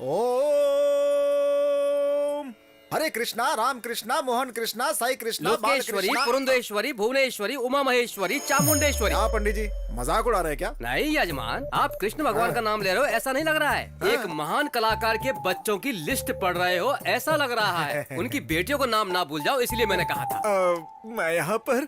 ओम हरे कृष्णा राम कृष्णा मोहन कृष्णा साई कृष्णा लोकेश्वरी, पुरंदेश्वरी, भुवनेश्वरी, उमा महेश्वरी, चामुंडेश्वरी। क्या पंडित जी मजाक उड़ा रहे हैं क्या? नहीं यजमान, आप कृष्ण भगवान का नाम ले रहे हो ऐसा नहीं लग रहा है। एक महान कलाकार के बच्चों की लिस्ट पढ़ रहे हो ऐसा लग रहा है। उनकी बेटियों को नाम ना भूल जाओ इसलिए मैंने कहा था। मैं यहाँ पर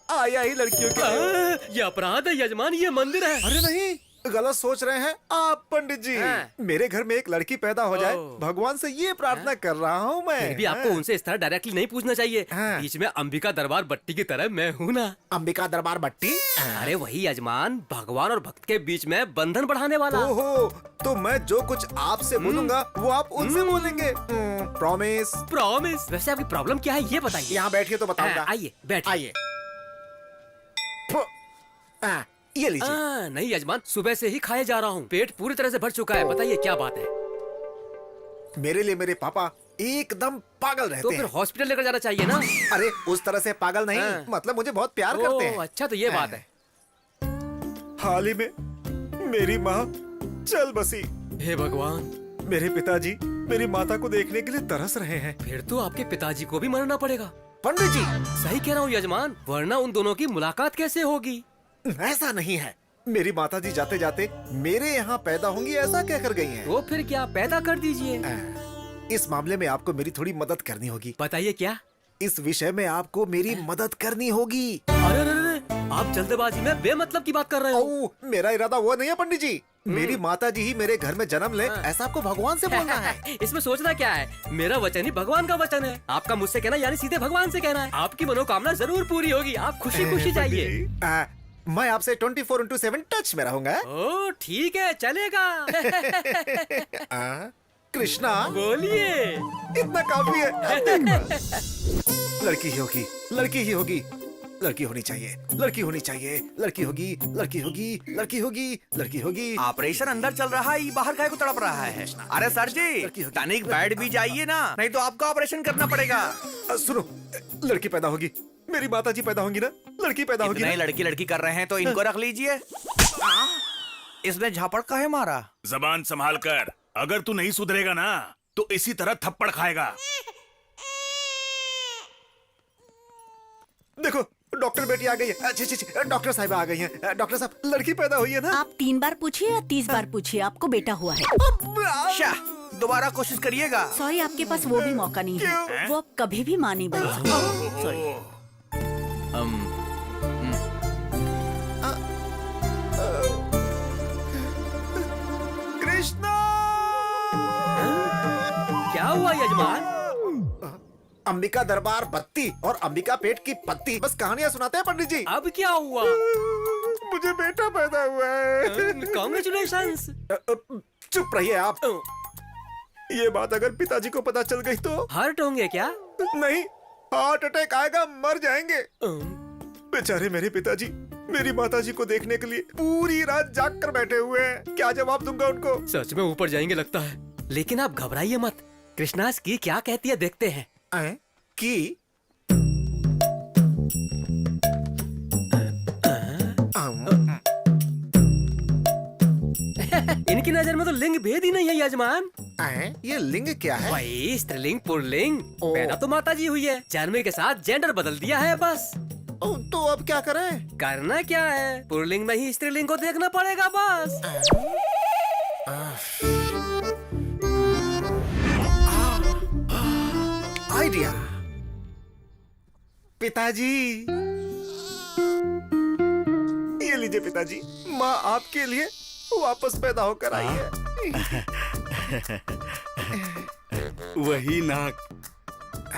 आया ही लड़कियों के लिए। ये अपराध है यजमान, ये मंदिर है। अरे नहीं, गलत सोच रहे हैं आप पंडित जी। मेरे घर में एक लड़की पैदा हो जाए भगवान से ये प्रार्थना कर रहा हूँ मैं। फिर भी आपको उनसे इस तरह डायरेक्टली नहीं पूछना चाहिए। बीच में अंबिका दरबार बट्टी की तरह मैं हूँ ना। अंबिका दरबार बट्टी? अरे वही यजमान, भगवान और भक्त के बीच में बंधन बढ़ाने वाला। ओहो, तो मैं जो कुछ आपसे बोलूंगा वो आप उनसे बोलेंगे। प्रॉमिस? प्रॉमिस। वैसे आपकी प्रॉब्लम क्या है ये बताइए। यहाँ बैठिए तो बताऊंगा। आइए बैठिए। आइए। ये लीजिए। नहीं यजमान, सुबह से ही खाए जा रहा हूँ, पेट पूरी तरह से भर चुका है। बताइए क्या बात है। मेरे लिए मेरे पापा एकदम पागल रहते तो फिर हॉस्पिटल लेकर जाना चाहिए ना। अरे उस तरह से पागल नहीं, मतलब मुझे बहुत प्यार करते हैं। अच्छा तो ये बात है। हाल ही में मेरी माँ चल बसी। हे भगवान। मेरे पिताजी मेरी माता को देखने के लिए तरस रहे हैं। फिर तो आपके पिताजी को भी मरना पड़ेगा। पंडित जी सही कह रहा हूँ यजमान, वरना उन दोनों की मुलाकात कैसे होगी। ऐसा नहीं है, मेरी माताजी जाते जाते मेरे यहाँ पैदा होंगी ऐसा कहकर गई हैं। तो फिर क्या, पैदा कर दीजिए। इस मामले में आपको मेरी थोड़ी मदद करनी होगी। बताइए क्या। इस विषय में आपको मेरी मदद करनी होगी। अरे आप जल्दबाजी में बेमतलब की बात कर रहे हो। मेरा इरादा वो नहीं है पंडित जी। मेरी माताजी ही मेरे घर में जन्म ले ऐसा आपको भगवान से बोलना है। इसमें सोचना क्या है, मेरा वचन ही भगवान का वचन है। आपका मुझसे कहना यानी सीधे भगवान से कहना है। आपकी मनोकामना जरूर पूरी होगी, आप खुशी खुशी जाइए। मैं आपसे 24/7 टच में रहूंगा। ओ ठीक है, चलेगा। कृष्णा बोलिए। इतना काफी है। लड़की ही होगी, लड़की ही होगी, लड़की होनी चाहिए, लड़की होनी चाहिए, लड़की होगी, लड़की होगी, लड़की होगी, लड़की होगी। ऑपरेशन अंदर चल रहा है, ये बाहर काहे को तड़प रहा है? अरे सर जी, तनिक बैठ भी जाइए ना, नहीं तो आपको ऑपरेशन करना पड़ेगा। सुनो, लड़की पैदा होगी, मेरी माताजी पैदा होंगी ना, लड़की पैदा होगी। नहीं, लड़की लड़की कर रहे हैं तो इनको रख लीजिए। इसने झापड़ काहे मारा? जबान संभाल कर, अगर तू नहीं सुधरेगा ना तो इसी तरह थप्पड़ खाएगा। देखो डॉक्टर बेटी आ गई है। अच्छी डॉक्टर साहिबा आ गई हैं। डॉक्टर साहब, लड़की पैदा हुई है ना? आप 3 बार पूछिए या 30 बार पूछिए, आपको बेटा हुआ है। शाह, दोबारा कोशिश करिएगा। सॉरी, आपके पास वो भी मौका नहीं है। वो अब कभी भी मां नहीं बन सकती। सॉरी। कृष्णा! क्या हुआ यजमान? अंबिका दरबार बत्ती और अंबिका पेट की पत्ती, बस कहानियां सुनाते हैं पंडित जी। अब क्या हुआ? मुझे बेटा पैदा हुआ है। कांग्रेचुलेशंस। चुप रहिए आप। ये बात अगर पिताजी को पता चल गई तो? हर्ट होंगे क्या? नहीं, हार्ट अटैक आएगा, मर जाएंगे। बेचारे मेरे पिताजी मेरी माताजी को देखने के लिए पूरी रात जाग कर बैठे हुए हैं। क्या जवाब दूंगा उनको? सच में ऊपर जाएंगे लगता है। लेकिन आप घबराइए मत, कृष्णास की क्या कहती है देखते हैं। की? इनकी नजर में तो लिंग भेद ही नहीं है यजमान। ये लिंग क्या है? वही स्त्रीलिंग पुल्लिंग। पैदा तो माताजी हुई है, जन्म के साथ जेंडर बदल दिया है बस। तो अब क्या करें? करना क्या है, पुल्लिंग में ही स्त्रीलिंग को देखना पड़ेगा बस। आइडिया। पिताजी, ये लीजिए पिताजी, माँ आपके लिए वापस पैदा होकर आई है। वही नाक,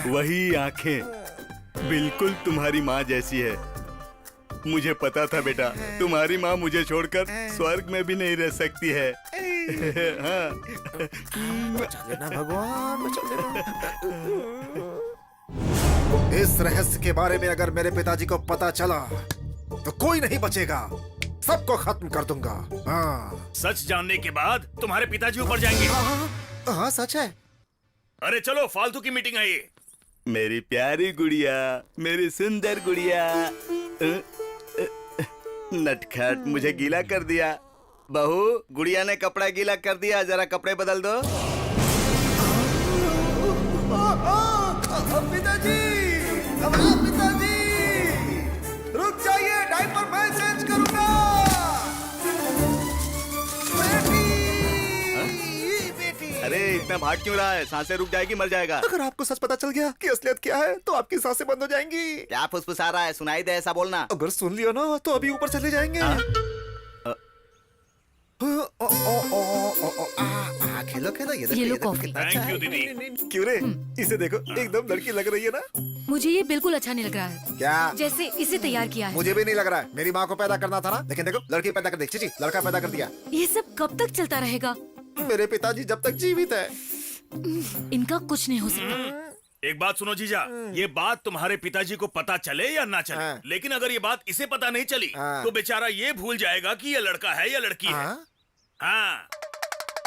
वही आंखें, बिल्कुल तुम्हारी माँ जैसी है। मुझे पता था बेटा, तुम्हारी माँ मुझे छोड़कर स्वर्ग में भी नहीं रह सकती है। हाँ। बचा लेना भगवान, बचा लेना। इस रहस्य के बारे में अगर मेरे पिताजी को पता चला तो कोई नहीं बचेगा, सबको खत्म कर दूंगा। हाँ। सच जानने के बाद तुम्हारे पिताजी ऊपर जाएंगे। हाँ सच है। अरे चलो, फालतू की मीटिंग है ये। मेरी प्यारी गुड़िया, मेरी सुंदर गुड़िया। नटखट, मुझे गीला कर दिया। बहू, गुड़िया ने कपड़ा गीला कर दिया, जरा कपड़े बदल दो। पिताजी, पिताजी, रुक जाइए, डायपर मैं चेंज करूंगा। बेटी, अरे इतना भाग क्यों रहा है? सांसें रुक जाएगी, मर जाएगा। अगर आपको सच पता चल गया कि असलियत क्या है तो आपकी सांसें बंद हो जाएंगी। क्या फुसफुसा रहा है? सुनाई दे, ऐसा बोलना। अगर सुन लिया ना तो अभी ऊपर चले जाएंगे। खेलो खेलो, ये ये लो कॉफी। थैंक यू दीदी। क्यों रे, इसे देखो, एकदम लड़की लग रही है ना। मुझे ये बिल्कुल अच्छा नहीं लग रहा है, क्या? जैसे इसे तैयार किया है। मुझे भी नहीं लग रहा है। मेरी माँ को पैदा करना था ना, लेकिन देखो लड़की पैदा कर दी। चीची, लड़का पैदा कर दिया। ये सब कब तक चलता रहेगा? मेरे पिताजी जब तक जीवित है। इनका कुछ नहीं हो सकता। एक बात सुनो जीजा, ये बात तुम्हारे पिताजी को पता चले या ना चले, हाँ। लेकिन अगर ये बात इसे पता नहीं चली हाँ। तो बेचारा ये भूल जाएगा कि ये लड़का है या लड़की है। हाँ? हाँ।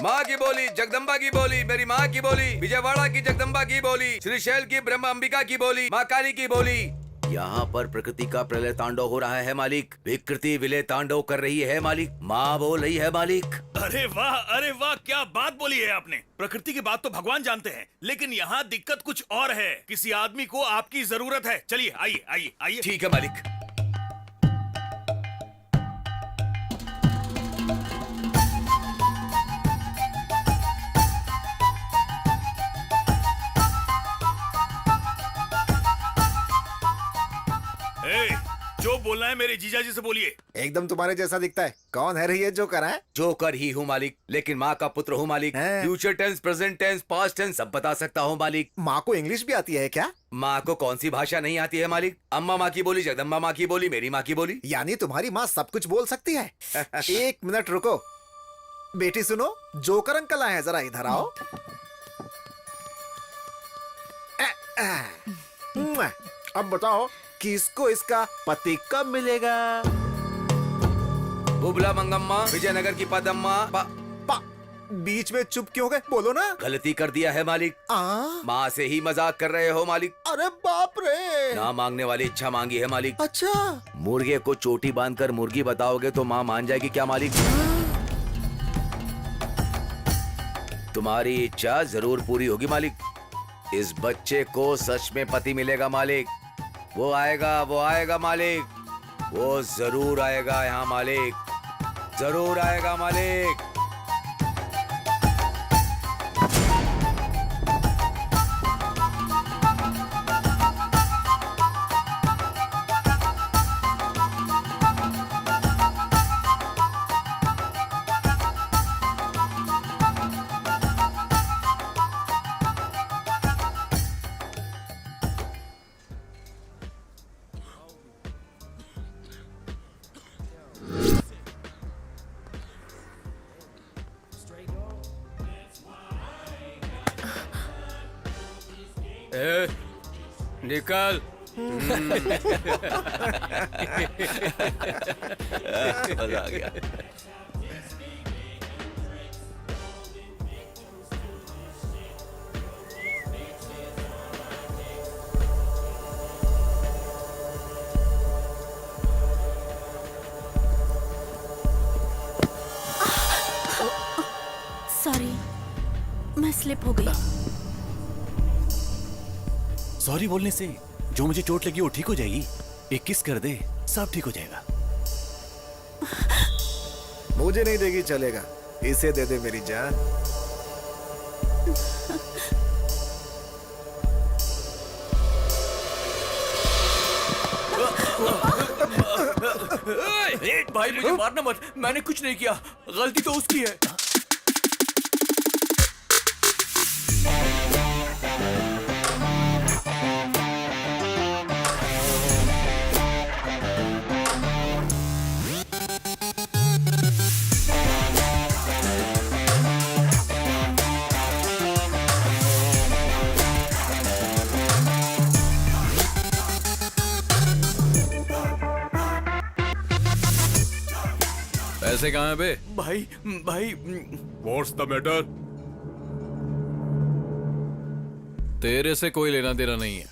माँ की बोली, जगदम्बा की बोली, मेरी माँ की बोली, विजयवाड़ा की जगदम्बा की बोली, श्रीशैल की ब्रह्म अंबिका की बोली, माँ काली की बोली। यहाँ पर प्रकृति का प्रलय तांडव हो रहा है मालिक। विकृति विलय तांडव कर रही है मालिक। माँ बोल रही है मालिक। अरे वाह, क्या बात बोली है आपने। प्रकृति की बात तो भगवान जानते हैं, लेकिन यहाँ दिक्कत कुछ और है। किसी आदमी को आपकी जरूरत है। चलिए, आइए आइए आइए। ठीक है मालिक। जो बोलना है मेरे जीजा जी से बोलिए। एकदम तुम्हारे जैसा दिखता है। कौन है रे ये जोकर है? जोकर ही हूँ मालिक, लेकिन माँ का पुत्र हूँ मालिक। हैं? Future tense, present tense, past tense सब बता सकता हूँ मालिक। माँ को इंग्लिश भी आती है क्या? माँ को कौन सी भाषा नहीं आती है मालिक? अम्मा माँ की बोली, जगदम्बा माँ की बोली, मेरी माँ की बोली। यानी तुम्हारी माँ सब कुछ बोल सकती है। एक मिनट रुको बेटी, सुनो, जोकर अंकल आए हैं, जरा इधर आओ। अब बताओ किसको इसका पति कब मिलेगा? बुबला मंगम्मा, विजयनगर की पदम्मा। बीच में चुप क्यों गए? बोलो ना। गलती कर दिया है मालिक। माँ से ही मजाक कर रहे हो मालिक। अरे बाप रे। ना मांगने वाली इच्छा मांगी है मालिक। अच्छा, मुर्गे को चोटी बांधकर मुर्गी बताओगे तो माँ मान जाएगी क्या मालिक? तुम्हारी इच्छा जरूर पूरी होगी मालिक। इस बच्चे को सच में पति मिलेगा मालिक। वो आएगा मालिक। वो जरूर आएगा यहाँ मालिक, जरूर आएगा मालिक। निकल। मजा आ गया। सॉरी, मैं स्लिप हो गई। सॉरी बोलने से जो मुझे चोट लगी वो ठीक हो जाएगी। एक किस कर दे, सब ठीक हो जाएगा। मुझे नहीं देगी चलेगा, इसे दे दे मेरी जान। भाई मुझे मारना मत, मैंने कुछ नहीं किया, गलती तो उसकी है। पैसे कहाँ हैं बे? भाई What's the matter? तेरे से कोई लेना देना नहीं है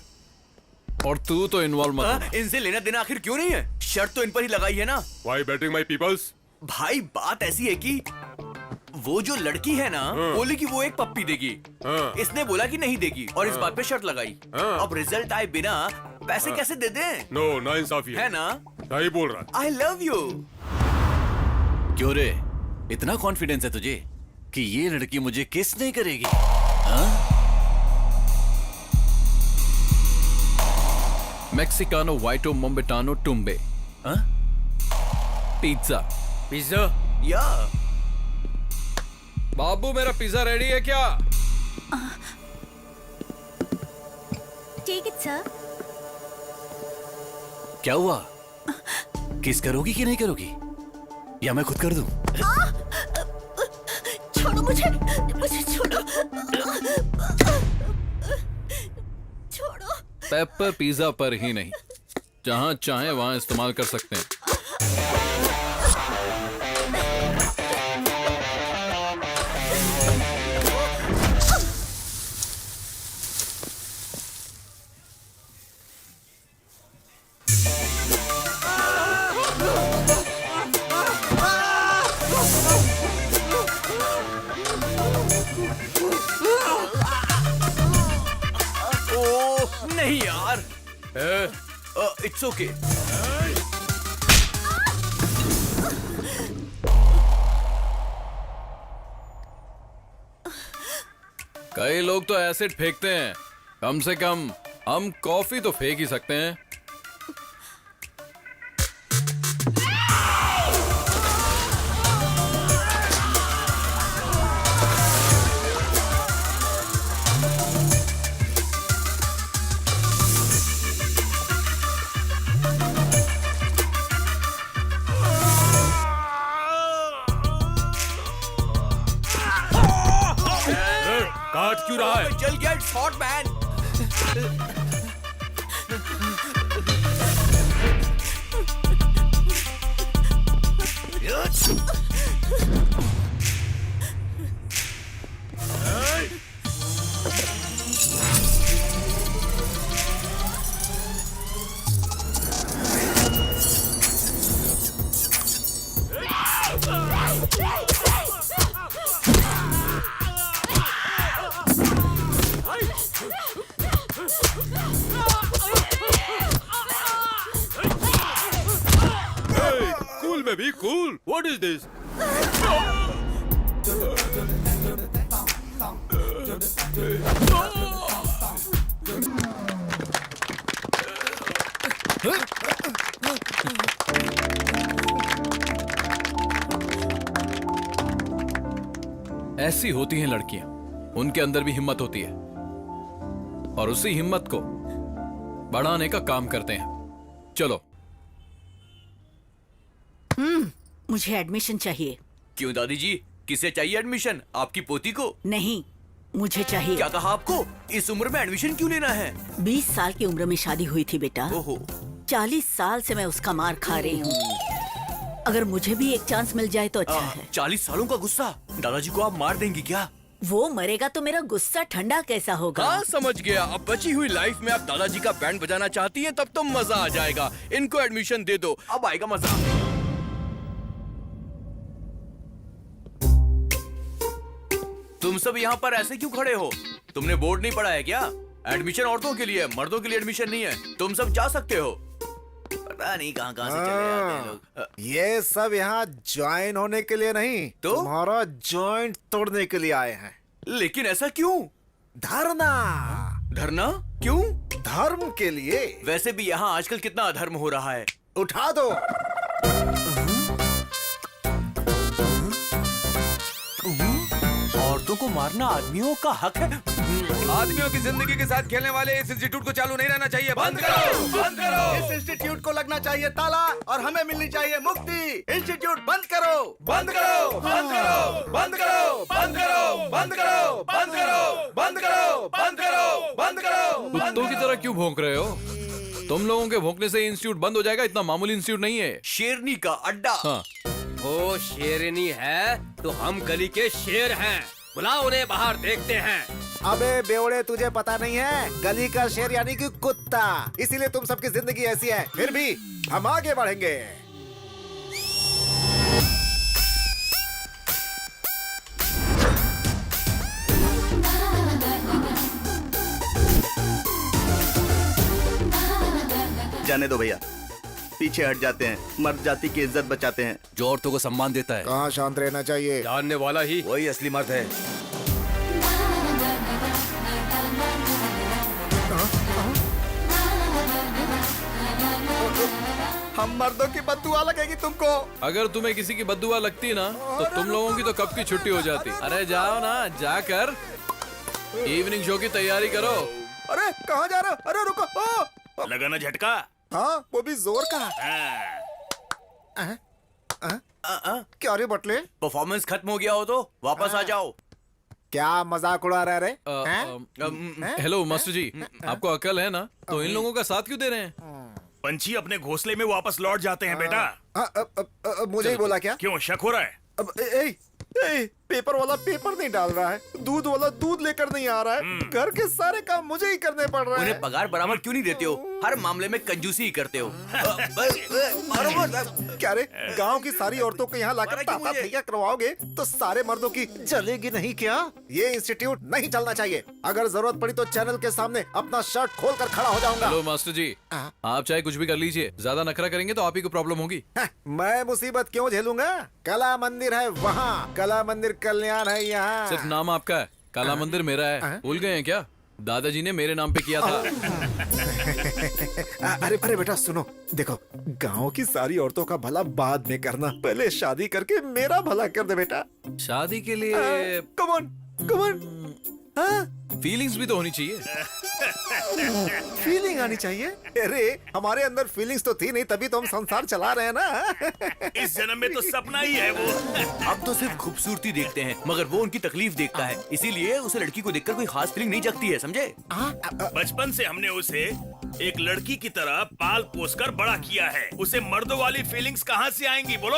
और तू तो इन्वॉल्व मत हो। इनसे लेना देना आखिर क्यों नहीं है? शर्त तो इन पर ही लगाई है ना। Why betting my peoples? भाई बात ऐसी है कि वो जो लड़की है ना, बोली कि वो एक पप्पी देगी। इसने बोला कि नहीं देगी और इस बात पे शर्त लगाई। अब रिजल्ट आए बिना पैसे कैसे दे दें? नो, नाइंसाफी है ना? सही बोल रहा। आई लव यू। क्यों रे, इतना कॉन्फिडेंस है तुझे कि ये लड़की मुझे किस नहीं करेगी? हाँ? मेक्सिकानो वाइटो मोम्बेटानो टुम्बे, हाँ? पिज्जा। पिज्जा? या बाबू मेरा पिज्जा रेडी है क्या? Take it sir. क्या हुआ? किस करोगी कि नहीं करोगी, या मैं खुद कर दूं? छोड़ो मुझे, मुझे छोड़ो, छोड़ो। पेपर पिज्जा पर ही नहीं, जहां चाहे वहां इस्तेमाल कर सकते हैं। नहीं यार, इट्स ओके। कई लोग तो एसिड फेंकते हैं, कम से कम हम कॉफी तो फेंक ही सकते हैं। काट क्यों रहा है? जल गया, इट्स हॉट मैन। कूल में भी कूल। What is this? ऐसी होती हैं लड़कियां, उनके अंदर भी हिम्मत होती है और उसी हिम्मत को बढ़ाने का काम करते हैं। चलो। मुझे एडमिशन चाहिए। क्यों दादी जी, किसे चाहिए एडमिशन? आपकी पोती को? नहीं, मुझे चाहिए। क्या कहा आपको? इस उम्र में एडमिशन क्यों लेना है? 20 साल की उम्र में शादी हुई थी बेटा। ओहो। 40 साल से मैं उसका मार खा रही हूँ। अगर मुझे भी एक चांस मिल जाए तो अच्छा है। 40 सालों का गुस्सा? दादाजी को आप मार देंगी क्या? वो मरेगा तो मेरा गुस्सा ठंडा कैसा होगा? हाँ समझ गया। अब बची हुई लाइफ में आप दादाजी का बैंड बजाना चाहती हैं, तब तो मजा आ जाएगा। इनको एडमिशन दे दो, अब आएगा मजा। तुम सब यहाँ पर ऐसे क्यों खड़े हो? तुमने बोर्ड नहीं पढ़ा है क्या? एडमिशन औरतों के लिए, मर्दों के लिए एडमिशन नहीं है। तुम सब जा सकते हो। पता नहीं कहाँ कहाँ से चले आते हैं लोग। ये सब यहाँ ज्वाइन होने के लिए नहीं, तो तुम्हारा जॉइंट तोड़ने के लिए आए हैं। लेकिन ऐसा क्यों? धरना। धरना क्यों? धर्म के लिए। वैसे भी यहाँ आजकल कितना अधर्म हो रहा है। उठा दो। औरतों को मारना आदमियों का हक है। आदमियों की जिंदगी के साथ खेलने वाले इस इंस्टीट्यूट को चालू नहीं रहना चाहिए। बंद करो, बंद करो। इस इंस्टीट्यूट को लगना चाहिए ताला और हमें मिलनी चाहिए मुक्ति। इंस्टीट्यूट बंद करो, बंद करो, बंद करो, बंद करो, बंद करो, बंद करो, बंद करो, बंद करो, बंद करो, बंद करो। कुत्तों की तरह क्यों भौंक रहे हो? तुम लोगों के भौंकने से इंस्टीट्यूट बंद हो जाएगा, इतना मामूली इंस्टीट्यूट नहीं है। शेरनी का अड्डा। हाँ। वो शेरनी है तो हम गली के शेर हैं। बुलाओ उन्हें बाहर, देखते हैं। अबे बेवड़े, तुझे पता नहीं है, गली का शेर यानी कि कुत्ता। इसीलिए तुम सबकी जिंदगी ऐसी है। फिर भी हम आगे बढ़ेंगे। रहने दो भैया, पीछे हट जाते हैं, मर्द जाति की इज्जत बचाते हैं। जो औरतों को सम्मान देता है। कहाँ शांत रहना चाहिए? जानने वाला ही। वही असली मर्द है। हम मर्दों की बददुआ लगेगी तुमको। अगर तुम्हें किसी की बद्दुआ लगती ना तो तुम लोगों की तो कब की छुट्टी हो जाती। अरे जाओ ना, जाकर इवनिंग शो की तैयारी करो। अरे कहाँ जा रहे हो? अरे रुको। लगा ना झटका? हाँ, वो भी जोर का। क्या रे बटले, परफॉर्मेंस खत्म हो गया हो तो वापस आ जाओ। क्या मजाक उड़ा रहे रे? हेलो मास्टर जी, आपको अकल है ना, तो इन लोगों का साथ क्यों दे रहे हैं? पंछी अपने घोंसले में वापस लौट जाते हैं बेटा। मुझे ही बोला क्या? क्यों शक हो रहा है? अब पेपर वाला पेपर नहीं डाल रहा है, दूध वाला दूध लेकर नहीं आ रहा है, घर के सारे काम मुझे ही करने पड़ रहे हैं। उन्हें पगार बराबर क्यों नहीं देते हो? हर मामले में कंजूसी ही करते हो। क्या रे, गांव की सारी औरतों को यहाँ लाकर ताता थैया करवाओगे तो सारे मर्दों की जलेगी नहीं क्या? ये इंस्टीट्यूट नहीं चलना चाहिए। अगर जरूरत पड़ी तो चैनल के सामने अपना शर्ट खोल कर खड़ा हो जाऊंगा। हेलो मास्टर जी, आप चाहे कुछ भी कर लीजिए, ज्यादा नखरा करेंगे तो आप ही को प्रॉब्लम होगी। मैं मुसीबत क्यों झेलूंगा? कला मंदिर है वहाँ, कला मंदिर कल्याण है यहाँ। सिर्फ नाम आपका है, काला मंदिर मेरा है। भूल गए हैं क्या? दादाजी ने मेरे नाम पे किया था। अरे अरे बेटा सुनो, देखो गांव की सारी औरतों का भला बाद में करना, पहले शादी करके मेरा भला कर दे बेटा। शादी के लिए कम ऑन, फीलिंग्स भी तो होनी चाहिए। फीलिंग आनी चाहिए। अरे हमारे अंदर फीलिंग्स तो थी नहीं, तभी तो हम संसार चला रहे हैं ना। इस जन्म में तो सपना ही है वो। अब तो सिर्फ खूबसूरती देखते हैं, मगर वो उनकी तकलीफ देखता है, इसीलिए उसे लड़की को देखकर कोई खास फीलिंग नहीं जगती है, समझे? बचपन से हमने उसे एक लड़की की तरह पाल पोस कर बड़ा किया है। उसे मर्दों वाली फीलिंग्स कहाँ से आएंगी बोलो?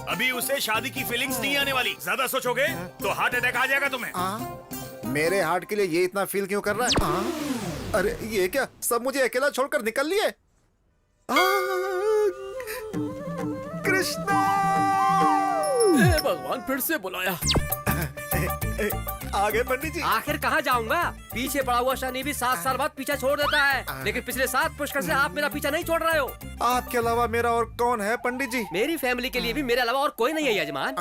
अभी उसे शादी की फीलिंग्स नहीं आने वाली। ज्यादा सोचोगे तो हार्ट अटैक आ जाएगा तुम्हें। मेरे हार्ट के लिए ये इतना फील क्यों कर रहा है? अरे ये क्या, सब मुझे अकेला छोड़कर निकल लिए? कृष्णा! भगवान फिर से बुलाया। आगे पंडित जी। आखिर कहाँ जाऊंगा? पीछे पड़ा हुआ शनि भी 7 साल बाद पीछा छोड़ देता है, लेकिन पिछले 7 पुष्कर से आप मेरा पीछा नहीं छोड़ रहे हो। आपके अलावा मेरा और कौन है पंडित जी? मेरी फैमिली के लिए भी मेरे अलावा और कोई नहीं है यजमान।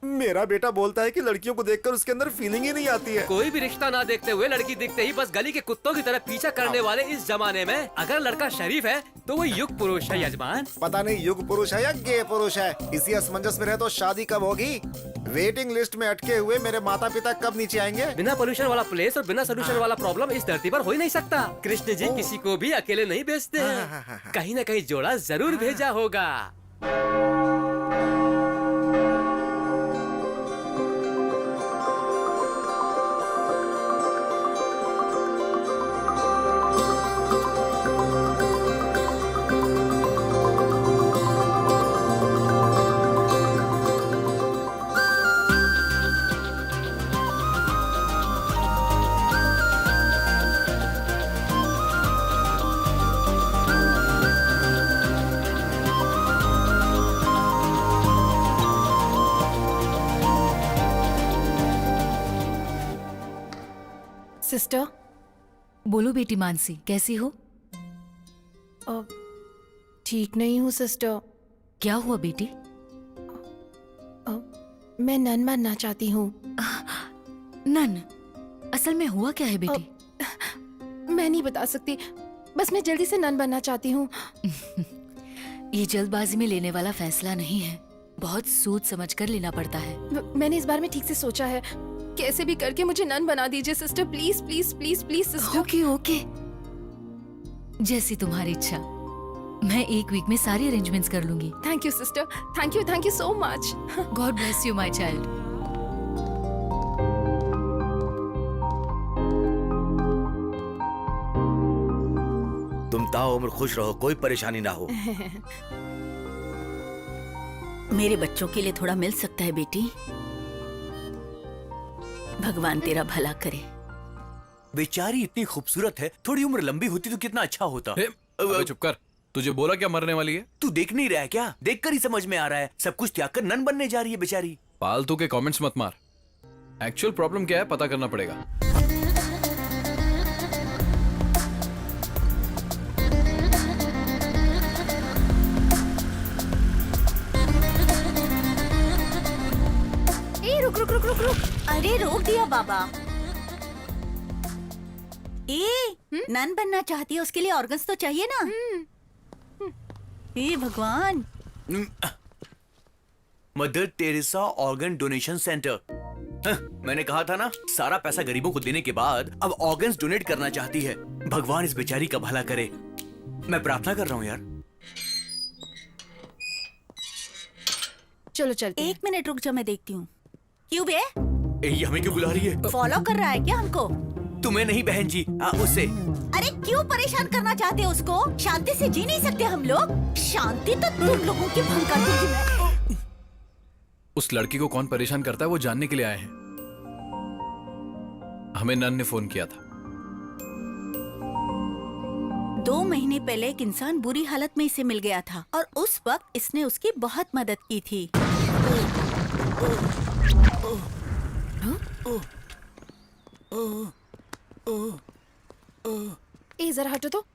मेरा बेटा बोलता है कि लड़कियों को देखकर उसके अंदर फीलिंग ही नहीं आती है। कोई भी रिश्ता ना देखते हुए लड़की दिखते ही बस गली के कुत्तों की तरह पीछा करने वाले इस जमाने में अगर लड़का शरीफ है तो वो युग पुरुष है यजमान। पता नहीं युग पुरुष है या गे पुरुष है। इसी असमंजस में रहे तो शादी कब होगी? वेटिंग लिस्ट में अटके हुए मेरे माता पिता कब नीचे आएंगे? बिना पोल्यूशन वाला प्लेस और बिना सोल्यूशन वाला प्रॉब्लम इस धरती पर हो ही नहीं सकता। कृष्ण जी किसी को भी अकेले नहीं भेजते हैं, कहीं न कहीं जोड़ा जरूर भेजा होगा। सिस्टर, बोलो बेटी मानसी, कैसी हो? ठीक नहीं हूँ सिस्टर। क्या हुआ बेटी? मैं नन बनना चाहती हूँ। नन? असल में हुआ क्या है बेटी? मैं नहीं बता सकती, बस मैं जल्दी से नन बनना चाहती हूँ। ये जल्दबाजी में लेने वाला फैसला नहीं है, बहुत सोच समझ कर लेना पड़ता है। मैंने इस बारे में ठीक से सोचा है, कैसे भी करके मुझे नन बना दीजिए sister, please please please please sister. Okay okay, जैसी तुम्हारी इच्छा। मैं 1 वीक में सारी अरेंजमेंट्स कर लूंगी। Thank you sister, thank you so much. God bless you my child. तुम ताउम्र खुश रहो, कोई परेशानी ना हो। मेरे बच्चों के लिए थोड़ा मिल सकता है बेटी? भगवान तेरा भला करे। बेचारी इतनी खूबसूरत है, थोड़ी उम्र लंबी होती तो कितना अच्छा होता। अबे चुप कर, तुझे बोला क्या मरने वाली है? तू देख नहीं रहा है क्या? देखकर ही समझ में आ रहा है, सब कुछ त्याग कर नन बनने जा रही है बेचारी। फालतू के कमेंट्स मत मार, एक्चुअल प्रॉब्लम क्या है पता करना पड़ेगा। रुक। अरे रोक दिया बाबा। नन बनना चाहती है, उसके लिए ऑर्गन्स तो चाहिए ना। हे भगवान। Mother Teresa organ donation centre. मैंने कहा था ना, सारा पैसा गरीबों को देने के बाद अब ऑर्गन्स डोनेट करना चाहती है। भगवान इस बेचारी का भला करे। मैं प्रार्थना कर रहा हूँ यार। चलो चलते। 1 मिनट रुक जा, मैं देखती हूँ। क्यों बे? ये हमें क्यों बुला रही है? फॉलो कर रहा है क्या हमको? तुम्हें नहीं बहन जी, उससे। अरे क्यों परेशान करना चाहते हो उसको? शांति से जी नहीं सकते हम लोग? शांति तो तुम लोगों की भंग कर दूंगी मैं। उस लड़की को कौन परेशान करता है वो जानने के लिए आए हैं। हमें नन ने फोन किया था। 2 महीने पहले एक इंसान बुरी हालत में इसे मिल गया था और उस वक्त इसने उसकी बहुत मदद की थी। ए जरा हटो तो।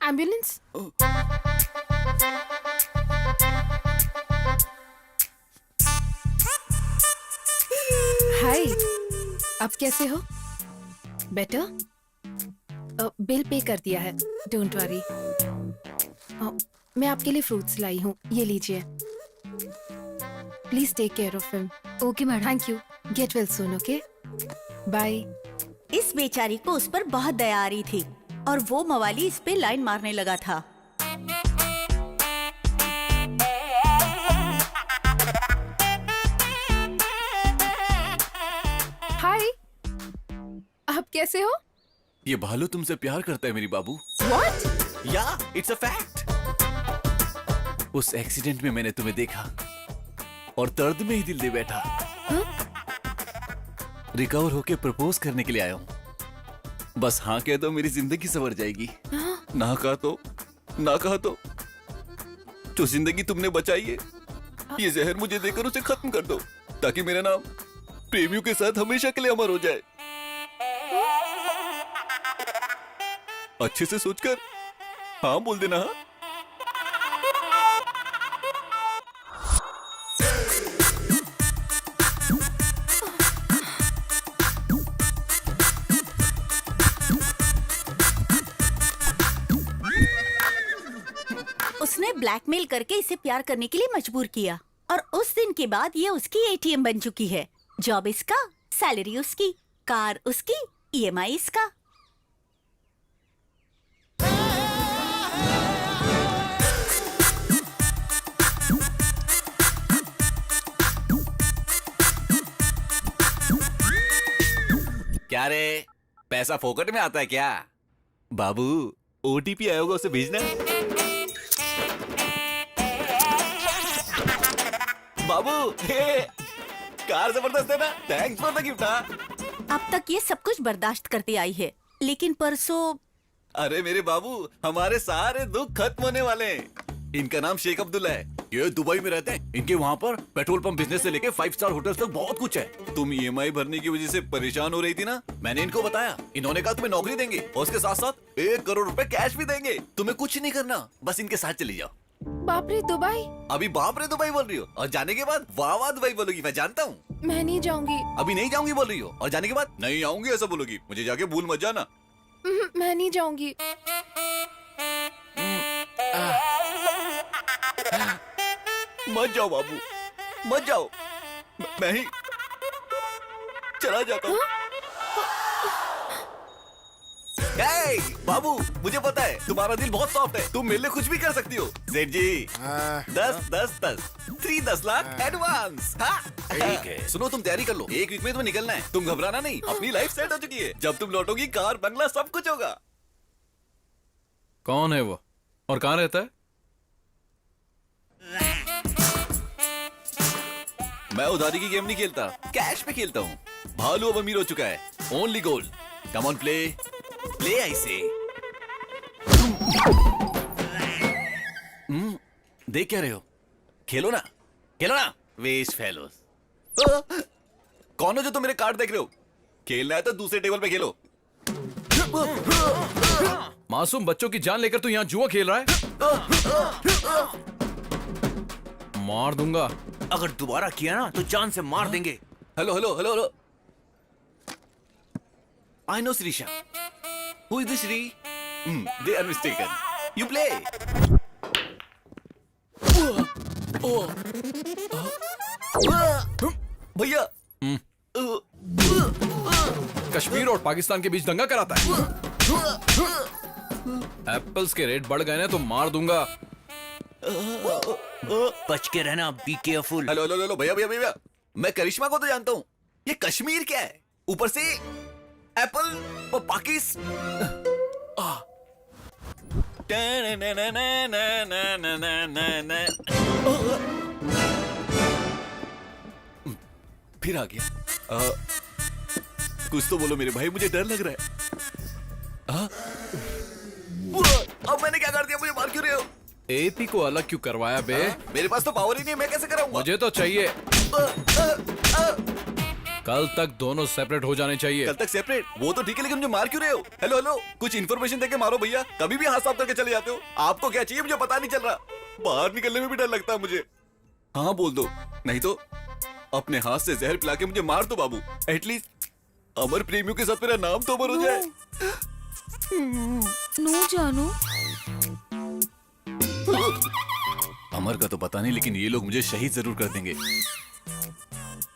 एम्बुलेंस। हाय, अब कैसे हो? बेटर? बिल पे कर दिया है, डोंट वरी। मैं आपके लिए फ्रूट्स लाई हूँ, ये लीजिए। Please take care of him. Okay madam. Thank you. Get well soon, okay? Bye. इस बेचारी को उस पर बहुत दया आ रही थी और वो मवाली इस पे लाइन मारने लगा था। हाय, आप कैसे हो? ये भालू तुमसे प्यार करता है मेरी बाबू। What? या इट्स अ फैक्ट। उस एक्सीडेंट में मैंने तुम्हें देखा और दर्द में ही दिल दे बैठा। रिकवर होके प्रपोज करने के लिए आया हूँ। बस हाँ कह दो मेरी जिंदगी संवर जाएगी। ना कहा तो जो जिंदगी तुमने बचाई है, ये जहर मुझे देकर उसे खत्म कर दो ताकि मेरा नाम प्रेमियों के साथ हमेशा के लिए अमर हो जाए। अच्छे से सोचकर हाँ बोल देना। हाँ उसने ब्लैकमेल करके इसे प्यार करने के लिए मजबूर किया और उस दिन के बाद ये उसकी एटीएम बन चुकी है। जॉब इसका, सैलरी उसकी, कार उसकी, ईएमआई इसका। क्या रे, पैसा फोकट में आता है क्या? बाबू ओटीपी आया होगा, उसे भेजना। बाबू हे, कार जबरदस्त है ना? Thanks for the gift. अब तक ये सब कुछ बर्दाश्त करती आई है, लेकिन परसों। अरे मेरे बाबू, हमारे सारे दुख खत्म होने वाले हैं। इनका नाम शेख अब्दुल्ला है, ये दुबई में रहते हैं। इनके वहाँ पर पेट्रोल पंप बिजनेस से लेके 5 स्टार होटल तक बहुत कुछ है। तुम ईएमआई भरने की वजह से परेशान हो रही थी ना, मैंने इनको बताया। इन्होंने कहा तुम्हें नौकरी देंगे और उसके साथ साथ 1 करोड़ रुपए कैश भी देंगे। तुम्हें कुछ नहीं करना, बस इनके साथ चली जाओ। बाप रे, दुबई? अभी बाप रे दुबई बोल रही हो और जाने के बाद वाह वाह दुबई बोलोगी, मैं जानता हूँ। मैं नहीं जाऊंगी। अभी नहीं जाऊंगी बोल रही हो और जाने के बाद नहीं आऊंगी ऐसा बोलोगी। मुझे जाके भूल मत जाना। मैं नहीं जाऊंगी। मत जाओ बाबू, मत जाओ। मैं ही चला जाता हूँ। बाबू, मुझे पता है तुम्हारा दिल बहुत सॉफ्ट है, तुम मेरे लिए कुछ भी कर सकती हो। सेठ जी 10 लाख एडवांस। ठीक है, सुनो तुम तैयारी कर लो, 1 वीक में तुम्हें निकलना है। तुम घबराना नहीं, अपनी लाइफ सेट हो चुकी है। जब तुम लौटोगी कार बंगला सब कुछ होगा। कौन है वो और कहाँ रहता है? मैं उधारी की गेम नहीं खेलता, कैश पे खेलता हूँ। भालू अब अमीर हो चुका है, only gold. Come on play, play I से। देख क्या रहे हो? खेलो ना, खेलो ना, वेस्ट फेलोस। कौन हो जो तुम मेरे कार्ड देख रहे हो? खेलना है तो दूसरे टेबल पे खेलो। मासूम बच्चों की जान लेकर तू यहाँ जुआ खेल रहा है? मार दूंगा। अगर दोबारा किया ना तो जान से मार देंगे। Hello hello hello hello. I know Srisha. Who is this Shri? They are mistaken. You play. भैया। कश्मीर और पाकिस्तान के बीच दंगा कराता है। एप्पल्स के रेट बढ़ गए ना तो मार दूंगा। बच के रहना, be careful. Hello hello hello भैया भैया भैया, मैं करिश्मा को तो जानता हूँ, ये कश्मीर क्या है? ऊपर से एप्पल और फिर आ गया। कुछ तो बोलो मेरे भाई, मुझे डर लग रहा है। अब मैंने क्या कर दिया? मुझे मार क्यों रहे हो? एपी को अलग क्यों करवाया बे? मेरे पास तो पावर ही नहीं, मैं कैसे कराऊंगा? मुझे तो चाहिए। कल तक दोनों सेपरेट हो जाने चाहिए। कल तक सेपरेट? वो तो ठीक है, लेकिन मुझे मार क्यों रहे हो? हेलो हेलो, कुछ इन्फॉर्मेशन देके मारो भैया। कभी भी हाथ साफ करके चले जाते हो। आपको क्या चाहिए मुझे पता नहीं चल रहा। बाहर निकलने में भी डर लगता है मुझे। हाँ बोल दो, नहीं तो अपने हाथ से जहर पिला के मुझे मार दो बाबू। एटलीस्ट अमर प्रेमियों के साथ मेरा नाम तो अमर हो जाए। नो जानू। अमर का तो पता नहीं, लेकिन ये लोग मुझे शहीद जरूर कर देंगे।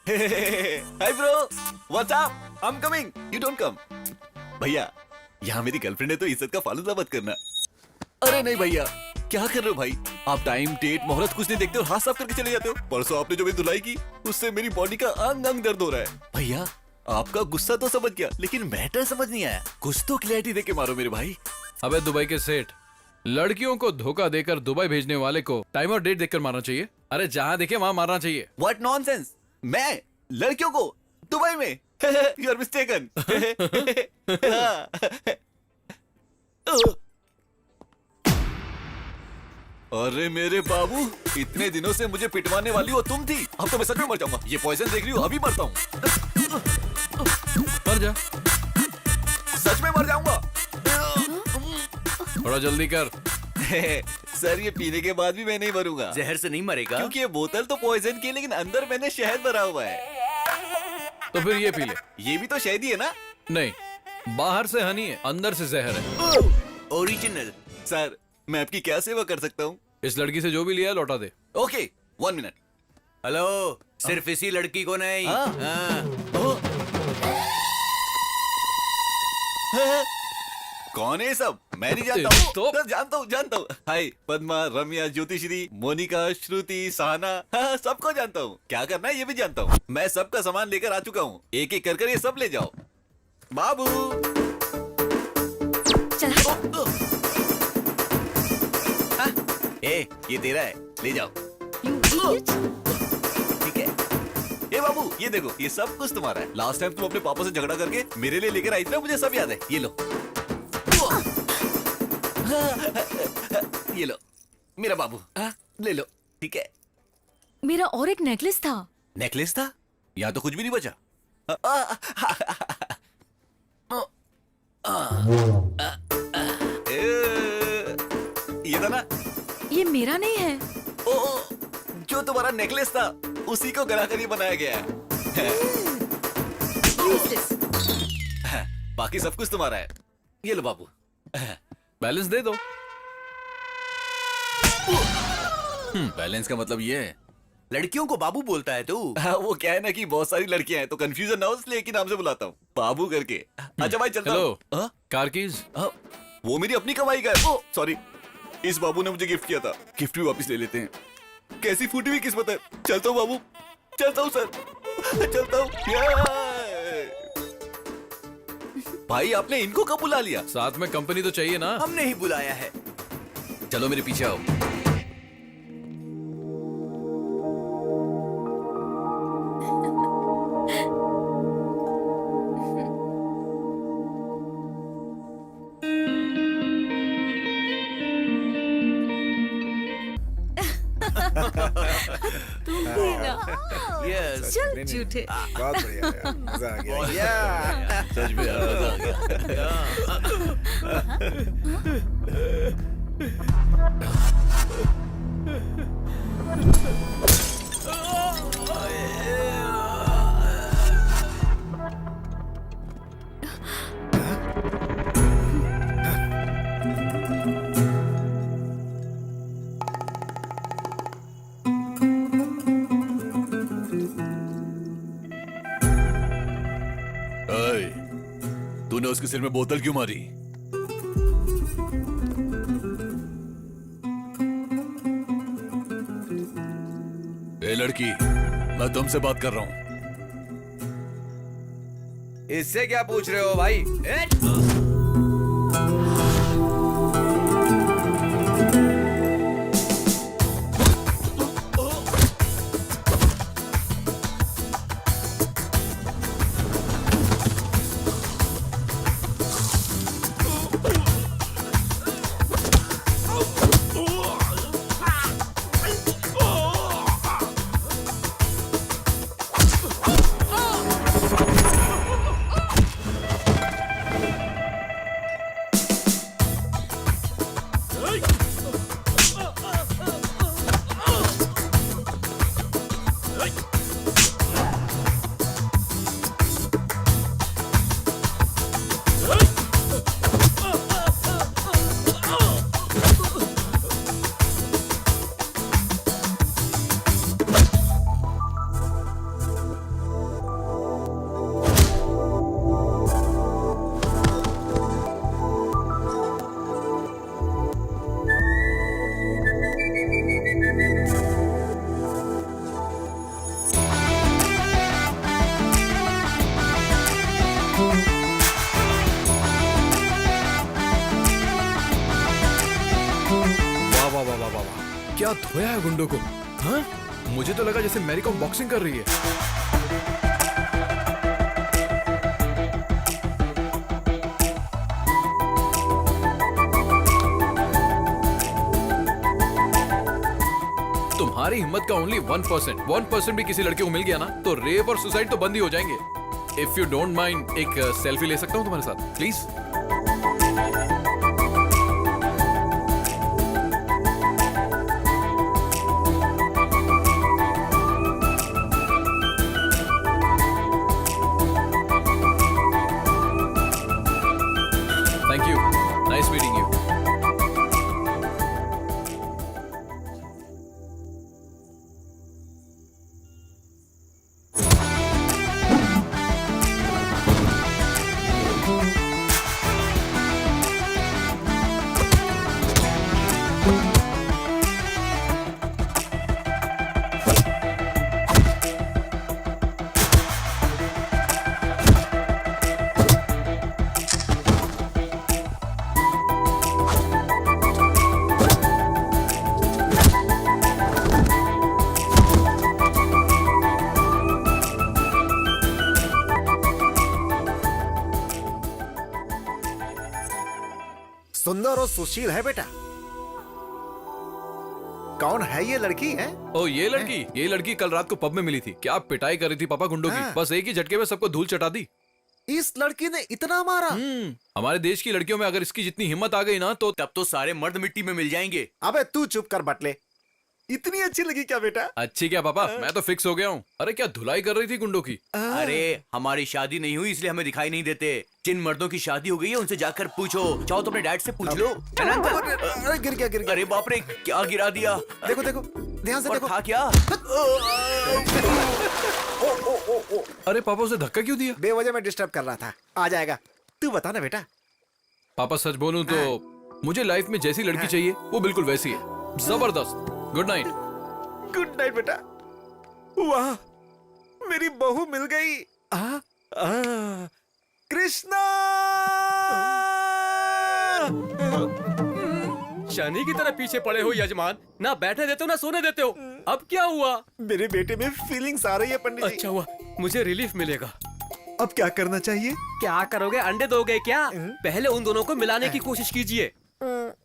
Hi bro, what's up? I am coming, you don't come. भैया, यहाँ मेरी गर्लफ्रेंड है तो इज्जत का फालूदा मत करना। अरे नहीं भैया, क्या कर रहे हो भाई? आप टाइम, डेट, मुहूर्त कुछ नहीं देखते और हाथ साफ करके चले जाते हो। परसों आपने जो मेरी धुलाई की, उससे मेरी बॉडी का अंग अंग दर्द हो रहा है। भैया, आपका गुस्सा तो समझ गया, लेकिन मैटर समझ नहीं आया। कुछ तो क्लैरिटी देके मारो मेरे भाई। अबे दुबई के सेठ, लड़कियों को धोखा देकर दुबई भेजने वाले को टाइम और डेट देखकर मारना चाहिए। अरे जहाँ देखे वहाँ मारना चाहिए। What nonsense? मैं लड़कियों को दुबई में? You are mistaken. अरे मेरे बाबू, इतने दिनों से मुझे पिटवाने वाली हो तुम थी। अब तो मैं सच में मर जाऊंगा। ये पॉइजन देख रही हो, अभी मरता हूँ। मर जा। सच में मर जाऊंगा। थोड़ा जल्दी कर। सर, ये पीने के बाद भी मैं नहीं मरूंगा। जहर से नहीं मरेगा, क्योंकि ये बोतल तो पॉइजन की है, लेकिन अंदर मैंने शहद भरा हुआ है। तो फिर ये पी ले। ये भी तो शहद ही है ना? नहीं, बाहर से हनी है, अंदर से जहर है। ओरिजिनल। सर, मैं आपकी क्या सेवा कर सकता हूँ? इस लड़की से जो भी लिया लौटा दे। Okay, 1 minute. हेलो, सिर्फ इसी लड़की को नहीं। कौन है सब? मैं नहीं जानता हूँ। तो जानता हूँ। हाय पद्मा, रम्या, ज्योतिश्री, मोनिका, श्रुति, सहना, हाँ, सबको जानता हूँ। क्या करना है ये भी जानता हूँ। मैं सबका सामान लेकर आ चुका हूँ। एक एक कर ये सब ले जाओ। बाबू, ये तेरा है, ले जाओ। ठीक है। ए बाबू, ये देखो, ये सब कुछ तुम्हारा है। लास्ट टाइम तुम अपने पापा से झगड़ा करके मेरे लिए लेकर आई थी ना, मुझे सब याद है। ये लो। ये लो मेरा बाबू, ले लो। ठीक है। मेरा और एक नेकलेस था। नेकलेस था? यहाँ तो कुछ भी नहीं बचा। ये था ना? ये मेरा नहीं है। ओ, जो तुम्हारा नेकलेस था उसी को गला कर ये बनाया गया है। बाकी सब कुछ तुम्हारा है। ये लो बाबू। बैलेंस दे दो। बैलेंस का मतलब ये है? लड़कियों को बाबू बोलता है तू? वो क्या है ना कि बहुत सारी लड़कियां हैं तो कंफ्यूजन ना हो, इसलिए एक ही नाम से बुलाता हूँ, बाबू करके। अच्छा भाई, चलता हूँ। Hello, car keys? वो मेरी अपनी कमाई का है। सॉरी, इस बाबू ने मुझे गिफ्ट किया था। गिफ्ट भी वापस ले लेते हैं। कैसी फूटी हुई किस्मत है। चलता हूँ बाबू, चलता हूँ सर, चलता हूँ। भाई, आपने इनको कब बुला लिया? साथ में कंपनी तो चाहिए ना। हमने ही बुलाया है। चलो मेरे पीछे आओ। तुम भी ना। यस। चल झूठे। बहुत बढ़िया यार, मजा आ गया। सच में यार, मजा आ गया। तूने उसके सिर में बोतल क्यों मारी? ए लड़की, मैं तुमसे बात कर रहा हूं। इससे क्या पूछ रहे हो भाई? क्या धोया है गुंडों को? हाँ? मुझे तो लगा जैसे मैरी कॉम बॉक्सिंग कर रही है। तुम्हारी हिम्मत का ओनली 1%, 1% भी किसी लड़के को मिल गया ना तो रेप और सुसाइड तो बंद ही हो जाएंगे। इफ यू डोंट माइंड एक सेल्फी ले सकता हूँ तुम्हारे साथ please? Thank you, nice meeting you. सुंदर और सुशील है बेटा। कौन है ये लड़की है? ओ ये लड़की कल रात को पब में मिली थी। क्या पिटाई कर रही थी पापा गुंडों की। बस एक ही झटके में सबको धूल चटा दी। इस लड़की ने इतना मारा? हमारे देश की लड़कियों में अगर इसकी जितनी हिम्मत आ गई ना तो तब तो सारे मर्द मिट्टी में मिल जाएंगे। अबे तू चुप कर बटले। इतनी अच्छी लगी क्या बेटा? अच्छी क्या पापा, मैं तो फिक्स हो गया हूँ। अरे क्या धुलाई कर रही थी गुंडों की। अरे हमारी शादी नहीं हुई इसलिए हमें दिखाई नहीं देते। जिन मर्दों की शादी हो गई है उनसे जाकर पूछो। चाहो तो अपने डैड से पूछ लो। है ना अंकल? अरे गिर गया। अरे बाप रे, क्या गिरा दिया। देखो ध्यान से देखो। था क्या? अरे पापा उसे धक्का क्यों दिया? बेवजह में डिस्टर्ब कर रहा था। आ जाएगा। तू बता ना बेटा। पापा सच बोलूं तो मुझे लाइफ में जैसी लड़की चाहिए वो बिल्कुल वैसी है। जबरदस्त। Good night. गुड नाइट बेटा। वाह, मेरी बहू मिल गई। कृष्णा! शनि की तरह पीछे पड़े हो यजमान। ना बैठने देते हो ना सोने देते हो। अब क्या हुआ? मेरे बेटे में फीलिंग्स आ रही है पंडित जी। अच्छा हुआ, मुझे रिलीफ मिलेगा। अब क्या करना चाहिए? क्या करोगे? अंडे दोगे क्या? पहले उन दोनों को मिलाने की कोशिश कीजिए।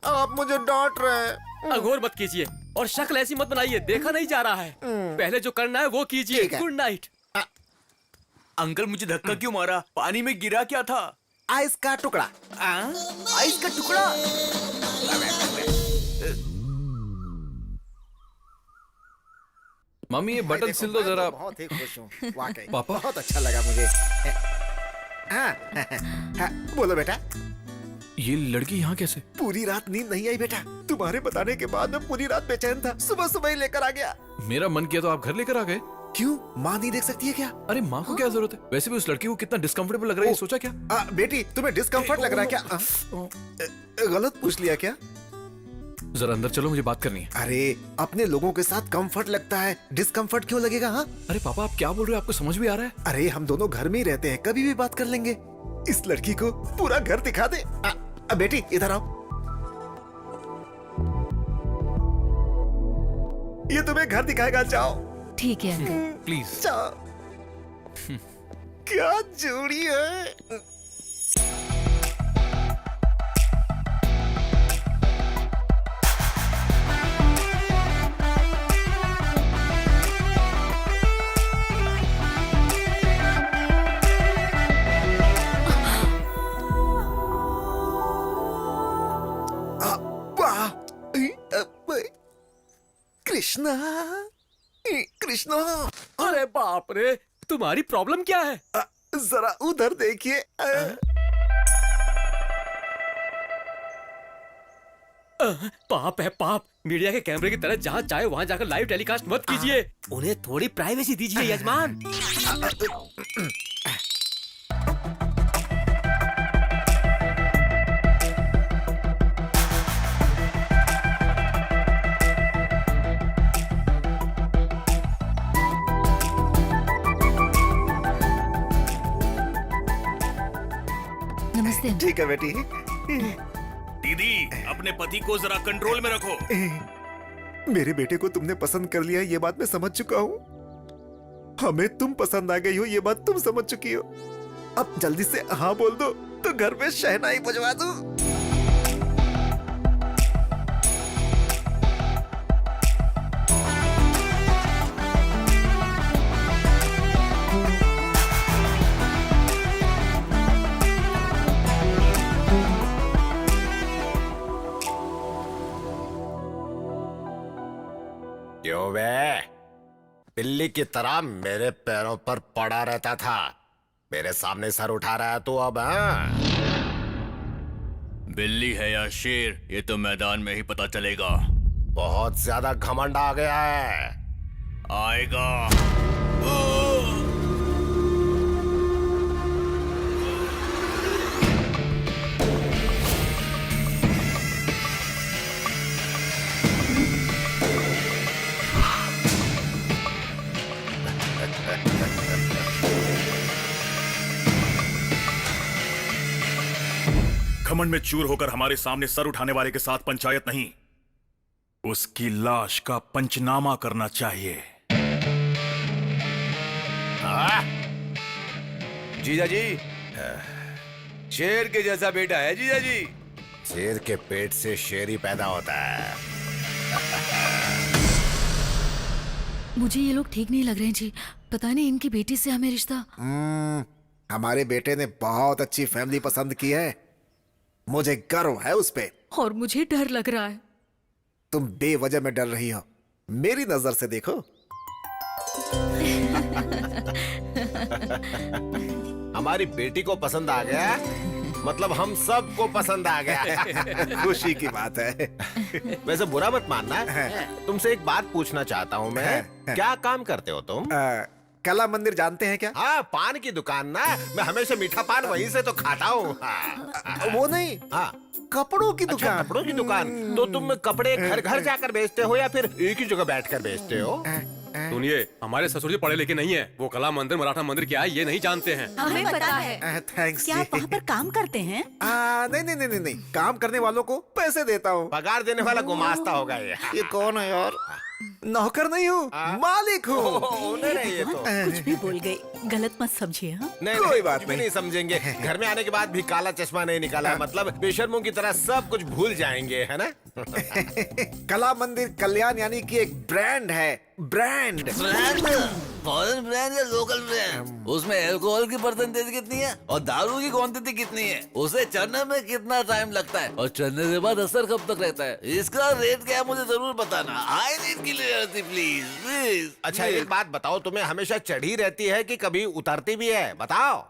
आप मुझे डांट रहे हैं। अघोर मत कीजिए और शक्ल ऐसी मत बनाइए, देखा नहीं जा रहा है। पहले जो करना है वो कीजिए। Good night. अंकल मुझे धक्का क्यों मारा? पानी में गिरा क्या था? आइस का टुकड़ा। आइस का टुकड़ा? मम्मी ये बटन सिल दो जरा। बहुत ही खुश हूँ वाकई। पापा? बहुत अच्छा लगा मुझे। हाँ, हाँ, बोलो बेटा। ये लड़की यहाँ कैसे? पूरी रात नींद नहीं आई बेटा। तुम्हारे बताने के बाद मैं पूरी रात बेचैन था। सुबह सुबह ही लेकर आ गया। मेरा मन किया तो आप घर लेकर आ गए। क्यों, माँ नहीं देख सकती है क्या? अरे माँ को क्या जरूरत है? वैसे भी उस लड़की को कितना डिस्कम्फर्टेबल लग रहा है, सोचा क्या? बेटी तुम्हें डिस्कम्फर्ट लग रहा है क्या? गलत पूछ लिया क्या? जरा अंदर चलो, मुझे बात करनी है। अरे अपने लोगों के साथ कंफर्ट लगता है, डिस्कम्फर्ट क्यों लगेगा? हाँ, अरे पापा आप क्या बोल रहे हो? आपको समझ भी आ रहा है? अरे हम दोनों घर में ही रहते हैं, कभी भी बात कर लेंगे। इस लड़की को पूरा घर दिखा दे। बेटी इधर आओ। ये तुम्हें घर दिखाएगा, जाओ। ठीक है अंकल। प्लीज। जाओ। क्या जोड़ी है। कृष्णा, कृष्णा। अरे बाप रे, तुम्हारी प्रॉब्लम क्या है? जरा उधर देखिए। पाप है पाप। मीडिया के कैमरे की तरह जहाँ चाहे वहाँ जाकर लाइव टेलीकास्ट मत कीजिए। उन्हें थोड़ी प्राइवेसी दीजिए यजमान। नमस्ते अंकल। ठीक है बेटी। दीदी अपने पति को जरा कंट्रोल में रखो। मेरे बेटे को तुमने पसंद कर लिया, ये बात मैं समझ चुका हूँ। हमें तुम पसंद आ गई हो, ये बात तुम समझ चुकी हो। अब जल्दी से हाँ बोल दो तो घर में शहनाई बजवा दो। क्यों बे, बिल्ली की तरह मेरे पैरों पर पड़ा रहता था, मेरे सामने सर उठा रहा है तू अब? बिल्ली है या शेर ये तो मैदान में ही पता चलेगा। बहुत ज्यादा घमंड आ गया है। आएगा। घमंड में चूर होकर हमारे सामने सर उठाने वाले के साथ पंचायत नहीं, उसकी लाश का पंचनामा करना चाहिए। जीजा जी, शेर के जैसा बेटा है जीजा जी। शेर के पेट से शेर ही पैदा होता है। मुझे ये लोग ठीक नहीं लग रहे हैं जी। पता नहीं इनकी बेटी से हमें रिश्ता। हमारे बेटे ने बहुत अच्छी फैमिली पसंद की है, मुझे गर्व है उस पे। और मुझे डर लग रहा है। तुम बेवजह में डर रही हो, मेरी नजर से देखो। हमारी बेटी को पसंद आ गया, मतलब हम सबको पसंद आ गया। खुशी की बात है। वैसे बुरा मत मानना, तुमसे एक बात पूछना चाहता हूँ मैं। क्या काम करते हो तुम? कला मंदिर जानते हैं क्या? हाँ, पान की दुकान ना। मैं हमेशा मीठा पान वहीं से तो खाता हूँ। वो नहीं, हाँ, कपड़ों की अच्छा, दुकान। कपड़ों की दुकान। तो तुम कपड़े घर घर जाकर बेचते हो या फिर एक ही जगह बैठकर बेचते हो? सुनिए, हमारे ससुर जी पढ़े लिखे नहीं है। वो कला मंदिर मराठा मंदिर क्या है ये नहीं जानते हैं। हमें पता है। थैंक्स। क्या आप वहाँ पर काम करते हैं? नहीं नहीं नहीं नहीं, काम करने वालों को पैसे देता हूँ। पगार देने वाला गुमास्ता होगा ये कौन है यार? नौकर नहीं हूँ, मालिक हूँ। ये तो कुछ भी बोल गई, गलत मत समझिए। हाँ, नहीं, कोई नहीं, बात कुछ भी नहीं समझेंगे। घर में आने के बाद भी काला चश्मा नहीं निकाला, मतलब बेशर्मों की तरह सब कुछ भूल जाएंगे, है ना? कला मंदिर कल्याण यानी कि एक ब्रांड है। ब्रांड फॉरेन ब्रांड या लोकल ब्रांड? उसमें अल्कोहल की परसेंटेज कितनी है और दारू की क्वांटिटी कितनी है, उसे चढ़ने में कितना टाइम लगता है और चढ़ने के बाद असर कब तक रहता है, इसका रेट क्या है मुझे जरूर बताना। I need clarity please please. अच्छा एक बात बताओ, तुम्हें हमेशा चढ़ी रहती है कि कभी उतरती भी है? बताओ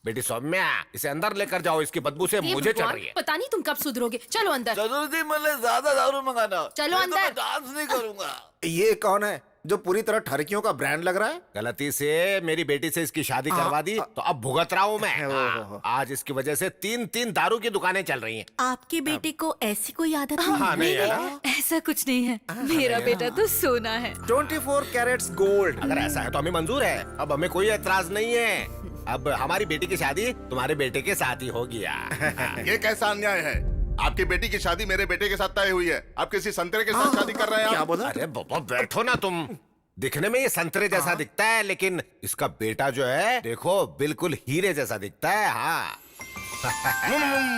बेटी सौम्या, इसे अंदर लेकर जाओ, इसकी बदबू से हे मुझे चढ़ भगवान, रही है। पता नहीं तुम कब सुधरोगे। चलो अंदर। जरूर जी, मतलब ज्यादा दारू मंगाना। चलो नहीं तो मैं अंदर। डांस नहीं करूंगा। ये कौन है जो पूरी तरह ठरकियों का ब्रांड लग रहा है? गलती से मेरी बेटी से इसकी शादी करवा दी तो अब भुगत रहा हूँ मैं। हाँ, आज इसकी वजह से 3-3 दारू की दुकानें चल रही हैं। आपके बेटे को ऐसी कोई आदत हाँ, नहीं नहीं है है? ना? ऐसा कुछ नहीं है, मेरा बेटा तो सोना है। 24 कैरेट्स गोल्ड। अगर ऐसा है तो हमें मंजूर है, अब हमें कोई एतराज नहीं है। अब हमारी बेटी की शादी तुम्हारे बेटे के साथ ही हो गया। ये कैसा अन्याय है? आपकी बेटी की शादी मेरे बेटे के साथ तय हुई है, आप किसी संतरे के साथ शादी कर रहे हैं। क्या आप? बोला? अरे बाबा बैठो ना तुम। दिखने में ये संतरे जैसा दिखता है, लेकिन इसका बेटा जो है देखो बिल्कुल हीरे जैसा दिखता है। हाँ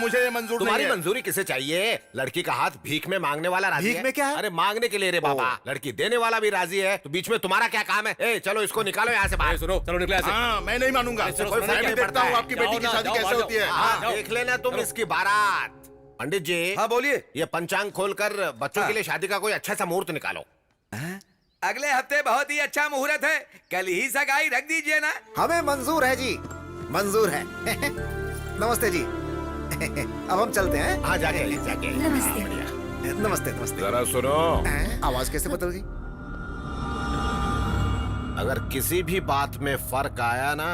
मुझे ये मंजूर तुम्हारी नहीं है। मंजूरी किसे चाहिए? लड़की का हाथ भीख में मांगने वाला राजी भीख है। में क्या है? अरे मांगने के लिए रे बाबा, लड़की देने वाला भी राजी है, तो बीच में तुम्हारा क्या काम है? ए चलो इसको निकालो यहाँ से बाहर। सुनो, चलो निकले ऐसे। हाँ, मैं नहीं मानूंगा। चलो, कोई सुनो, फाइल क्या देखता पड़ता हूँ है? आपकी बेटी की जाओ शादी ना, कैसे जाओ, होती है। हाँ, जाओ। देख लेना तुम इसकी बारात। पंडित जी, हाँ बोलिए। ये पंचांग खोलकर बच्चों के लिए शादी का कोई अच्छा सा मुहूर्त निकालो। अगले हफ्ते बहुत ही अच्छा मुहूर्त है, कल ही सगाई रख दीजिए ना। हमें मंजूर है जी, मंजूर है। नमस्ते जी। अब हम चलते हैं। हाँ जाके जाके। नमस्ते। हाँ, बढ़िया। नमस्ते नमस्ते। जरा सुनो, आवाज कैसे बदल गई? अगर किसी भी बात में फर्क आया ना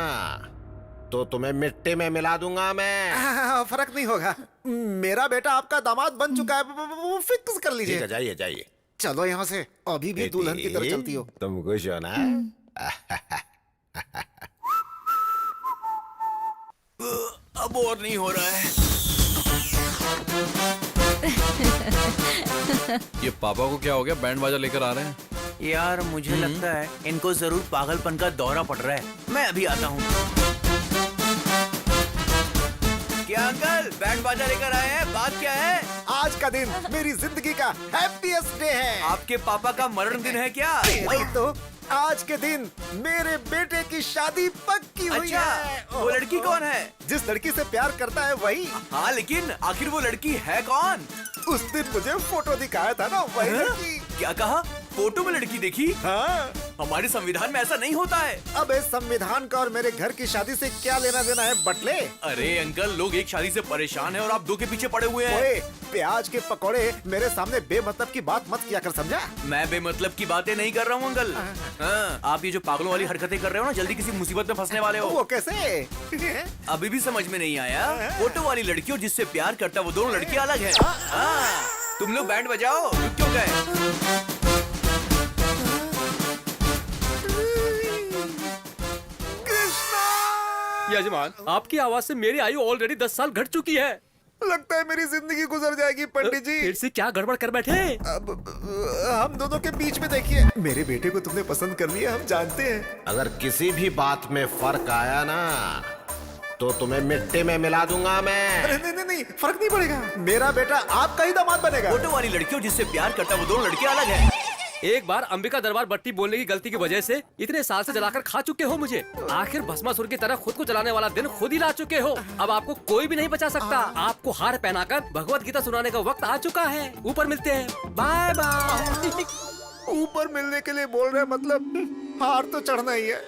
तो तुम्हें मिट्टी में मिला दूंगा मैं। फर्क नहीं होगा, मेरा बेटा आपका दामाद बन चुका है, वो फिक्स कर ठीक लीजिए। है, जाइए जाइए। चलो यहाँ से, अभी भी दुल्हन की तरह चलती हो। तुम खुश हो ना? अब और नहीं हो रहा है। ये पापा को क्या हो गया, बैंड बाजा लेकर आ रहे हैं? यार मुझे लगता है इनको जरूर पागलपन का दौरा पड़ रहा है। मैं अभी आता हूँ। क्या अंकल बैंड बाजा लेकर आए हैं? बात क्या है? आज का दिन मेरी जिंदगी का हैप्पीएस्ट डे है। आपके पापा का मरण दिन है क्या? वही तो, आज के दिन मेरे बेटे की शादी पक्की हुई अच्छा, है। वो लड़की कौन है? जिस लड़की से प्यार करता है वही। हाँ लेकिन आखिर वो लड़की है कौन? उस दिन मुझे फोटो दिखाया था ना, वही लड़की। क्या कहा? फोटो में लड़की देखी? हाँ। हमारे संविधान में ऐसा नहीं होता है। अब इस संविधान का और मेरे घर की शादी से क्या लेना देना है बटले? अरे अंकल, लोग एक शादी से परेशान हैं और आप दो के पीछे पड़े हुए हैं। ओए, प्याज के पकोड़े मेरे सामने बेमतलब की बात मत किया कर, समझा? मैं बेमतलब की बातें नहीं कर रहा हूँ अंकल। हाँ, आप ये जो पागलों वाली हरकतें कर रहे हो ना, जल्दी किसी मुसीबत में फंसने वाले हो। वो कैसे? अभी भी समझ में नहीं आया? फोटो वाली लड़की और जिससे प्यार करता है वो दोनों लड़कियां अलग हैं। हाँ, तुम लोग बैंड बजाओ, रुक क्यों गए? यजमान, आपकी आवाज से मेरी आयु ऑलरेडी 10 साल घट चुकी है। लगता है मेरी जिंदगी गुजर जाएगी पंडित जी। फिर से क्या गड़बड़ कर बैठे? अब हम दोनों के बीच में देखिए, मेरे बेटे को तुमने पसंद कर लिया, हम जानते हैं। अगर किसी भी बात में फर्क आया ना तो तुम्हें मिट्टी में मिला दूंगा मैं। अरे नहीं नहीं नहीं, फर्क नहीं पड़ेगा, मेरा बेटा आपका ही दामाद बनेगा। फोटो वाली लड़की और जिससे प्यार करता है वो दोनों लड़कियां अलग हैं। एक बार अंबिका दरबार बट्टी बोलने की गलती की वजह से इतने साल से जलाकर खा चुके हो मुझे। आखिर भस्मासुर की तरह खुद को जलाने वाला दिन खुद ही ला चुके हो। अब आपको कोई भी नहीं बचा सकता। आपको हार पहनाकर भगवत गीता सुनाने का वक्त आ चुका है। ऊपर मिलते हैं, बाय बाय। ऊपर मिलने के लिए बोल रहे, मतलब हार तो चढ़ना ही है।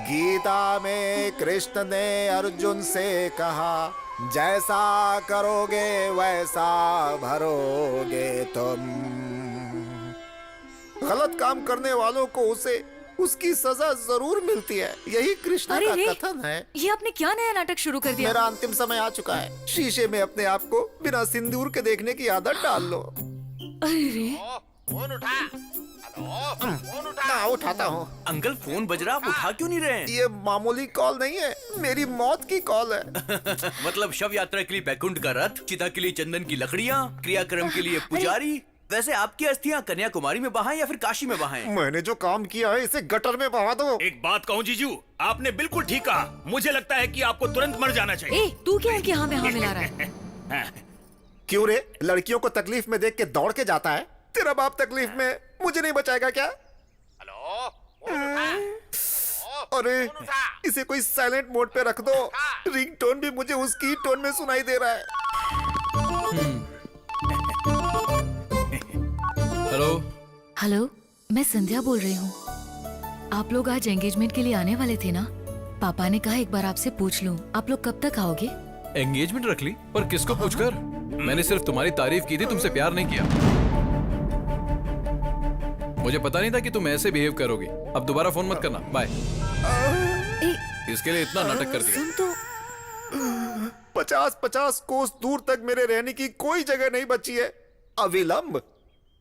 गीता में कृष्ण ने अर्जुन से कहा, जैसा करोगे वैसा भरोगे तुम। गलत काम करने वालों को उसे उसकी सजा जरूर मिलती है, यही कृष्ण अरे का रे, कथन है। ये आपने क्या नया नाटक शुरू कर दिया? मेरा अंतिम समय आ चुका है। शीशे में अपने आप को बिना सिंदूर के देखने की आदत डाल लो। अरे रे, फोन उठा। हेलो, फोन उठा। हाँ, उठाता हूँ। अंकल फोन बज रहा, आप उठा क्यों नहीं रहे हैं? ये मामूली कॉल नहीं है, मेरी मौत की कॉल है। मतलब शव यात्रा के लिए बैकुंठ का रथ, चिता के लिए चंदन की लकड़ियाँ, क्रियाक्रम के लिए पुजारी। वैसे आपकी अस्थियां कन्याकुमारी में बहाएं या फिर काशी में बहाएं? मैंने जो काम किया है इसे गटर में बहा दो। एक बात कहूँ जीजू, आपने बिल्कुल ठीक कहा। मुझे लगता है कि आपको तुरंत मर जाना चाहिए। ए, तू क्या उनकी हाँ में हाँ मिला रहा है? क्यों रे, लड़कियों को तकलीफ में देख के दौड़ के जाता है? तेरा बाप तकलीफ में मुझे नहीं बचाएगा क्या? हेलो, फोन उठा। अरे इसे कोई साइलेंट मोड पे रख दो। रिंगटोन भी मुझे उसकी टोन में सुनाई दे रहा है। हेलो। हेलो, मैं संध्या बोल रही हूँ। आप लोग आज एंगेजमेंट के लिए आने वाले थे ना? पापा ने कहा एक बार आपसे पूछ लूं, आप लोग कब तक आओगे? एंगेजमेंट रख ली? पर किसको पूछकर? मैंने सिर्फ तुम्हारी तारीफ की थी, तुमसे प्यार नहीं किया। मुझे पता नहीं था कि तुम ऐसे बिहेव करोगी। अब दोबारा फोन मत करना, बाय। इसके लिए इतना नाटक कर दिया। सुन तो 50-50 कोस दूर तक मेरे रहने की कोई जगह नहीं बची है। अविलंब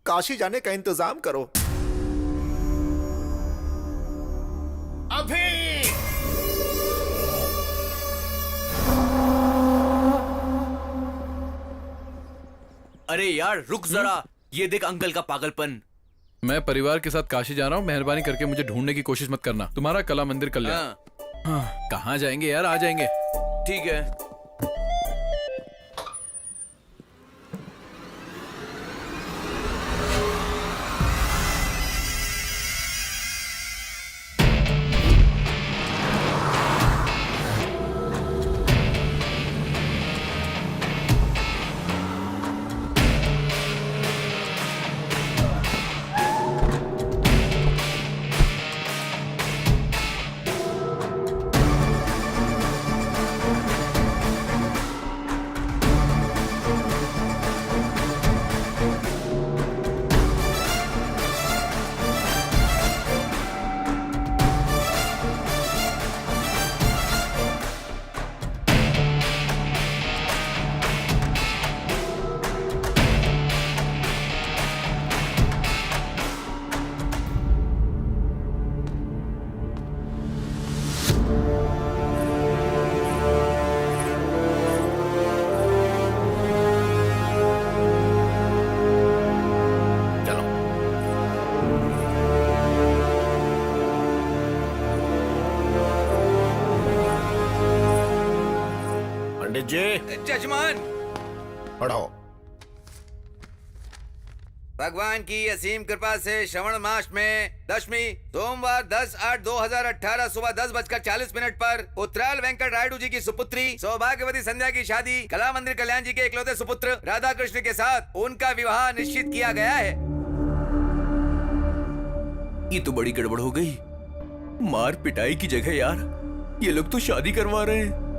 काशी जाने का इंतजाम करो। अभी अरे यार रुक जरा, ये देख अंकल का पागलपन। मैं परिवार के साथ काशी जा रहा हूँ, मेहरबानी करके मुझे ढूंढने की कोशिश मत करना। तुम्हारा कला मंदिर कल्याण। हाँ, कहाँ जाएंगे यार, आ जाएंगे। ठीक है। जजमान पढ़ो। भगवान की असीम कृपा से श्रवण मास में दशमी सोमवार 10/8/2018 सुबह 10:40 पर उत्तराल वेंकट रायडू जी की सुपुत्री सौभाग्यवती संध्या की शादी कला मंदिर कल्याण जी के इकलौते सुपुत्र राधा कृष्ण के साथ उनका विवाह निश्चित किया गया है। ये तो बड़ी गड़बड़ हो गई। मार पिटाई की जगह यार ये लोग तो शादी करवा रहे हैं।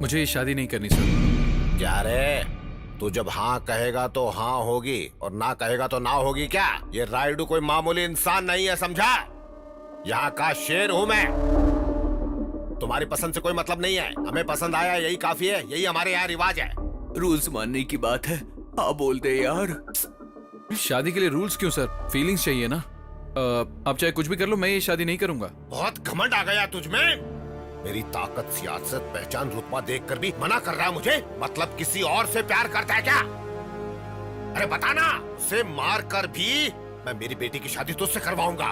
मुझे ये शादी नहीं करनी सर। क्या रे, तू जब हाँ कहेगा तो हाँ होगी और ना कहेगा तो ना होगी क्या? ये रायडू कोई मामूली इंसान नहीं है, समझा? यहाँ का शेर हूँ मैं। तुम्हारी पसंद से कोई मतलब नहीं है, हमें पसंद आया यही काफी है, यही हमारे यहाँ रिवाज है। रूल्स मानने की बात है, हाँ बोलते यार। शादी के लिए रूल्स क्यों सर? फीलिंग्स चाहिए ना। आप चाहे कुछ भी कर लो, मैं ये शादी नहीं करूंगा। बहुत घमंड आ गया तुझमें। मेरी ताकत, सियासत, पहचान, रुतबा देखकर भी मना कर रहा है मुझे? मतलब किसी और से प्यार करता है क्या? अरे बताना, उसे मार कर भी मैं मेरी बेटी की शादी तुझसे करवाऊंगा।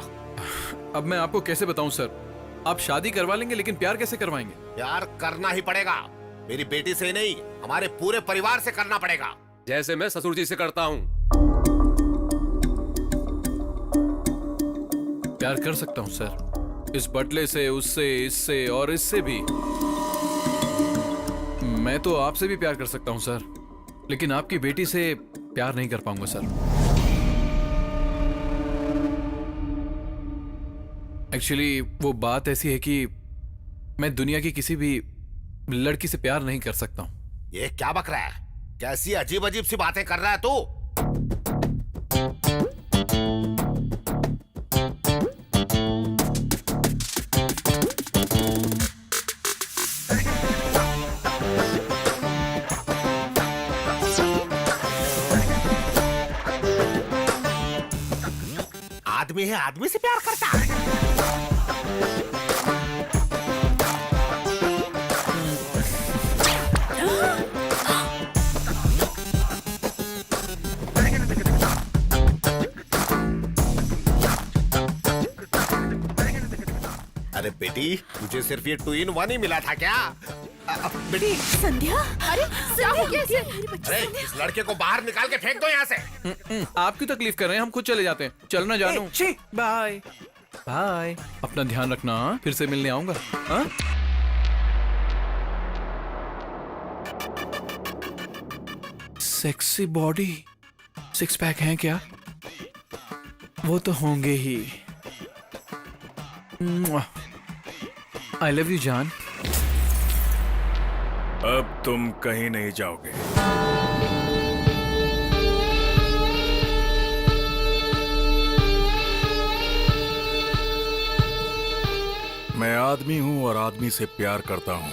अब मैं आपको कैसे बताऊं सर? आप शादी करवा लेंगे लेकिन प्यार कैसे करवाएंगे? प्यार करना ही पड़ेगा। मेरी बेटी से नहीं, हमारे पूरे परिवार से करना पड़ेगा। जैसे मैं ससुर जी से करता हूँ। प्यार कर सकता हूँ सर, इस बटले से, उससे, इससे और इससे भी। मैं तो आपसे भी प्यार कर सकता हूँ सर, लेकिन आपकी बेटी से प्यार नहीं कर पाऊंगा सर। एक्चुअली वो बात ऐसी है कि मैं दुनिया की किसी भी लड़की से प्यार नहीं कर सकता हूँ। ये क्या बक रहा है? कैसी अजीब अजीब सी बातें कर रहा है तू? आदमी है, आदमी से प्यार करता है। अरे बेटी, तुझे सिर्फ ये 2-in-1 ही मिला था क्या? बेटी संध्या, अरे क्या हो गया इसे? अरे इस लड़के को बाहर निकाल के फेंक दो यहाँ से। आप क्यों तकलीफ कर रहे हैं? हम खुद चले जाते हैं। चलो ना जानू। बाय। बाय। अपना ध्यान रखना, हाँ? फिर से मिलने आऊंगा, हाँ? सेक्सी बॉडी, सिक्स पैक हैं क्या? वो तो होंगे ही। आई लव यू जान। अब तुम कहीं नहीं जाओगे। मैं आदमी हूं और आदमी से प्यार करता हूं।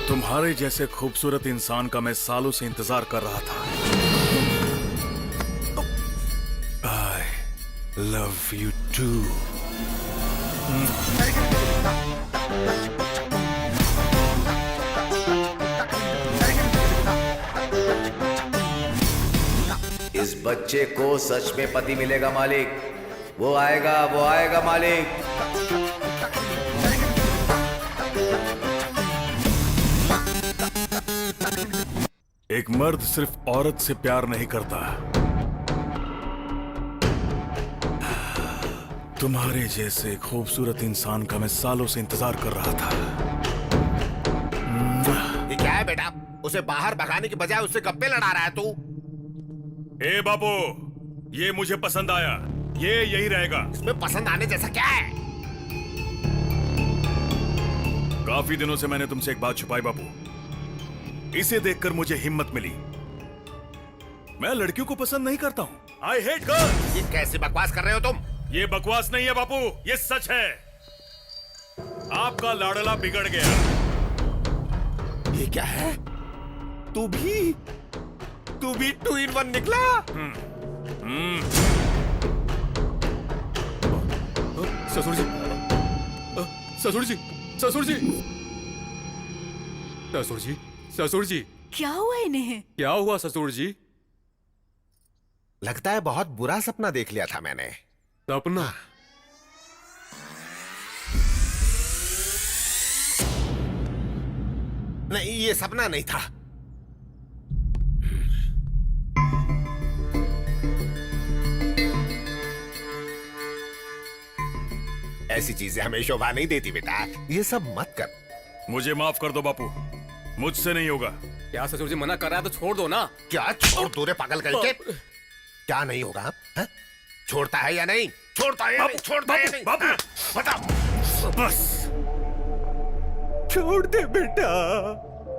तुम्हारे जैसे खूबसूरत इंसान का मैं सालों से इंतजार कर रहा था। I love you too. इस बच्चे को सच में पति मिलेगा मालिक। वो आएगा मालिक। एक मर्द सिर्फ औरत से प्यार नहीं करता। तुम्हारे जैसे खूबसूरत इंसान का मैं सालों से इंतजार कर रहा था। ये क्या है बेटा? उसे बाहर भगाने की बजाय उससे गप्पे लड़ा रहा है तू। ए बाबू, ये मुझे पसंद आया। ये यही रहेगा। इसमें पसंद आने जैसा क्या है? काफी दिनों से मैंने तुमसे एक बात छुपाई बाबू। इसे देखकर मुझे हिम्मत मिली। मैं लड़कियों को पसंद नहीं करता हूँ। I hate girls. ये कैसी बकवास कर रहे हो तुम? ये बकवास नहीं है बापू, ये सच है। आपका लाडला बिगड़ गया। ये क्या है? तू भी 2 in 1 निकला? ससुर जी, ससुर जी, ससुर जी, ससुर जी, ससुर जी। क्या हुआ इन्हें? क्या हुआ ससुर जी? लगता है बहुत बुरा सपना देख लिया था मैंने। सपना? नहीं, ये सपना नहीं था। ऐसी चीजें हमें शोभा नहीं देती बेटा। ये सब मत कर। मुझे माफ कर दो बापू, मुझसे नहीं होगा। क्या ससुर जी मना कर रहा है तो छोड़ दो ना। क्या छोड़ दो रे पागल करके? क्या नहीं होगा? हा? छोड़ता है या नहीं? छोड़ता है या नहीं? छोड़ता है या नहीं? बापू, बताओ। बस छोड़ दे बेटा।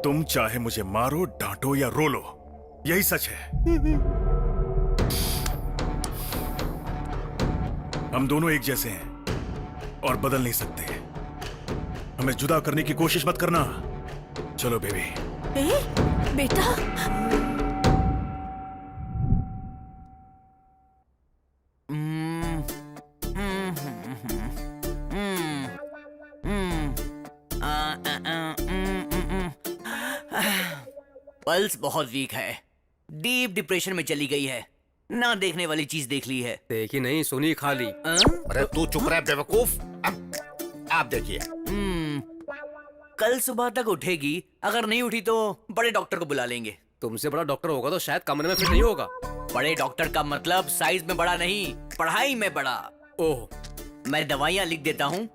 तुम चाहे मुझे मारो, डांटो या रो लो, यही सच है। हम दोनों एक जैसे हैं और बदल नहीं सकते। हमें जुदा करने की कोशिश मत करना। चलो बेबी। बेटा, पल्स बहुत वीक है, डीप डिप्रेशन में चली गई है। ना देखने वाली चीज देख ली है। देखी नहीं, सुनी खाली। अरे तू चुप रह बेवकूफ। अब आप देखिए। कल सुबह तक उठेगी। अगर नहीं उठी तो बड़े डॉक्टर को बुला लेंगे। तुमसे बड़ा डॉक्टर होगा तो शायद कमरे में फिट नहीं होगा। बड़े डॉक्टर का मतलब साइज में बड़ा नहीं, पढ़ाई में बड़ा। ओह, मैं दवाइयाँ लिख देता हूँ।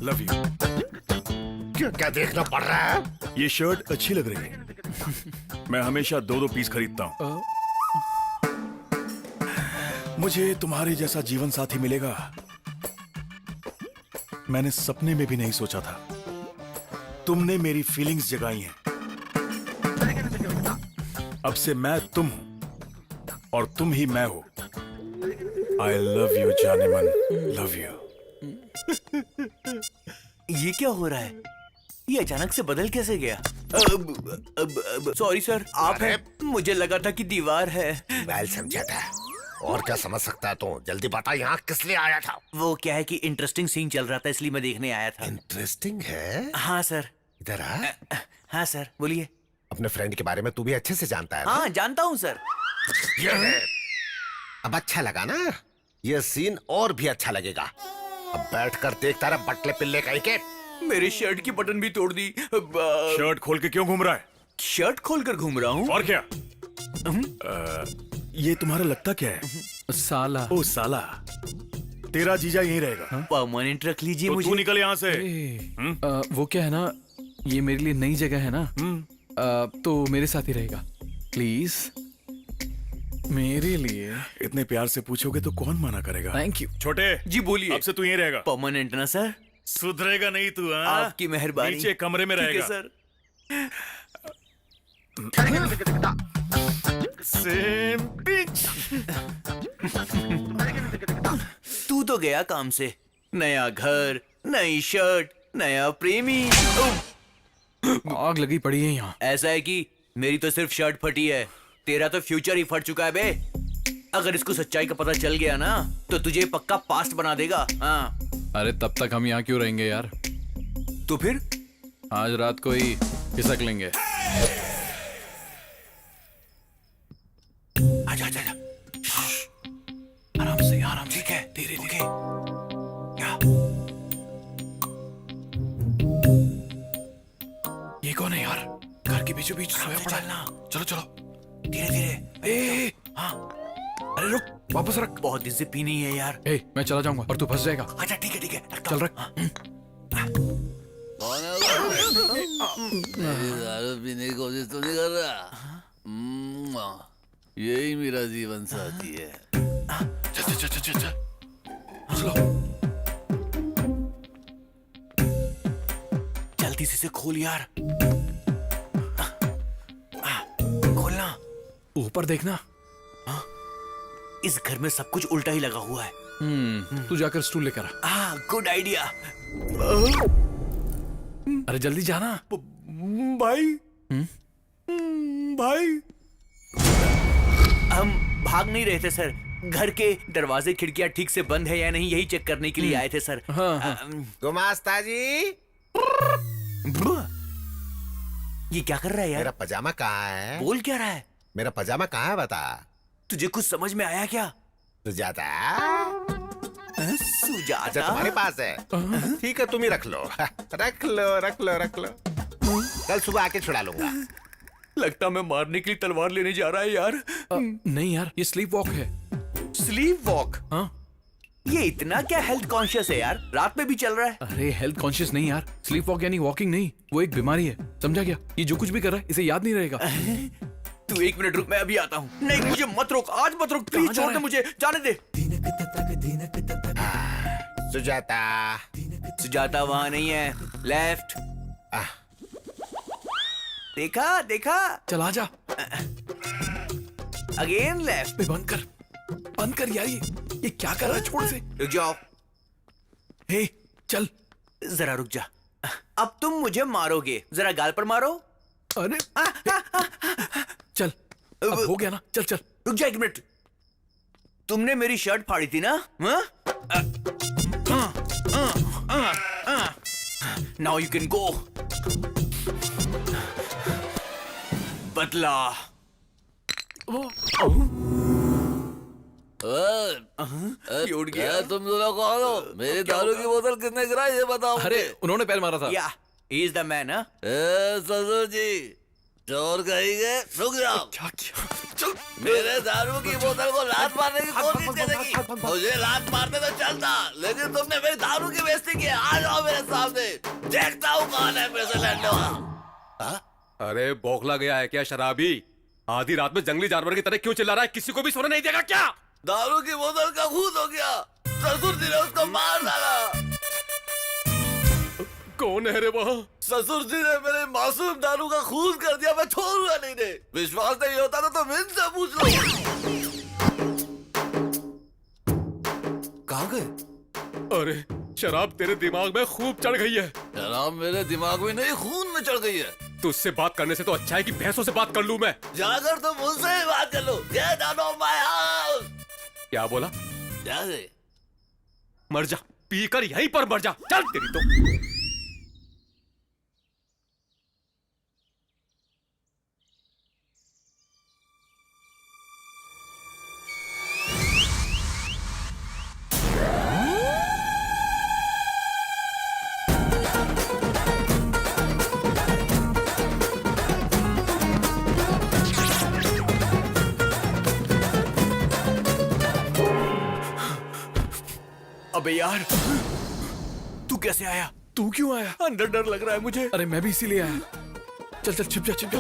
Love you. क्या क्या देखना पड़ रहा है? ये शर्ट अच्छी लग रही है। मैं हमेशा 2-2 पीस खरीदता हूँ। मुझे तुम्हारे जैसा जीवन साथी मिलेगा, मैंने सपने में भी नहीं सोचा था। तुमने मेरी फीलिंग्स जगाई हैं। अब से मैं तुम हूं और तुम ही मैं हो। आई लव यू जाने मन, लव यू। ये क्या हो रहा है? ये अचानक से बदल कैसे गया? सॉरी सर, आप हैं? मुझे लगा था कि दीवार है। मैं समझा था, और क्या समझ सकता है तो जल्दी बता, यहाँ किस लिए आया था? वो क्या है कि इंटरेस्टिंग सीन चल रहा था, इसलिए मैं देखने आया था। इंटरेस्टिंग है? हाँ सर। इधर आ। हाँ सर, बोलिए। अपने फ्रेंड के बारे में तू भी अच्छे से जानता है ना? हाँ, जानता हूँ सर। ये है। अब अच्छा लगा ना? ये सीन और भी अच्छा लगेगा। अब बैठकर देखता रहा बटले पिल्ले कहीं के। मेरे शर्ट की बटन भी तोड़ दी। शर्ट खोल के क्यों घूम रहा है? शर्ट खोलकर घूम रहा हूँ। और क्या? ये तुम्हारा लगता क्या है? साला। ओ साला, तेरा जीजा यहीं रहेगा। परमानेंट रख लीजिए तो मुझे। तू निकल यहाँ से। वो क्या है ना, ये मेरे लिए नई जगह है ना, तो मेरे साथ ही रहेगा प्लीज, मेरे लिए। इतने प्यार से पूछोगे तो कौन मना करेगा? Thank you. छोटे जी बोलिए। अब से तू यहीं रहेगा। परमानेंट ना सर? सुधरेगा नहीं तू? हाँ, आपकी मेहरबानी। नीचे कमरे में ठीक है रहेगा सर। Same pitch. तू तो गया काम से। नया घर, नई शर्ट, नया प्रेमी। आग लगी पड़ी है यहाँ। ऐसा है कि मेरी तो सिर्फ शर्ट फटी है, तेरा तो फ्यूचर ही फट चुका है बे। अगर इसको सच्चाई का पता चल गया ना तो तुझे पक्का पास्ट बना देगा। हाँ। अरे तब तक हम यहाँ क्यों रहेंगे यार? तो फिर आज रात को ही खिसक लेंगे। आजा आजा आजा। आराम से आराम से। ठीक है, धीरे धीरे। क्या? ये कौन है यार? घर के बीचों बीच सोया पड़ा है। चलो चलो धीरे धीरे। ए, हाँ। अरे रुक, वापस रख। बहुत दिन से पी नहीं है यार। ए, मैं चला जाऊंगा और तू फंस जाएगा। अच्छा ठीक है रखता चल हूँ। रख। दारू पीने की कोशिश तो नहीं कर रहा? यही मेरा जीवन साथी है। चल चल चल चल चल। चलो। जल्दी से खोल यार। खोलना। ऊपर देखना। इस घर में सब कुछ उल्टा ही लगा हुआ है। तू जाकर स्टूल लेकर आ। Good idea. अरे जल्दी जाना। भाई भाई, हम भाग नहीं रहे थे सर, घर के दरवाजे खिड़कियां ठीक से बंद है या नहीं यही चेक करने के लिए आए थे सर। गुमास्ता जी, ये क्या कर रहा है यार? मेरा पजामा कहाँ है? बोल क्या रहा है? मेरा पजामा कहाँ है बता। तुझे कुछ समझ में आया क्या? सुजाता। सुजाता अच्छा तुम्हारे पास है, ठीक है तुम ही रख लो। रख लो रख लो रख लो, कल सुबह आके छुड़ा लूंगा। लगता मैं मारने के लिए तलवार लेने जा रहा है यार। नहीं यार, ये स्लीप वॉक है। Sleep walk? हाँ। ये इतना क्या हेल्थ कॉन्शियस है यार? रात में भी चल रहा है। अरे हेल्थ कॉन्शियस नहीं यार, स्लीप वॉक यानी वॉकिंग नहीं, वो एक बीमारी है, समझा क्या? ये जो कुछ भी कर रहा है इसे याद नहीं रहेगा। तू 1 मिनट रुक, मैं अभी आता हूँ। नहीं मुझे मत रोक, आज मत रोक, प्लीज छोड़ दे मुझे, जाने दे। सुजाता। सुजाता वहाँ नहीं है, लेफ्ट। देखा देखा? चल आजा। Again left. बंद कर यार, ये क्या कर रहा है? छोड़ से। रुक जाओ। हे चल। जरा रुक जा। अब तुम मुझे मारोगे, जरा गाल पर मारो। अरे चल, अब हो गया ना, चल चल। रुक जा 1 मिनट। तुमने मेरी शर्ट फाड़ी थी ना? Now you can go. बदला। उड़ गया। तुम दोनों कौन हो? मेरी दारू की बोतल किसने गिराई ये बताओ। अरे उन्होंने पैर मारा था। या ही इज द मैन। ससुर जी, चोर कहेंगे, रुक जाओ। चल। मेरे दारू की बोतल को लात मारने की कोशिश करेगी। मुझे लात मारने तो चलता, लेकिन तुमने मेरी दारू की बेइज्जती की। आ जाओ मेरे सामने, देखता हूँ कौन है फिर से लड़ने। अरे बौखला गया है क्या शराबी? आधी रात में जंगली जानवर की तरह क्यों चिल्ला रहा है? किसी को भी सोने नहीं देगा क्या? दारू की बोतल का खून हो गया, ससुर जी ने उसको मार डाला। कौन है रे वहाँ? ससुर जी ने मेरे मासूम दारू का खून कर दिया, मैं छोड़ूंगा नहीं। ने विश्वास नहीं होता तो तुम इनसे पूछ लो। कहाँ गए? अरे शराब तेरे दिमाग में खूब चढ़ गई है। शराब मेरे दिमाग में नहीं, खून में चढ़ गई है। तुझसे बात करने से तो अच्छा है कि भैंसों से बात कर लूं मैं। जाकर तुम मुझसे ही बात कर लो। Get out of my house। क्या बोला? जा दे। मर जा, पीकर यहीं पर मर जा। चल तेरी तो। अबे यार, तू कैसे आया? तू क्यों आया? अंदर डर लग रहा है मुझे। अरे मैं भी इसीलिए आया। चल चल छिप जा छिप जा।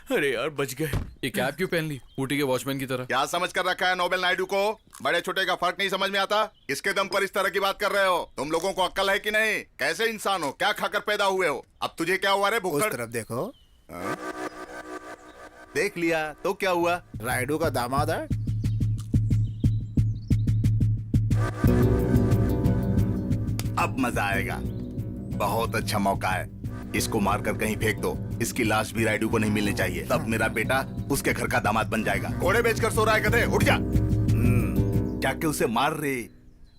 अरे यार बच गए। ये कैप क्यों पहन ली ऊटी के वॉचमैन की तरह? क्या समझ कर रखा है नोबेल नायडू को? बड़े छोटे का फर्क नहीं समझ में आता? किसके दम पर इस तरह की बात कर रहे हो? तुम लोगों को अक्ल है कि नहीं? कैसे इंसान हो? क्या खाकर पैदा हुए हो? अब तुझे क्या हुआ रे उस भुक्कड़? तरफ देखो। हाँ? देख लिया तो क्या हुआ? रायडू का दामाद है। अब मजा आएगा। बहुत अच्छा मौका है। इसको मारकर कहीं फेंक दो। इसकी लाश भी रायडू को नहीं मिलनी चाहिए। तब मेरा बेटा उसके घर का दामाद बन जाएगा। घोड़े बेचकर सो रहा है गधे, उठ जा। जाके उसे मार रे।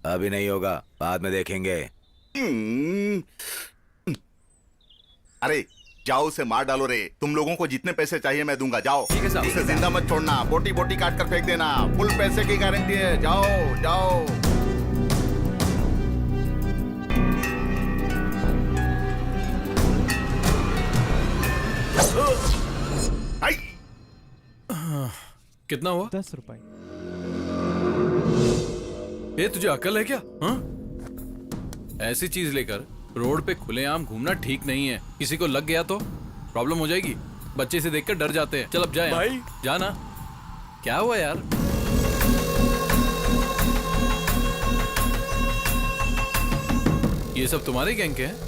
अभी नहीं होगा, बाद में देखेंगे। अरे जाओ उसे मार डालो रे। तुम लोगों को जितने पैसे चाहिए मैं दूंगा, जाओ। ठीक है साहब। उसे जिंदा मत छोड़ना, बोटी बोटी काट कर फेंक देना। फुल पैसे की गारंटी है। जाओ जाओ। आई! कितना हुआ? 10 रुपए। ये तुझे अकल है क्या? हाँ? ऐसी चीज लेकर रोड पे खुलेआम घूमना ठीक नहीं है। किसी को लग गया तो प्रॉब्लम हो जाएगी। बच्चे से देखकर डर जाते हैं। चल अब जाए भाई। जाना। क्या हुआ यार? ये सब तुम्हारे गैंग के हैं?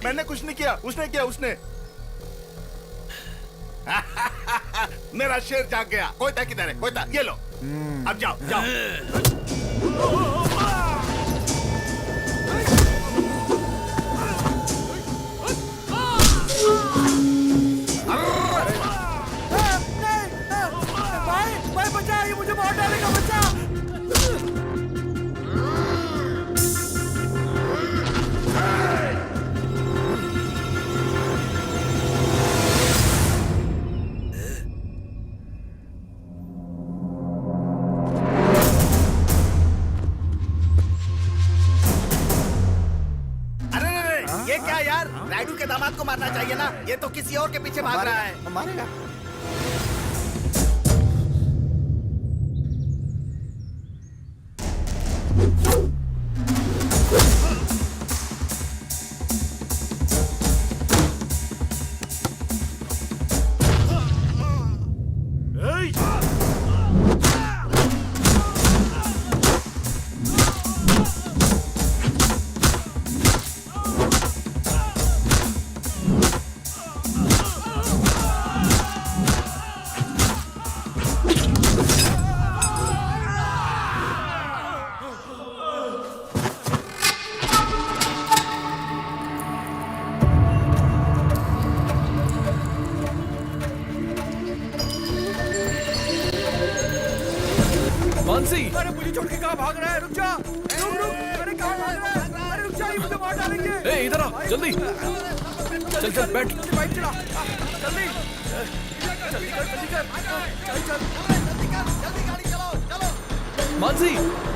मैंने कुछ नहीं किया, उसने किया उसने। मेरा शेर जाग गया। कोयता किधर है? कोयता ये लो। अब जाओ जाओ। भाई बचा, ये मुझे मार डालेगा, बचा। ये क्या यार? रायडू के दामाद को मारना चाहिए ना। ये तो किसी और के पीछे भाग रहा है। मारेगा। मानसी, अरे मुझे छोड़ के कहाँ भाग रहा है? रुक जा, रुक रुक। अरे कहाँ भाग रहा है? अरे रुक जा, ये मुझे मार डालेंगे। ए इधर आ, जल्दी। चल चल बैठ। जल्दी बाइक चला, जल्दी जल्दी कर, जल्दी कर। चल चल जल्दी गाड़ी चलाओ, चलो। मानसी,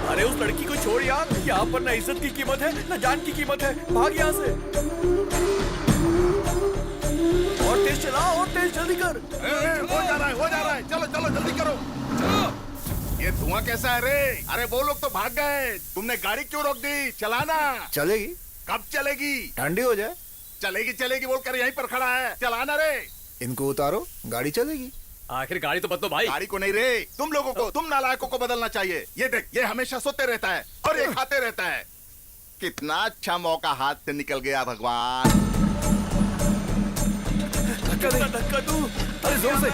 अरे उस लड़की को छोड़ यार। यहाँ पर ना इज्जत की कीमत है ना जान की कीमत है। भाग यहाँ से। और तेज चला, और तेज, जल्दी कर। हो जा रहा है, हो जा रहा है। चलो चलो जल्दी करो। ये धुआं कैसा है रे? अरे वो लोग तो भाग गए। तुमने गाड़ी क्यों रोक दी? चलाना। चलेगी। कब चलेगी? ठंडी हो जाए। चलेगी चलेगी बोलकर यहीं पर खड़ा है। चलाना रे। इनको उतारो, गाड़ी चलेगी। आखिर गाड़ी तो बदलो भाई। गाड़ी को नहीं रे, तुम लोगों को, तुम नालायकों को बदलना चाहिए। ये देख, ये हमेशा सोते रहता है और ये खाते रहता है। कितना अच्छा मौका हाथ से निकल गया भगवान। धक्का दूं। अरे जोर से।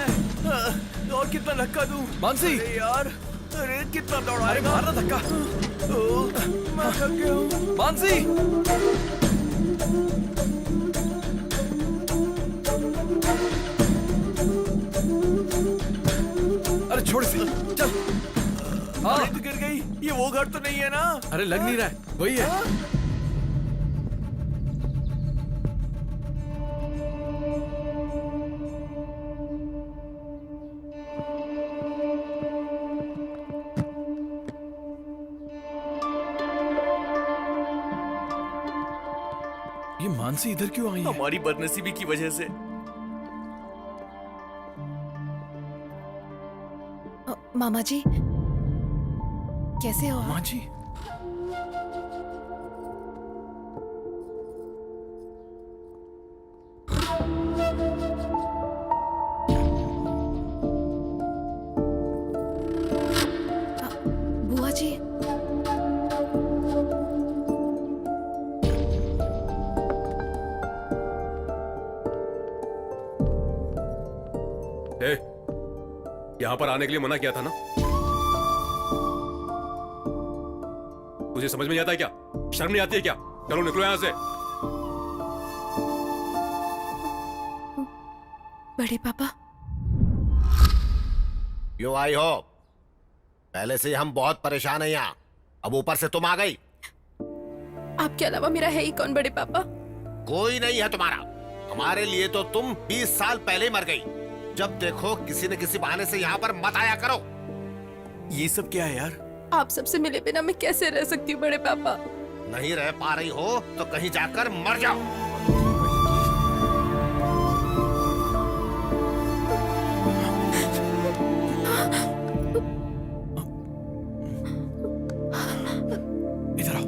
और कितना धक्का दूं? मानसी। अरे यार, अरे कितना दौड़ा। अरे मारना धक्का। मैं थक गया हूं। मानसी। अरे छोड़ इसे, चल। गाड़ी तो गिर गई। ये वो घर तो नहीं है ना? अरे लग नहीं रहा है, वही है। ये मानसी इधर क्यों आई है? हमारी बदनसीबी की वजह से। मामा जी कैसे हो? माँ जी। बुआ जी। ए, यहाँ पर आने के लिए मना किया था ना? तुझे समझ में नहीं आता है क्या? शर्म नहीं आती है क्या? चलो निकलो यहाँ से। बड़े पापा। क्यों आई हो? पहले से ही हम बहुत परेशान हैं यहाँ, अब ऊपर से तुम आ गई। आपके अलावा मेरा है ही कौन बड़े पापा? कोई नहीं है तुम्हारा। हमारे लिए तो तुम 20 साल पहले ही मर गई। जब देखो किसी न किसी बहाने से यहाँ पर मत आया करो। ये सब क्या है यार? आप सबसे मिले बिना मैं कैसे रह सकती हूँ बड़े पापा? नहीं रह पा रही हो तो कहीं जाकर मर जाओ। इधर आओ।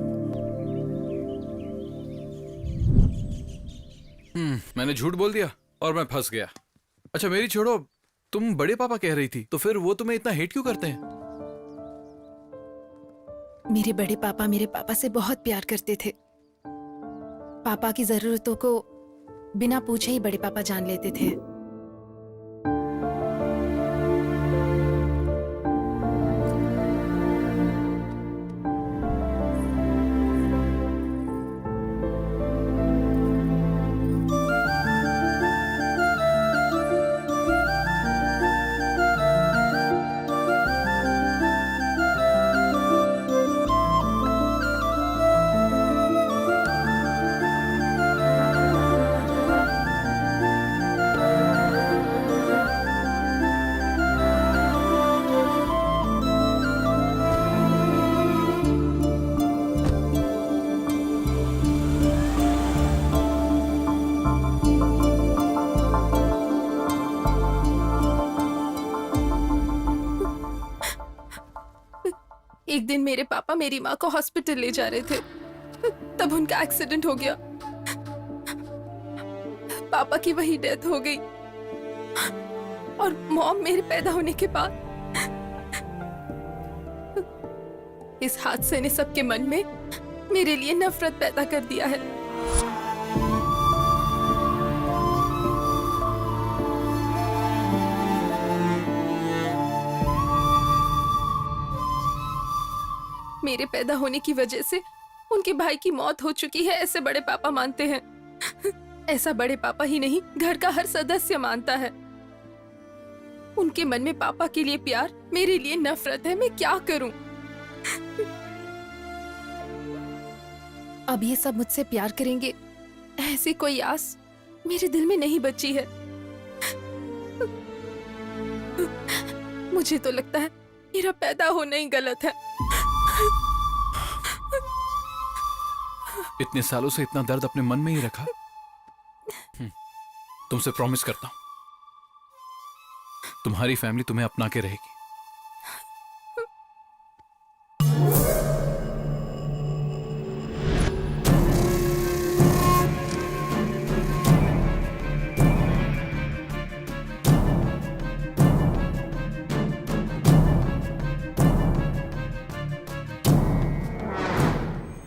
मैंने झूठ बोल दिया और मैं फंस गया। अच्छा मेरी छोड़ो, तुम बड़े पापा कह रही थी, तो फिर वो तुम्हें इतना हेट क्यों करते हैं? मेरे बड़े पापा मेरे पापा से बहुत प्यार करते थे। पापा की जरूरतों को बिना पूछे ही बड़े पापा जान लेते थे। एक दिन मेरे पापा मेरी माँ को हॉस्पिटल ले जा रहे थे, तब उनका एक्सीडेंट हो गया। पापा की वही डेथ हो गई और मॉम मेरे पैदा होने के बाद। इस हादसे ने सबके मन में मेरे लिए नफरत पैदा कर दिया है। मेरे पैदा होने की वजह से उनके भाई की मौत हो चुकी है, ऐसे बड़े पापा मानते हैं। ऐसा बड़े पापा ही नहीं, घर का हर सदस्य मानता है। उनके मन में पापा के लिए प्यार, मेरे लिए नफरत है। मैं क्या करूं? अब ये सब मुझसे प्यार करेंगे, ऐसी कोई आस मेरे दिल में नहीं बची है। मुझे तो लगता है मेरा पैदा होना ही गलत है। इतने सालों से इतना दर्द अपने मन में ही रखा। तुमसे प्रॉमिस करता हूं, तुम्हारी फैमिली तुम्हें अपना के रहेगी।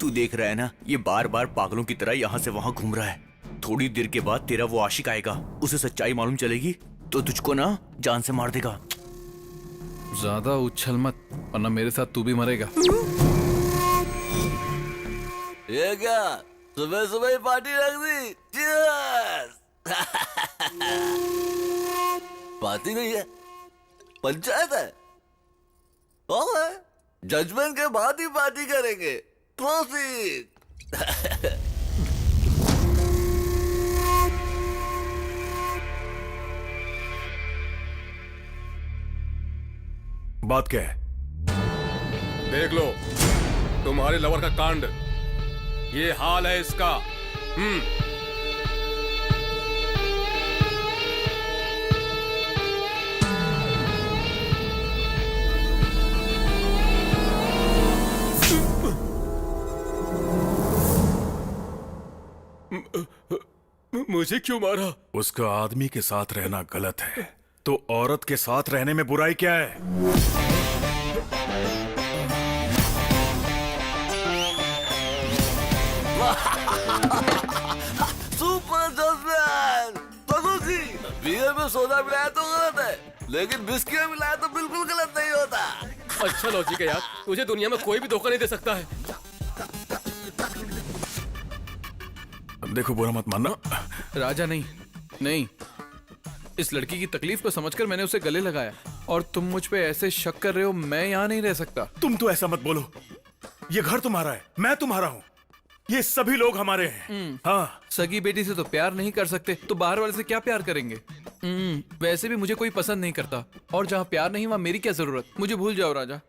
तू देख रहा है ना, ये बार बार पागलों की तरह यहाँ से वहाँ घूम रहा है। थोड़ी देर के बाद तेरा वो आशिक आएगा, उसे सच्चाई मालूम चलेगी तो तुझको ना जान से मार देगा। ज्यादा उछल मत, वरना मेरे साथ तू भी मरेगा। ये क्या सुबह सुबह ही पार्टी रख दी? Cheers! पार्टी नहीं है, पंचायत है। जजमेंट के बाद ही पार्टी करेंगे। Proceed! बात क्या है? देख लो तुम्हारे लवर का कांड, ये हाल है इसका। मुझे क्यों मारा? उसका आदमी के साथ रहना गलत है, तो औरत के साथ रहने में बुराई क्या है? Super judgement! जी बियर में सोडा मिलाया तो गलत है, लेकिन बिस्किट में मिलाया तो बिल्कुल गलत नहीं होता। अच्छा लॉजिक है यार, तुझे दुनिया में कोई भी धोखा नहीं दे सकता है। देखो बुरा मत मानना। राजा नहीं, इस लड़की की तकलीफ को समझकर मैंने उसे गले लगाया, और तुम मुझ पे ऐसे शक कर रहे हो। मैं यहाँ नहीं रह सकता। तुम तो ऐसा मत बोलो, ये घर तुम्हारा है, मैं तुम्हारा हूँ, ये सभी लोग हमारे हैं। हाँ, सगी बेटी से तो प्यार नहीं कर सकते, तो बाहर वाले से क्या प्यार करेंगे? वैसे भी मुझे कोई पसंद नहीं करता, और जहाँ प्यार नहीं वहाँ मेरी क्या जरूरत? मुझे भूल जाओ राजा,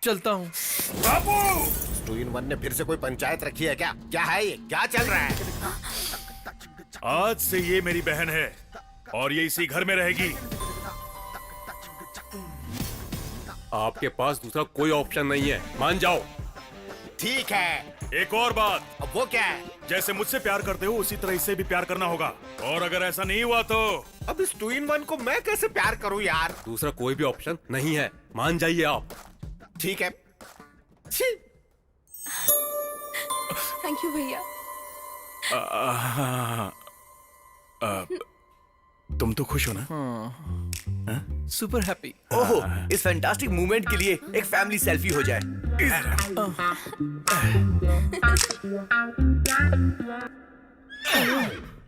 चलता हूँ। बाबू! 2-in-1 ने फिर से कोई पंचायत रखी है क्या? क्या है ये? क्या चल रहा है? आज से ये मेरी बहन है और ये इसी घर में रहेगी। आपके पास दूसरा कोई ऑप्शन नहीं है, मान जाओ। ठीक है। एक और बात, अब वो क्या है? जैसे मुझसे प्यार करते हो उसी तरह इससे भी प्यार करना होगा, और अगर ऐसा नहीं हुआ तो अब इस 2-in-1 को मैं कैसे प्यार करूं यार? दूसरा कोई भी ऑप्शन नहीं है, मान जाइए आप। ठीक है। थैंक यू भैया। तुम तो खुश हो ना? Super happy. ओहो, इस फैंटास्टिक मूवमेंट के लिए एक फैमिली सेल्फी हो जाए।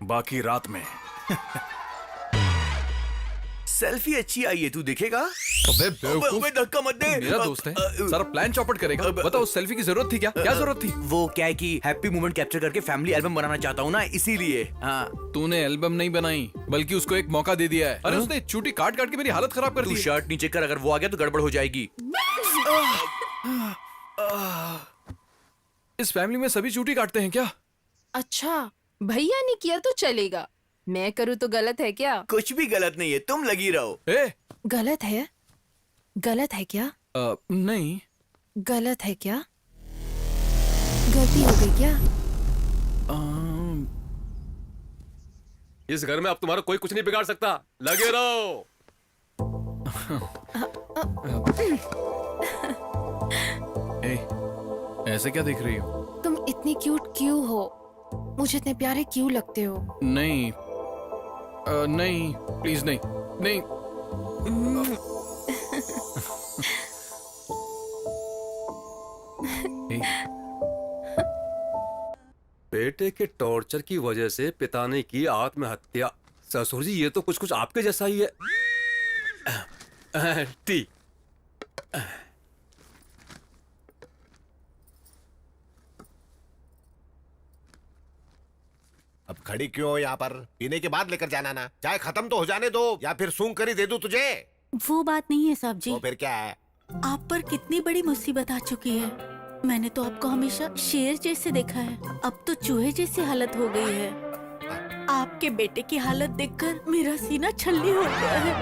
बाकी रात में। सेल्फी अच्छी आई है, तू देखेगा? अबे बेवकूफ, धक्का मत दे। मेरा दोस्त है, सारा प्लान चौपट करेगा। बताओ उस सेल्फी की जरूरत थी क्या? क्या जरूरत थी? वो क्या है कि हैप्पी मोमेंट कैप्चर करके फैमिली एल्बम बनाना चाहता हूँ ना, इसीलिए। हाँ, तूने एल्बम नहीं बनाई, बल्कि उसको एक मौका दे दिया है। अरे उसने चूटी काट काट के मेरी हालत खराब कर दी। तू शर्ट नीचे कर, अगर वो आ गया तो गड़बड़ हो जाएगी। इस फैमिली में सभी चूटी काटते हैं क्या? अच्छा, भैया ने किया तो चलेगा, मैं करूँ तो गलत है क्या? कुछ भी गलत नहीं है, तुम लगी रहो। गलत है? गलत है क्या? नहीं। गलत है क्या? गलती हो गई क्या? इस घर में अब तुम्हारा कोई कुछ नहीं बिगाड़ सकता, लगे रहो। ऐसे क्या देख रही हो? तुम इतनी क्यूट क्यों हो? मुझे इतने प्यारे क्यों लगते हो? नहीं, नहीं, प्लीज नहीं, नहीं। बेटे के टॉर्चर की वजह से पिता ने की आत्महत्या। ससुर जी, ये तो कुछ कुछ आपके जैसा ही है। टी। अब खड़ी क्यों हो यहाँ पर? पीने के बाद लेकर जाना ना। चाय खत्म तो हो जाने दो, या फिर सूंघ कर ही दे दूं तुझे। वो बात नहीं है साहब जी। तो फिर क्या है? आप पर कितनी बड़ी मुसीबत आ चुकी है। मैंने तो आपको हमेशा शेर जैसे देखा है, अब तो चूहे जैसी हालत हो गई है। आपके बेटे की हालत देखकर मेरा सीना छल्ली हो गया है।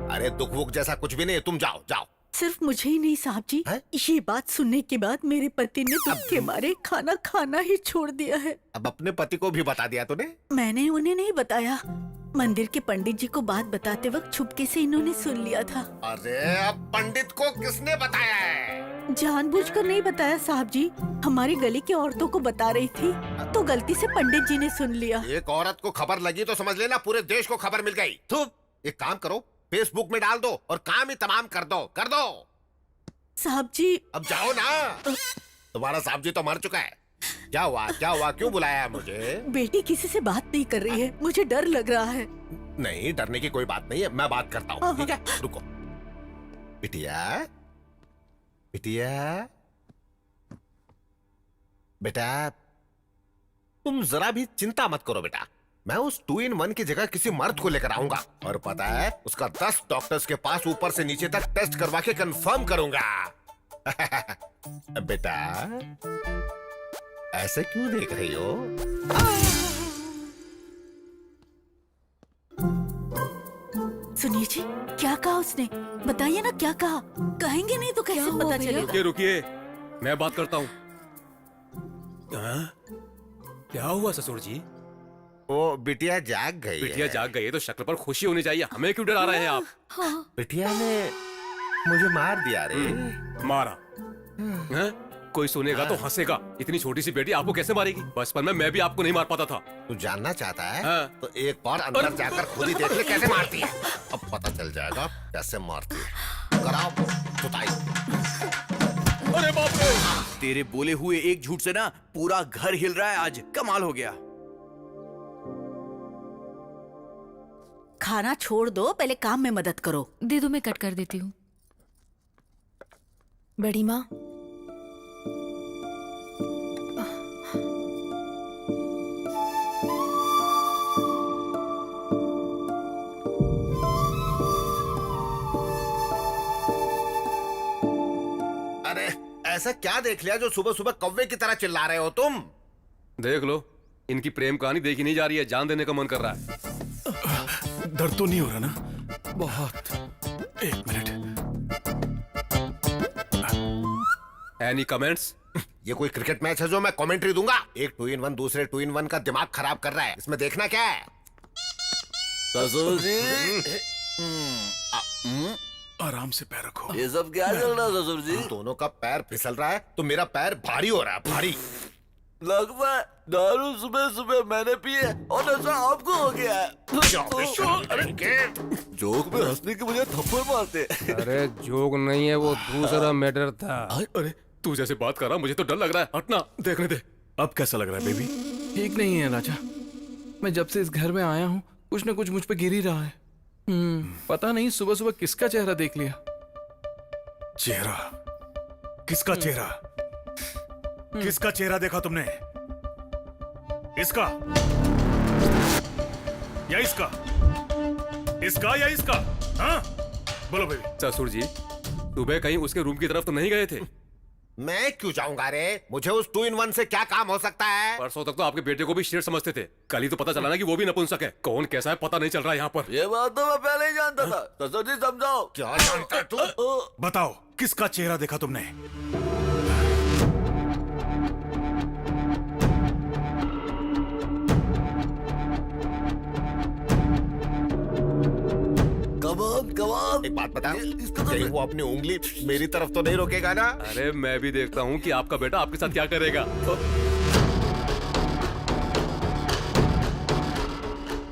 अरे दुख वुख जैसा कुछ भी नहीं, तुम जाओ जाओ। सिर्फ मुझे ही नहीं साहब जी, ये बात सुनने के बाद मेरे पति ने दुख के मारे खाना खाना ही छोड़ दिया है। अब अपने पति को भी बता दिया तूने? मैंने उन्हें नहीं बताया, मंदिर के पंडित जी को बात बताते वक्त छुपके से इन्होंने सुन लिया था। अरे अब पंडित को किसने बताया है? जानबूझकर नहीं बताया साहब जी, हमारी गली की औरतों को बता रही थी तो गलती से पंडित जी ने सुन लिया। एक औरत को खबर लगी तो समझ लेना पूरे देश को खबर मिल गई। तो एक काम करो, फेसबुक में डाल दो और काम ही तमाम कर दो। साहब जी अब जाओ ना। तुम्हारा साहब जी तो मर चुका है। क्या हुआ क्यों बुलाया है मुझे? बेटी किसी से बात नहीं कर रही है, मुझे डर लग रहा है। नहीं, डरने की कोई बात नहीं है, मैं बात करता हूँ। ठीक है, रुको। बिटिया बेटा, तुम जरा भी चिंता मत करो बेटा। मैं उस 2-in-1 की जगह किसी मर्द को लेकर आऊंगा और पता है उसका 10 डॉक्टर्स के पास ऊपर से नीचे तक टेस्ट करवा के कंफर्म करूंगा। बेटा, ऐसे क्यों देख रही हो? सुनिए जी, क्या कहा उसने? बताइए ना क्या कहा। कहेंगे नहीं तो कैसे पता चलेगा? रुकिए, मैं बात करता हूँ। क्या हुआ ससुर जी? वो बिटिया जाग गई। बिटिया जाग गई है तो शक्ल पर खुशी होनी चाहिए, हमें क्यों डरा रहे हैं आप? बिटिया ने मुझे मार दिया रे। मारा? कोई सुनेगा तो हंसेगा। इतनी छोटी सी बेटी आपको कैसे मारेगी? बचपन में मैं भी आपको नहीं मार पाता था। तू जानना चाहता है? हाँ। तो एक बार अंदर जाकर खुद ही देख ले कैसे मारती है। अब पता चल जाएगा कैसे मारती है। कराओ जुताई। अरे बाप रे! तेरे बोले हुए एक झूठ से ना पूरा घर हिल रहा है आज। कमाल हो गया। खाना छोड़ दो, पहले काम में मदद करो। दे दो, मैं कट कर देती हूँ। बड़ी माँ, अरे ऐसा क्या देख लिया जो सुबह सुबह कौवे की तरह चिल्ला रहे हो तुम? देख लो, इनकी प्रेम कहानी देखी नहीं जा रही है, जान देने का मन कर रहा है। दर्द तो नहीं हो रहा ना? बहुत। एक मिनट। Any comments? ये कोई क्रिकेट मैच है जो मैं कमेंट्री दूंगा? एक 2-in-1 दूसरे 2-in-1 का दिमाग खराब कर रहा है। इसमें देखना क्या है? ससुर जी, आराम से पैर रखो। ये सब क्या चल रहा है ससुर जी? दोनों का पैर फिसल रहा है तो मेरा पैर भारी हो रहा है, भारी। लगता है दारू सुबह सुबह मैंने पी है और नशा आपको हो गया है। जोक में हंसने की मुझे थप्पड़ मारते। अरे जोक नहीं है, वो दूसरा मैटर था। अरे तू जैसे बात कर रहा, मुझे तो डर लग रहा है। हटना, देखने दे। अब कैसा लग रहा है बेबी? ठीक नहीं है राजा। मैं जब से इस घर में आया हूँ कुछ न कुछ मुझ पे गिर ही रहा है। पता नहीं सुबह सुबह किसका चेहरा देख लिया। चेहरा? किसका चेहरा? किसका चेहरा देखा तुमने? इसका या इसका? इसका या इसका? हाँ? बोलो बेबी। ससुर जी, सुबह कहीं उसके रूम की तरफ तो नहीं गए थे? मैं क्यों जाऊंगा रे? मुझे उस 2-in-1 से क्या काम हो सकता है? परसों तक तो आपके बेटे को भी शेर समझते थे, कल ही तो पता चला ना कि वो भी नपुंसक है। कौन कैसा है पता नहीं चल रहा यहाँ पर। ये बात तो मैं पहले ही जानता था। ससुर जी समझाओ। क्या जानता है तू? बताओ, किसका चेहरा देखा तुमने? कमाल। एक बात बता, कहीं वो अपनी उंगली मेरी तरफ तो नहीं रोकेगा ना? अरे मैं भी देखता हूँ कि आपका बेटा आपके साथ क्या करेगा।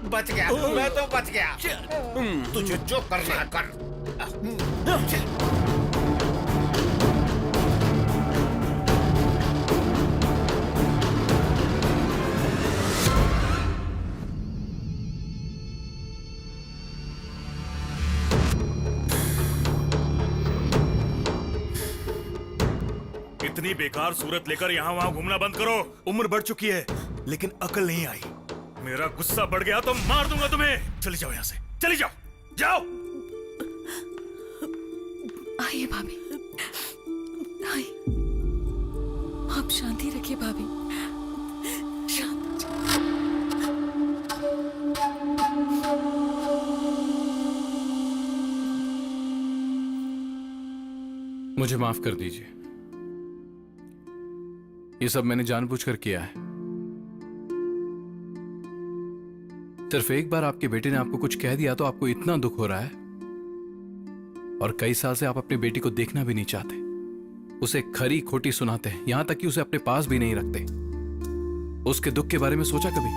बच गया, मैं तो बच गया। तुझे जो करना है कर। इतनी बेकार सूरत लेकर यहाँ वहाँ घूमना बंद करो। उम्र बढ़ चुकी है लेकिन अकल नहीं आई। मेरा गुस्सा बढ़ गया तो मार दूंगा तुम्हें। चली जाओ यहाँ से, चली जाओ, जाओ। आइए भाभी, आइए। आप शांति रखिए भाभी, शांत। मुझे माफ कर दीजिए, ये सब मैंने जानबूझकर किया है। सिर्फ एक बार आपके बेटे ने आपको कुछ कह दिया तो आपको इतना दुख हो रहा है, और कई साल से आप अपनी बेटी को देखना भी नहीं चाहते। उसे खरी खोटी सुनाते हैं, यहाँ तक कि उसे अपने पास भी नहीं रखते। उसके दुख के बारे में सोचा कभी?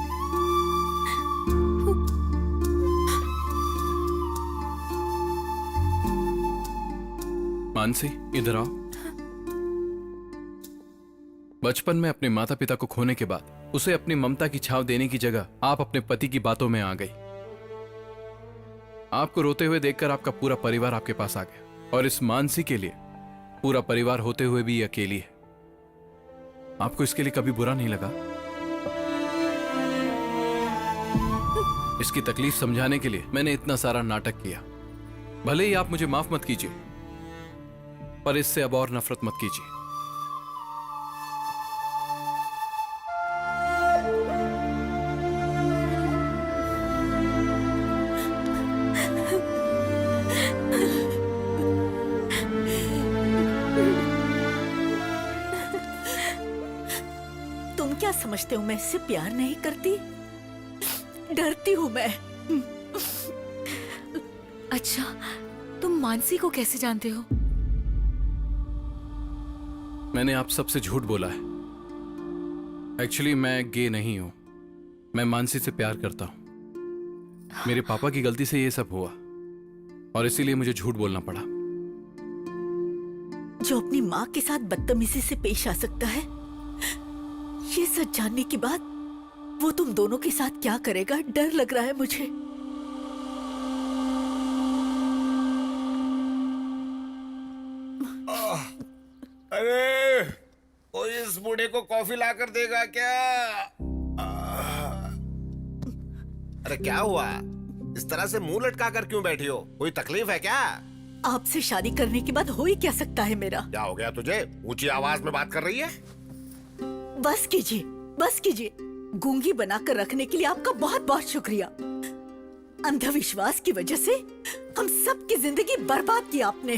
मानसी, इधर आओ। बचपन में अपने माता पिता को खोने के बाद उसे अपनी ममता की छाव देने की जगह आप अपने पति की बातों में आ गई। आपको रोते हुए देखकर आपका पूरा परिवार आपके पास आ गया, और इस मानसी के लिए पूरा परिवार होते हुए भी अकेली है। आपको इसके लिए कभी बुरा नहीं लगा? इसकी तकलीफ समझाने के लिए मैंने इतना सारा नाटक किया। भले ही आप मुझे माफ मत कीजिए, पर इससे अब और नफरत मत कीजिए। तुम क्या समझते हो मैं इससे प्यार नहीं करती? डरती हूँ मैं। अच्छा, तुम मानसी को कैसे जानते हो? मैंने आप सबसे झूठ बोला है। एक्चुअली मैं गे नहीं हूं। मैं मानसी से प्यार करता हूं। मेरे पापा की गलती से ये सब हुआ, और इसीलिए मुझे झूठ बोलना पड़ा। जो अपनी माँ के साथ बदतमीजी से पेश आ सकता है, ये सच जानने के बाद वो तुम दोनों के साथ क्या करेगा, डर लग रहा है मुझे। अरे कोई इस बूढ़े को कॉफी लाकर देगा क्या? अरे क्या हुआ? इस तरह से मुंह लटका कर क्यों बैठी हो? कोई तकलीफ है क्या? आपसे शादी करने के बाद हो ही क्या सकता है मेरा? क्या हो गया तुझे? ऊंची आवाज में बात कर रही है? बस कीजिए, बस कीजिए। गूंगी बनाकर रखने के लिए आपका बहुत बहुत शुक्रिया। अंधविश्वास की वजह से हम सबकी जिंदगी बर्बाद की आपने।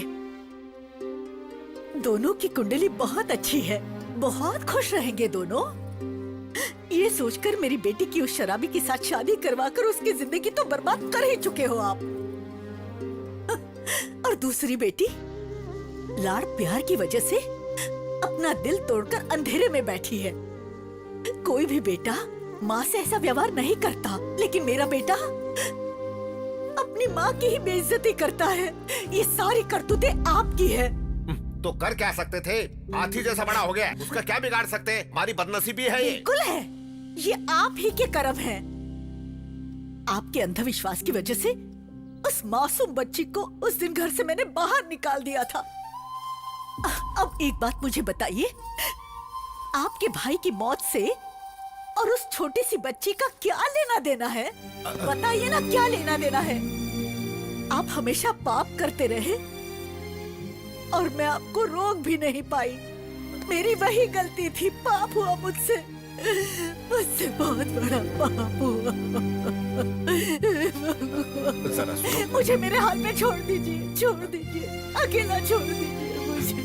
दोनों की कुंडली बहुत अच्छी है, बहुत खुश रहेंगे दोनों। ये सोचकर मेरी बेटी की उस शराबी के साथ शादी करवाकर उसकी जिंदगी तो बर्बाद कर ही चुके हो आप। और दूसरी बेटी लाड़ प्यार की वजह से अपना दिल तोड़कर अंधेरे में बैठी है। कोई भी बेटा माँ से ऐसा व्यवहार नहीं करता, लेकिन मेरा बेटा अपनी माँ की ही बेइज्जती करता है। ये सारी करतूतें आपकी है। तो कर क्या सकते थे? हाथी जैसा बड़ा हो गया, उसका क्या बिगाड़ सकते? हमारी बदनसीबी है ये। बिल्कुल है, ये आप ही के कर्म है। आपके अंधविश्वास की वजह से उस मासूम बच्ची को उस दिन घर से मैंने बाहर निकाल दिया था। अब एक बात मुझे बताइए, आपके भाई की मौत से और उस छोटी सी बच्ची का क्या लेना देना है? बताइए ना, क्या लेना देना है? आप हमेशा पाप करते रहे और मैं आपको रोक भी नहीं पाई। मेरी वही गलती थी, पाप हुआ मुझसे, मुझसे बहुत बड़ा पाप हुआ। मुझे मेरे हाल में छोड़ दीजिए, छोड़ दीजिए, अकेला छोड़ दीजिए मुझे।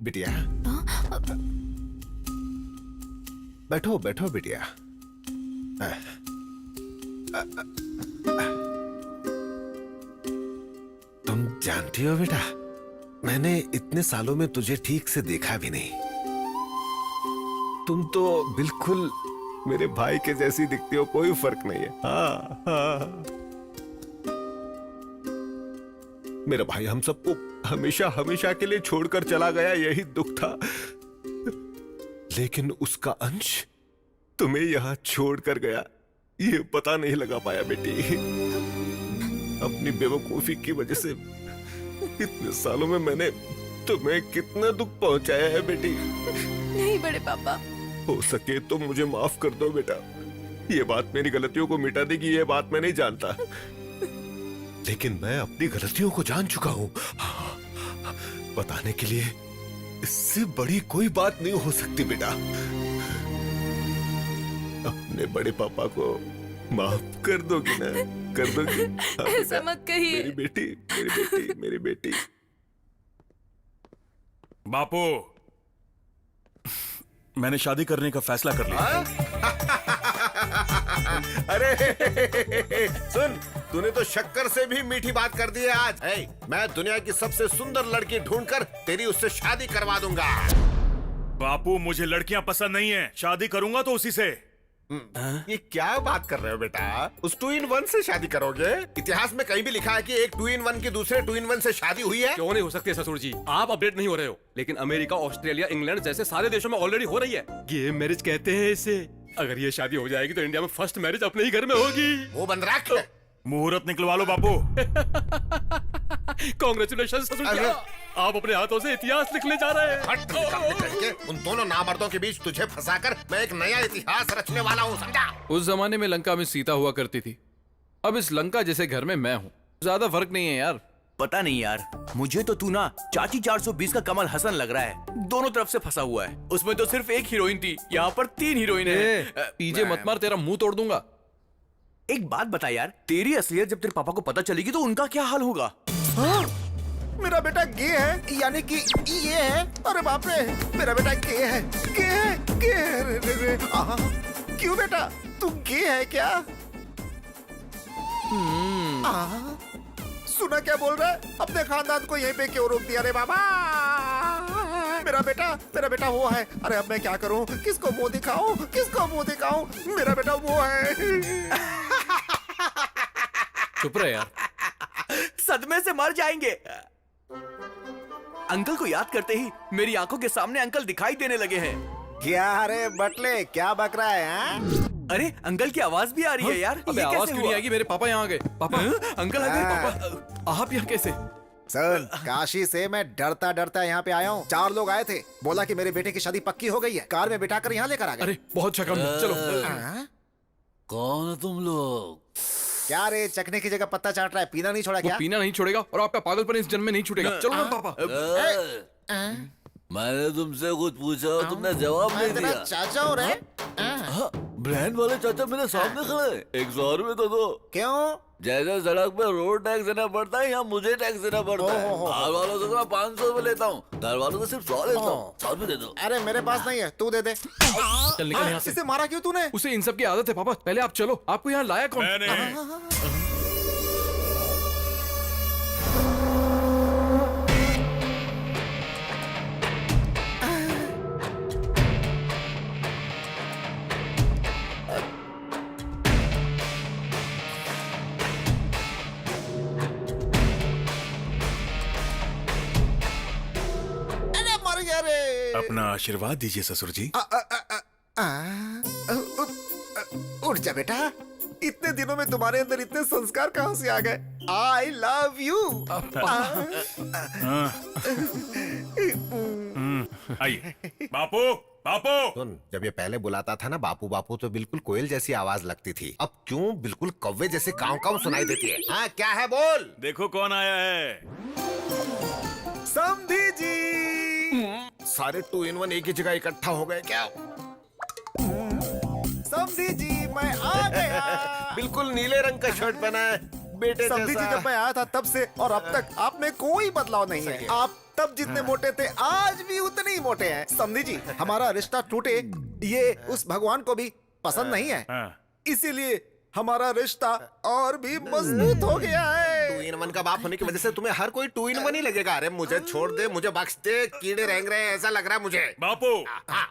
बिटिया, बैठो बैठो बिटिया। तुम जानती हो बेटा, मैंने इतने सालों में तुझे ठीक से देखा भी नहीं। तुम तो बिल्कुल मेरे भाई के जैसी दिखती हो, कोई फर्क नहीं है। हाँ हाँ, मेरा भाई हम सबको हमेशा हमेशा के लिए छोड़कर चला गया, यही दुख था। लेकिन उसका अंश तुम्हें यहाँ छोड़कर गया, ये पता नहीं लगा पाया बेटी। अपनी बेवकूफी की वजह से इतने सालों में मैंने तुम्हें कितना दुख पहुंचाया है बेटी। नहीं बड़े पापा, हो सके तो मुझे माफ कर दो बेटा। ये बात मेरी गलतियों को मिटा देगी, ये बात मैं नहीं जानता, लेकिन मैं अपनी गलतियों को जान चुका हूँ। बताने के लिए इससे बड़ी कोई बात नहीं हो सकती बेटा। अपने बड़े पापा को माफ कर दोगी ना? कर दोगी? हाँ, ऐसा मत कहिए। मेरी बेटी, मेरी बेटी, मेरी बेटी। बापू, मैंने शादी करने का फैसला कर लिया। अरे सुन, तूने तो शक्कर से भी मीठी बात कर दी है आज। मैं दुनिया की सबसे सुंदर लड़की ढूंढकर तेरी उससे शादी करवा दूंगा। बापू मुझे लड़कियां पसंद नहीं है, शादी करूंगा तो उसी से। ये क्या बात कर रहे हो बेटा? उस 2-in-1 से शादी करोगे? इतिहास में कहीं भी लिखा है कि एक 2-in-1 की दूसरे 2-in-1 से शादी हुई है? क्यों नहीं हो सकती ससुर जी? आप अपडेट नहीं हो रहे हो, लेकिन अमेरिका, ऑस्ट्रेलिया, इंग्लैंड जैसे सारे देशों में ऑलरेडी हो रही है। गे मैरिज कहते हैं इसे। अगर ये शादी हो जाएगी तो इंडिया में फर्स्ट मैरिज अपने ही घर में होगी। वो बन रख। मुहूर्त निकलवा लो बापू। कांग्रेचुलेशन ससुर जी, आप अपने हाथों से इतिहास लिखने जा रहे हैं। हट निकलने करके उन दोनों नामर्दों के बीच तुझे फंसाकर मैं एक नया इतिहास रचने वाला हूँ, समझा? उस जमाने में लंका में सीता हुआ करती थी, अब इस लंका जैसे घर में मैं हूँ। ज्यादा फर्क नहीं है यार। पता नहीं यार, मुझे तो तू ना चाची 420 का कमल हसन लग रहा है। दोनों तरफ से फंसा हुआ है। उसमें तो सिर्फ एक हीरोइन थी, यहाँ पर 3 हीरोइन है। पीजे मत मार, तेरा मुंह तोड़ दूंगा। एक बात बता यार, तेरी असलियत जब तेरे पापा को पता चलेगी तो उनका क्या हाल होगा? मेरा बेटा गे है, यानी कि ये है। अरे बाप रे, मेरा बेटा गे है, गे है, गे है। रे। क्यों बेटा, तू गे है क्या? सुना क्या बोल रहा है? अपने खानदान को यहीं पे क्यों रोक दिया रे बाबा? मेरा बेटा वो है। अरे अब मैं क्या करूं? किसको मुंह दिखाऊं? किसको मुंह दिखाऊं? मेरा बेटा वो है। चुप रहे यार। सदमे से मर जाएंगे। अंकल को याद करते ही मेरी आंखों के सामने अंकल दिखाई देने लगे हैं। क्या रे बटले, क्या बक रहा है? हाँ? अरे अंकल की आवाज भी आ रही है यार। अबे ये आवाज कैसे क्यों नहीं हुआ? आएगी? मेरे पापा यहाँ आ गए। पापा, अंकल आ गए। पापा, आप यहाँ कैसे? सर, काशी से मैं डरता डरता यहाँ पे आया हूँ। 4 लोग आए थे, बोला कि मेरे बेटे की शादी पक्की हो गई है, कार में बिठाकर यहाँ लेकर आ गए। अरे बहुत शक्ल, चलो। कौन हो तुम लोग? क्या रे, चखने की जगह पत्ता चाट रहा है? पीना नहीं छोड़ा वो क्या? पीना नहीं छोड़ेगा और आपका पागलपन इस जन्म में नहीं छूटेगा। चलो ना पापा। मैंने तुमसे कुछ पूछा, तुमने जवाब नहीं मैं तेरा दिया। चाचा हो रे? ब्रांड वाले चाचा मेरे सामने खड़े। 100 रुपए तो दो। क्यों? जैसे सड़क पे रोड टैक्स देना पड़ता है, यहाँ मुझे टैक्स देना पड़ता है। बाहर वालों से तो मैं 500 रुपए लेता हूँ, घर वालों से सिर्फ 100 लेता हूँ। 100 रुपए दे दो। अरे मेरे पास नहीं है, तू दे दे। चल निकल यहाँ से। इसे मारा क्यों तूने? उसे इन सब की आदत है पापा। पहले आप चलो, आपको यहाँ लाया कौन? मैंने। अरे मर गया रे। अपना आशीर्वाद दीजिए ससुर जी। उठ जा बेटा, इतने दिनों में तुम्हारे अंदर इतने संस्कार कहाँ से आ गए? आई लव यू। आइए बापू, बापू। सुन, जब ये पहले बुलाता था ना बापू बापू, तो बिल्कुल कोयल जैसी आवाज लगती थी। अब क्यों बिल्कुल कौवे जैसे काव काव सुनाई देती है? हाँ क्या है बोल? देखो कौन आया है। समधी जी। सारे 2-in-1 एक ही जगह इकट्ठा हो गए क्या? समधी जी, मैं आ गया। बिल्कुल नीले रंग का शर्ट पहना है बेटे समधी जी, जैसा। जब मैं आया था तब से और अब तक आप में कोई बदलाव नहीं है। आप तब जितने मोटे थे आज भी उतने ही मोटे हैं। समधी जी, हमारा रिश्ता टूटे ये उस भगवान को भी पसंद नहीं है, इसीलिए हमारा रिश्ता और भी मजबूत हो गया है। 2-in-1 का बाप होने की वजह से तुम्हें हर कोई 2-in-1 ही लगेगा। अरे मुझे छोड़ दे, मुझे बख्श दे, कीड़े रेंग रहे हैं ऐसा लग रहा है मुझे। बापू,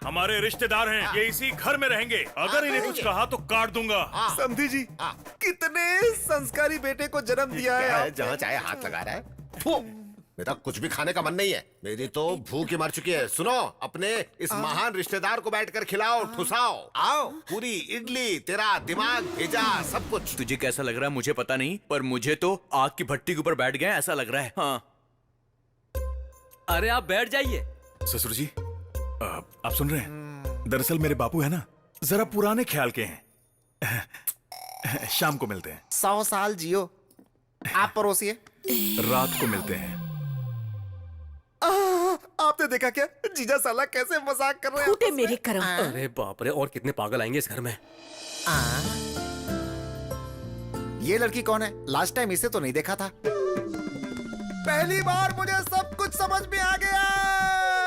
हमारे रिश्तेदार हैं, ये इसी घर में रहेंगे। अगर इन्हें कुछ कहा तो काट दूंगा। समधी जी, कितने संस्कारी बेटे को जन्म दिया है आपने। जहाँ चाहे हाथ लगा रहा है। मेरा कुछ भी खाने का मन नहीं है, मेरी तो भूख ही मर चुकी है। सुनो, अपने इस महान रिश्तेदार को बैठकर खिलाओ, ठुसाओ। आओ, पूरी इडली, तेरा दिमाग भेजा, सब कुछ। तुझे कैसा लग रहा है मुझे पता नहीं, पर मुझे तो आग की भट्टी के ऊपर बैठ गए ऐसा लग रहा है। हाँ। अरे आप बैठ जाइए। ससुर जी, आप सुन रहे हैं? दरअसल मेरे बापू है ना, जरा पुराने ख्याल के हैं। शाम को मिलते हैं। 100 साल जियो। आप परोसिए। रात को मिलते हैं। आपने देखा क्या जीजा साला कैसे मजाक कर रहे हैं? फूटे मेरे कर्म। अरे बाप रे, और कितने पागल आएंगे इस घर में। ये लड़की कौन है? लास्ट टाइम इसे तो नहीं देखा था। पहली बार मुझे सब कुछ समझ में आ गया।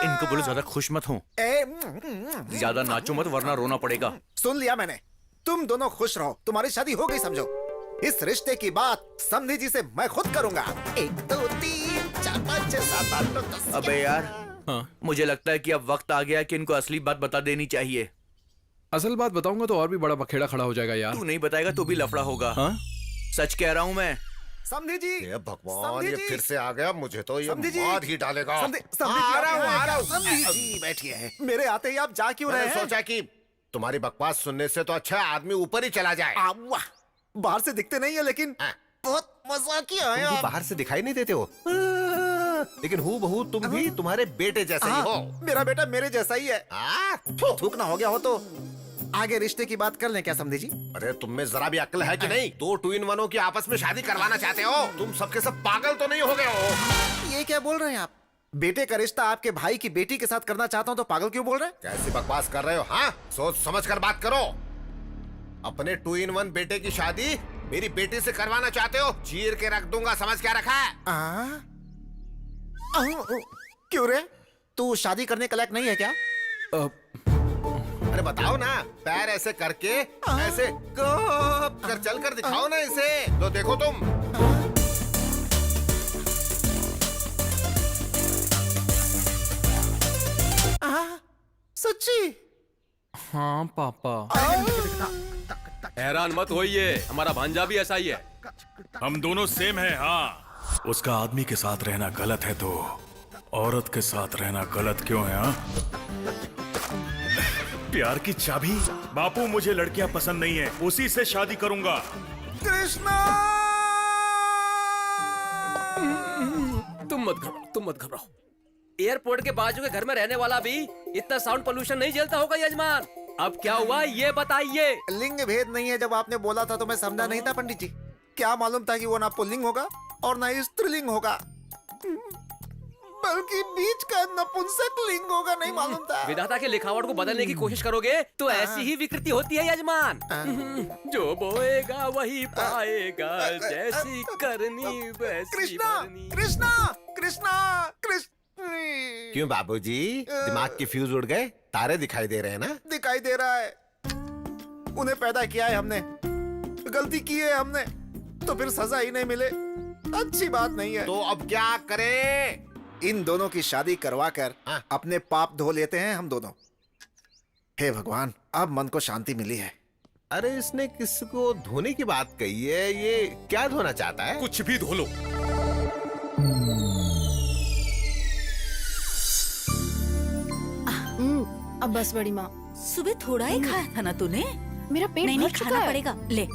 इनको बोलो ज्यादा खुश मत हो, ज्यादा नाचो मत वरना रोना पड़ेगा। सुन लिया मैंने। तुम दोनों खुश रहो, तुम्हारी शादी हो गई समझो। इस रिश्ते की बात समधी जी से मैं खुद करूंगा। 1 2 3 4 5 6 7 8 9 10। अबे यार, हाँ मुझे लगता है कि अब वक्त आ गया कि इनको असली बात बता देनी चाहिए। असल बात बताऊंगा तो और भी बड़ा बखेड़ा खड़ा हो जाएगा यार। तू नहीं बताएगा तो भी लफड़ा होगा। हाँ सच कह रहा हूँ मैं। समधी जी, ये भगवान, समधी ये जी। फिर से आ गया, मुझे तो ये समधी जी। मार ही डालेगा। समधी हाँ, आ रहा हूँ। समधी जी बैठिए। मेरे आते ही आप जा क्यों रहे मैंने हैं? सोचा कि तुम्हारी बकवास सुनने से तो अच्छा है आदमी ऊपर ही चला जाए। वाह, बाहर से दिखते नहीं है लेकिन हाँ। बहुत मजाकिया है तुम भी आप। बाहर से दिखाई नहीं देते हो, लेकिन हूँ बहू तुम भी तुम्हारे बेटे जैसे ही हो। हाँ, मेरा बेटा मेरे जैसा ही है। थूकना हो गया हो तो आगे रिश्ते की बात कर लें क्या समधी जी? अरे तुम में जरा भी अक्ल है कि नहीं? 2 2 in 1 की आपस में शादी करवाना चाहते हो? तुम सबके सब पागल तो नहीं हो गए हो? ये क्या बोल रहे हैं आप? बेटे का रिश्ता आपके भाई की बेटी के साथ करना चाहता हूँ तो पागल क्यों बोल रहे हैं? कैसी बकवास कर रहे हो? हाँ, सोच समझ कर बात करो। अपने 2 in 1 बेटे की शादी मेरी बेटी से करवाना चाहते हो? चीर के रख दूंगा, समझ क्या रखा है? क्यों रे, तू शादी करने के लायक नहीं है क्या? अरे बताओ ना, पैर ऐसे करके ऐसे कर चल कर दिखाओ ना इसे, तो देखो तुम। सच्ची? हाँ पापा। हैरान मत होइए, हमारा भांजा भी ऐसा ही है। हम दोनों सेम हैं। हाँ, उसका आदमी के साथ रहना गलत है तो औरत के साथ रहना गलत क्यों है? हाँ, प्यार की चाबी। बापू, मुझे लड़कियां पसंद नहीं है, उसी से शादी करूंगा। कृष्णा! तुम मत घबराओ। एयरपोर्ट के बाजू के घर में रहने वाला भी इतना साउंड पोल्यूशन नहीं झेलता होगा यजमान। अब क्या हुआ ये बताइए। लिंग भेद नहीं है, जब आपने बोला था तो मैं समझा नहीं था पंडित जी। क्या मालूम था कि वो ना पुल्लिंग होगा और ना स्त्रीलिंग होगा, बल्कि बीच का नपुंसक लिंग होगा, नहीं मालूम था। विधाता के लिखावट को बदलने की कोशिश करोगे तो ऐसी ही विकृति होती है यजमान। जो बोएगा वही पाएगा, जैसी करनी वैसी कृष्णा, भरनी। कृष्णा, कृष्णा, कृष्ण। क्यों बाबूजी, दिमाग के फ्यूज उड़ गए? तारे दिखाई दे रहे हैं ना? दिखाई दे रहा है। उन्हें पैदा किया है हमने, गलती की है हमने, तो फिर सजा ही नहीं मिले अच्छी बात नहीं है। तो अब क्या करें? इन दोनों की शादी करवा कर अपने पाप धो लेते हैं हम दोनों। हे भगवान, अब मन को शांति मिली है। अरे इसने किसको धोने की बात कही है? ये क्या धोना चाहता है? कुछ भी धो लो। अब बस बड़ी माँ, सुबह थोड़ा ही खाया था ना तूने? मेरा पेट नहीं भर नहीं, चुका खाना है। पड़ेगा। ले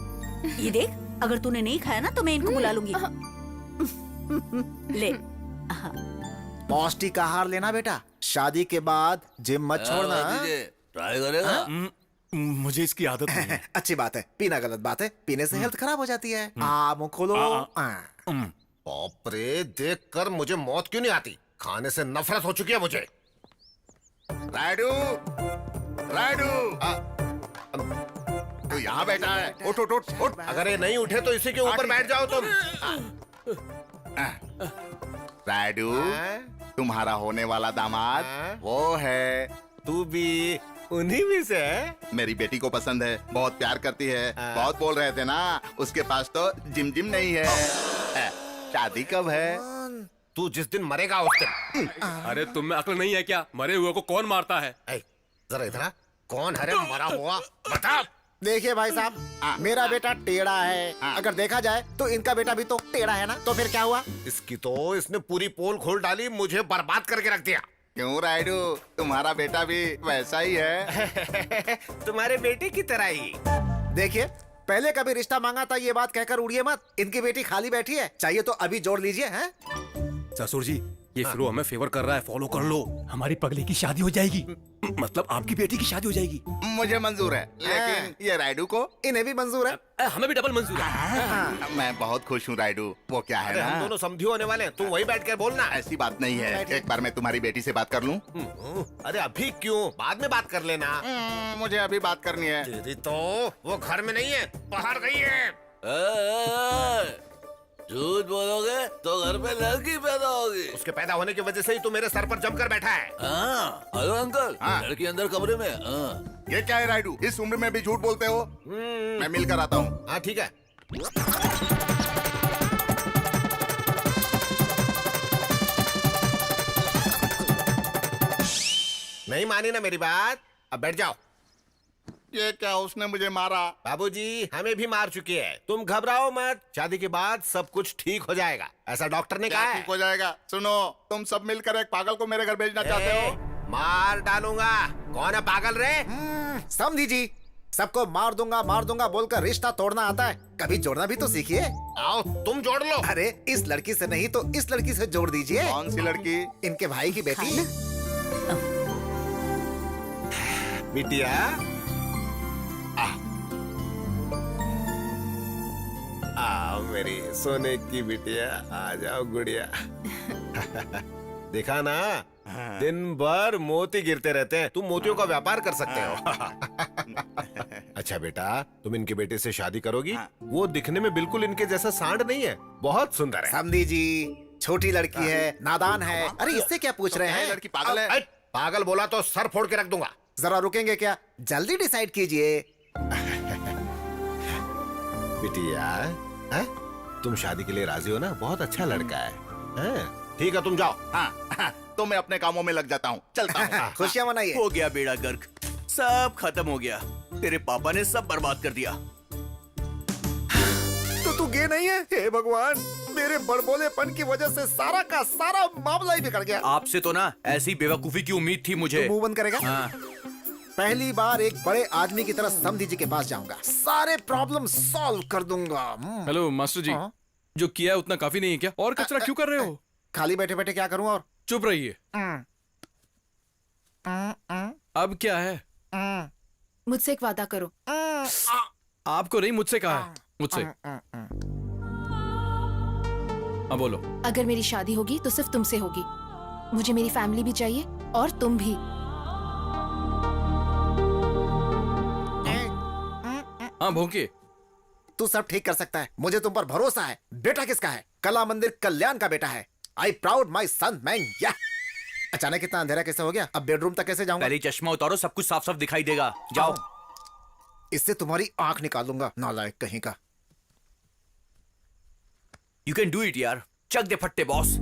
ये देख, अगर तूने नहीं खाया ना तो मैं इनको बुला लूंगी। ले। हाँ। पौष्टिक आहार लेना बेटा, शादी के बाद जिम मत छोड़ना। ट्राई करेगा? मुझे इसकी आदत नहीं है। अच्छी बात है, पीना गलत बात है, पीने से हेल्थ खराब हो जाती है। मुंह खोलो। बाप रे, देख कर मुझे मौत क्यों नहीं आती? खाने से नफरत हो चुकी है मुझे। राइडू, राइडू, तू यहाँ बैठा है? उठ उठ उठ उठ। अगर ये नहीं उठे तो इसी के ऊपर बैठ जाओ तुम। राइडू, तुम्हारा होने वाला दामाद वो है। तू भी उन्हीं में से है? मेरी बेटी को पसंद है, बहुत प्यार करती है। बहुत बोल रहे थे ना, उसके पास तो जिम जिम नहीं है। शादी कब है? तू जिस दिन मरेगा उस दिन। अरे तुम में अक्ल नहीं है क्या? मरे हुए को कौन मारता है? जरा इधर आ। कौन है रे मरा हुआ? बता। देखिए भाई साहब, मेरा बेटा टेढ़ा है। अगर देखा जाए तो इनका बेटा भी तो टेढ़ा है ना, तो फिर क्या हुआ? इसकी तो इसने पूरी पोल खोल डाली, मुझे बर्बाद करके रख दिया। क्यों राइडू, तुम्हारा बेटा भी वैसा ही है। तुम्हारे बेटे की तरह ही। देखिए, पहले कभी रिश्ता मांगा था ये बात कहकर उड़िए मत। इनकी बेटी खाली बैठी है, चाहिए तो अभी जोड़ लीजिए। हैं? ससुर जी, ये फिरो हमें फेवर कर रहा है, फॉलो कर लो। हमारी पगली की शादी हो जाएगी, मतलब आपकी बेटी की शादी हो जाएगी। मुझे मंजूर है, लेकिन ये राइडू को? इन्हें भी मंजूर है। हमें भी डबल मंजूर है। मैं बहुत खुश हूँ राइडू। वो क्या है अरे ना, हम दोनों समझी होने वाले हैं, तू वही बैठ कर बोलना। ऐसी बात नहीं है। एक बार मैं तुम्हारी बेटी से बात कर लूँ? अरे अभी क्यों, बाद में बात कर लेना। मुझे अभी बात करनी है। तेरी तो वो घर में नहीं है, बाहर गई है। झूठ बोलोगे तो घर में लड़की पैदा होगी। उसके पैदा होने की वजह से ही तू मेरे सर पर जमकर बैठा है। हाँ, हेलो अंकल। हाँ। लड़की अंदर कमरे में। हाँ। ये क्या है राइडू, इस उम्र में भी झूठ बोलते हो? मैं मिलकर आता हूँ। हाँ ठीक है। नहीं मानी ना मेरी बात, अब बैठ जाओ। ये क्या, उसने मुझे मारा? बाबूजी हमें भी मार चुकी है, तुम घबराओ मत, शादी के बाद सब कुछ ठीक हो जाएगा, ऐसा डॉक्टर ने कहा क्या है। ठीक हो जाएगा? सुनो, तुम सब मिलकर एक पागल को मेरे घर भेजना चाहते हो? मार डालूंगा। कौन है पागल रे? समझी जी, सबको मार दूंगा बोलकर रिश्ता तोड़ना आता है, कभी जोड़ना भी तो सीखिए। आओ तुम जोड़ लो। अरे इस लड़की से नहीं तो इस लड़की से जोड़ दीजिए। कौन सी लड़की? इनके भाई की बेटी। बिटिया आओ मेरी सोने की बिटिया, आ जाओ गुड़िया। देखा ना, दिन भर मोती गिरते रहते हैं, तुम मोतियों का व्यापार कर सकते हो। अच्छा बेटा, तुम इनके बेटे से शादी करोगी? वो दिखने में बिल्कुल इनके जैसा सांड नहीं है, बहुत सुंदर है। समझी जी, छोटी लड़की है, नादान है। अरे इससे क्या पूछ रहे हैं? लड़की पागल है। पागल बोला तो सर फोड़ के रख दूंगा। जरा रुकेंगे क्या? जल्दी डिसाइड कीजिए। बिटिया है? तुम शादी के लिए राजी हो ना? बहुत अच्छा लड़का है, हैं? ठीक है तुम जाओ। हाँ, तो मैं अपने कामों में लग जाता हूँ, चलता हूँ। खुशियाँ मनाइए। हो गया बेड़ा गर्क, सब खत्म हो गया। तेरे पापा ने सब बर्बाद कर दिया। तो तू गे नहीं है? हे भगवान, मेरे बड़बोलेपन की वजह से सारा का सारा मामला ही बिगड़ गया। आपसे तो ना ऐसी बेवकूफी की उम्मीद थी मुझे। मुंह बंद करेगा? हाँ। पहली बार एक बड़े आदमी की तरह समधी जी के पास जाऊंगा, सारे प्रॉब्लम सॉल्व कर दूंगा। हेलो मास्टर जी, जो किया है उतना काफी नहीं है क्या? और कचरा क्यों कर रहे हो? खाली बैठे बैठे क्या करूं? और चुप रहिए। अब क्या है? मुझसे एक वादा करो। आपको नहीं, मुझसे कहा है। मुझसे। हाँ बोलो। अगर मेरी शादी होगी तो सिर्फ तुमसे होगी। मुझे मेरी फैमिली भी चाहिए और तुम भी। हाँ भोंके। तू सब ठीक कर सकता है, मुझे तुम पर भरोसा है। बेटा किसका है? कला मंदिर कल्याण का बेटा है। I proud my son man. या अचानक इतना अंधेरा कैसे हो गया? अब बेडरूम तक कैसे जाऊंगा? पहले चश्मा उतारो, सब कुछ साफ साफ दिखाई देगा। जाओ। इससे तुम्हारी आंख निकालूंगा, नालायक कहीं का। यू कैन डू इट यार, चक दे फट्टे बॉस।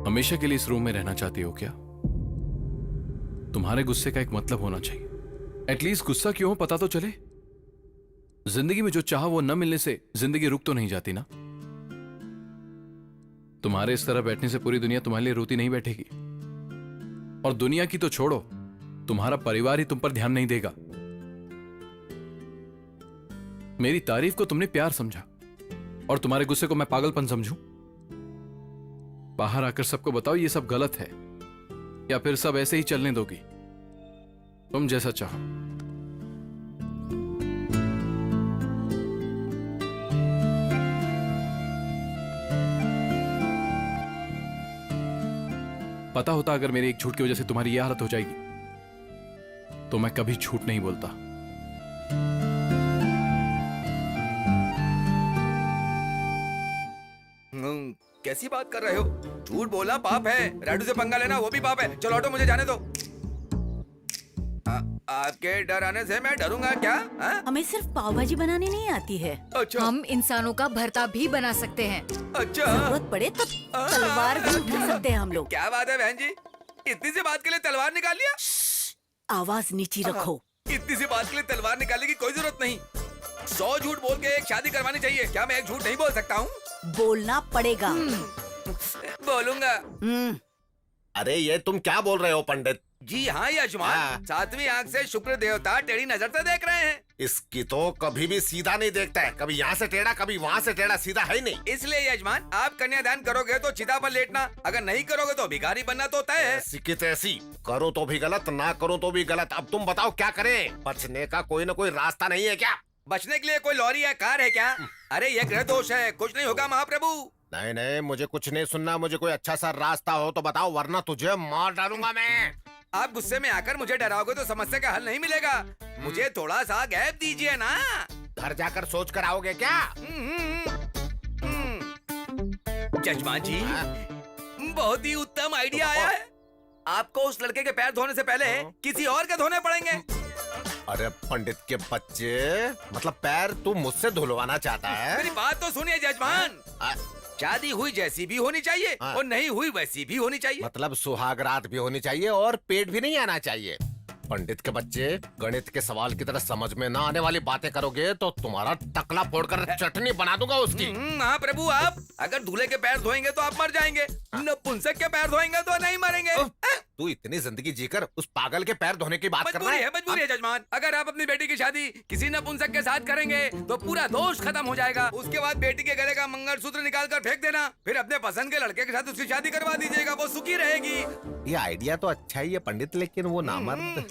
हमेशा के लिए इस रूम में रहना चाहती हो क्या? तुम्हारे गुस्से का एक मतलब होना चाहिए। एटलीस्ट गुस्सा क्यों हो पता तो चले। जिंदगी में जो चाहा वो न मिलने से जिंदगी रुक तो नहीं जाती ना। तुम्हारे इस तरह बैठने से पूरी दुनिया तुम्हारे लिए रोती नहीं बैठेगी। और दुनिया की तो छोड़ो, तुम्हारा परिवार ही तुम पर ध्यान नहीं देगा। मेरी तारीफ को तुमने प्यार समझा और तुम्हारे गुस्से को मैं पागलपन समझूं? बाहर आकर सबको बताओ ये सब गलत है, या फिर सब ऐसे ही चलने दोगी? तुम जैसा चाहो। पता होता अगर मेरे एक झूठ की वजह से तुम्हारी यह हालत हो जाएगी तो मैं कभी झूठ नहीं बोलता। कैसी बात कर रहे हो? झूठ बोलना पाप है, राडू से पंगा लेना वो भी पाप है। चलो हटो, मुझे जाने दो। आपके डर आने से मैं डरूंगा क्या? हमें सिर्फ पाव भाजी बनानी नहीं आती है। अच्छा। हम इंसानों का भरता भी बना सकते हैं। अच्छा। जरूरत पड़े तो तलवार भी उठा सकते हैं हम लोग। क्या बात है बहन जी, इतनी सी बात के लिए तलवार निकाल लिया? आवाज नीची रखो। इतनी सी बात के लिए तलवार निकालने की कोई जरूरत नहीं। 100 झूठ बोल के एक शादी करवानी चाहिए। क्या मैं एक झूठ नहीं बोल सकता हूँ? बोलना पड़ेगा। बोलूंगा। अरे ये तुम क्या बोल रहे हो पंडित? जी हाँ यजमान, हाँ। सातवीं आंख से शुक्र देवता टेढ़ी नजर से देख रहे हैं। इसकी तो कभी भी सीधा नहीं देखता है, कभी यहाँ से टेढ़ा कभी वहाँ से टेढ़ा, सीधा है ही नहीं। इसलिए यजमान, आप कन्यादान करोगे तो चिता पर लेटना, अगर नहीं करोगे तो भिखारी बनना तो तय है। ऐसी की तैसी, करो तो भी गलत, ना करो तो भी गलत। अब तुम बताओ क्या करें? बचने का कोई ना कोई रास्ता नहीं है क्या? बचने के लिए कोई लॉरी या कार है क्या? अरे ये ग्रह दोष है, कुछ नहीं होगा महाप्रभु। नहीं नहीं, मुझे कुछ नहीं सुनना। मुझे कोई अच्छा सा रास्ता हो तो बताओ, वरना तुझे मार डालूंगा मैं। आप गुस्से में आकर मुझे डराओगे तो समस्या का हल नहीं मिलेगा। मुझे थोड़ा सा गैप दीजिए ना। घर जाकर सोच कर आओगे क्या? जजमान जी, बहुत ही उत्तम आइडिया आया है। आपको उस लड़के के पैर धोने से पहले किसी और के धोने पड़ेंगे। अरे पंडित के बच्चे, मतलब पैर तू मुझसे धुलवाना चाहता है? मेरी बात तो सुनिए जजमान। शादी हुई जैसी भी होनी चाहिए और नहीं हुई वैसी भी होनी चाहिए। मतलब सुहाग रात भी होनी चाहिए और पेट भी नहीं आना चाहिए। पंडित के बच्चे, गणित के सवाल की तरह समझ में ना आने वाली बातें करोगे तो तुम्हारा टकला फोड़कर चटनी बना दूंगा उसकी। हाँ प्रभु, आप अगर दूल्हे के पैर धोएंगे तो आप मर जाएंगे, नपुंसक के पैर धोएंगे तो नहीं मरेंगे। तू इतनी जिंदगी जीकर उस पागल के पैर धोने की बात कर रहा है? मजबूरी है जजमान। अगर आप अपनी बेटी की शादी किसी नपुंसक के साथ करेंगे तो पूरा दोष खत्म हो जाएगा। उसके बाद बेटी के गले का मंगलसूत्र निकाल कर फेंक देना, फिर अपने पसंद के लड़के के साथ उसकी शादी करवा दीजिएगा, वो सुखी रहेगी। ये आइडिया तो अच्छा ही है पंडित, लेकिन वो नामर्द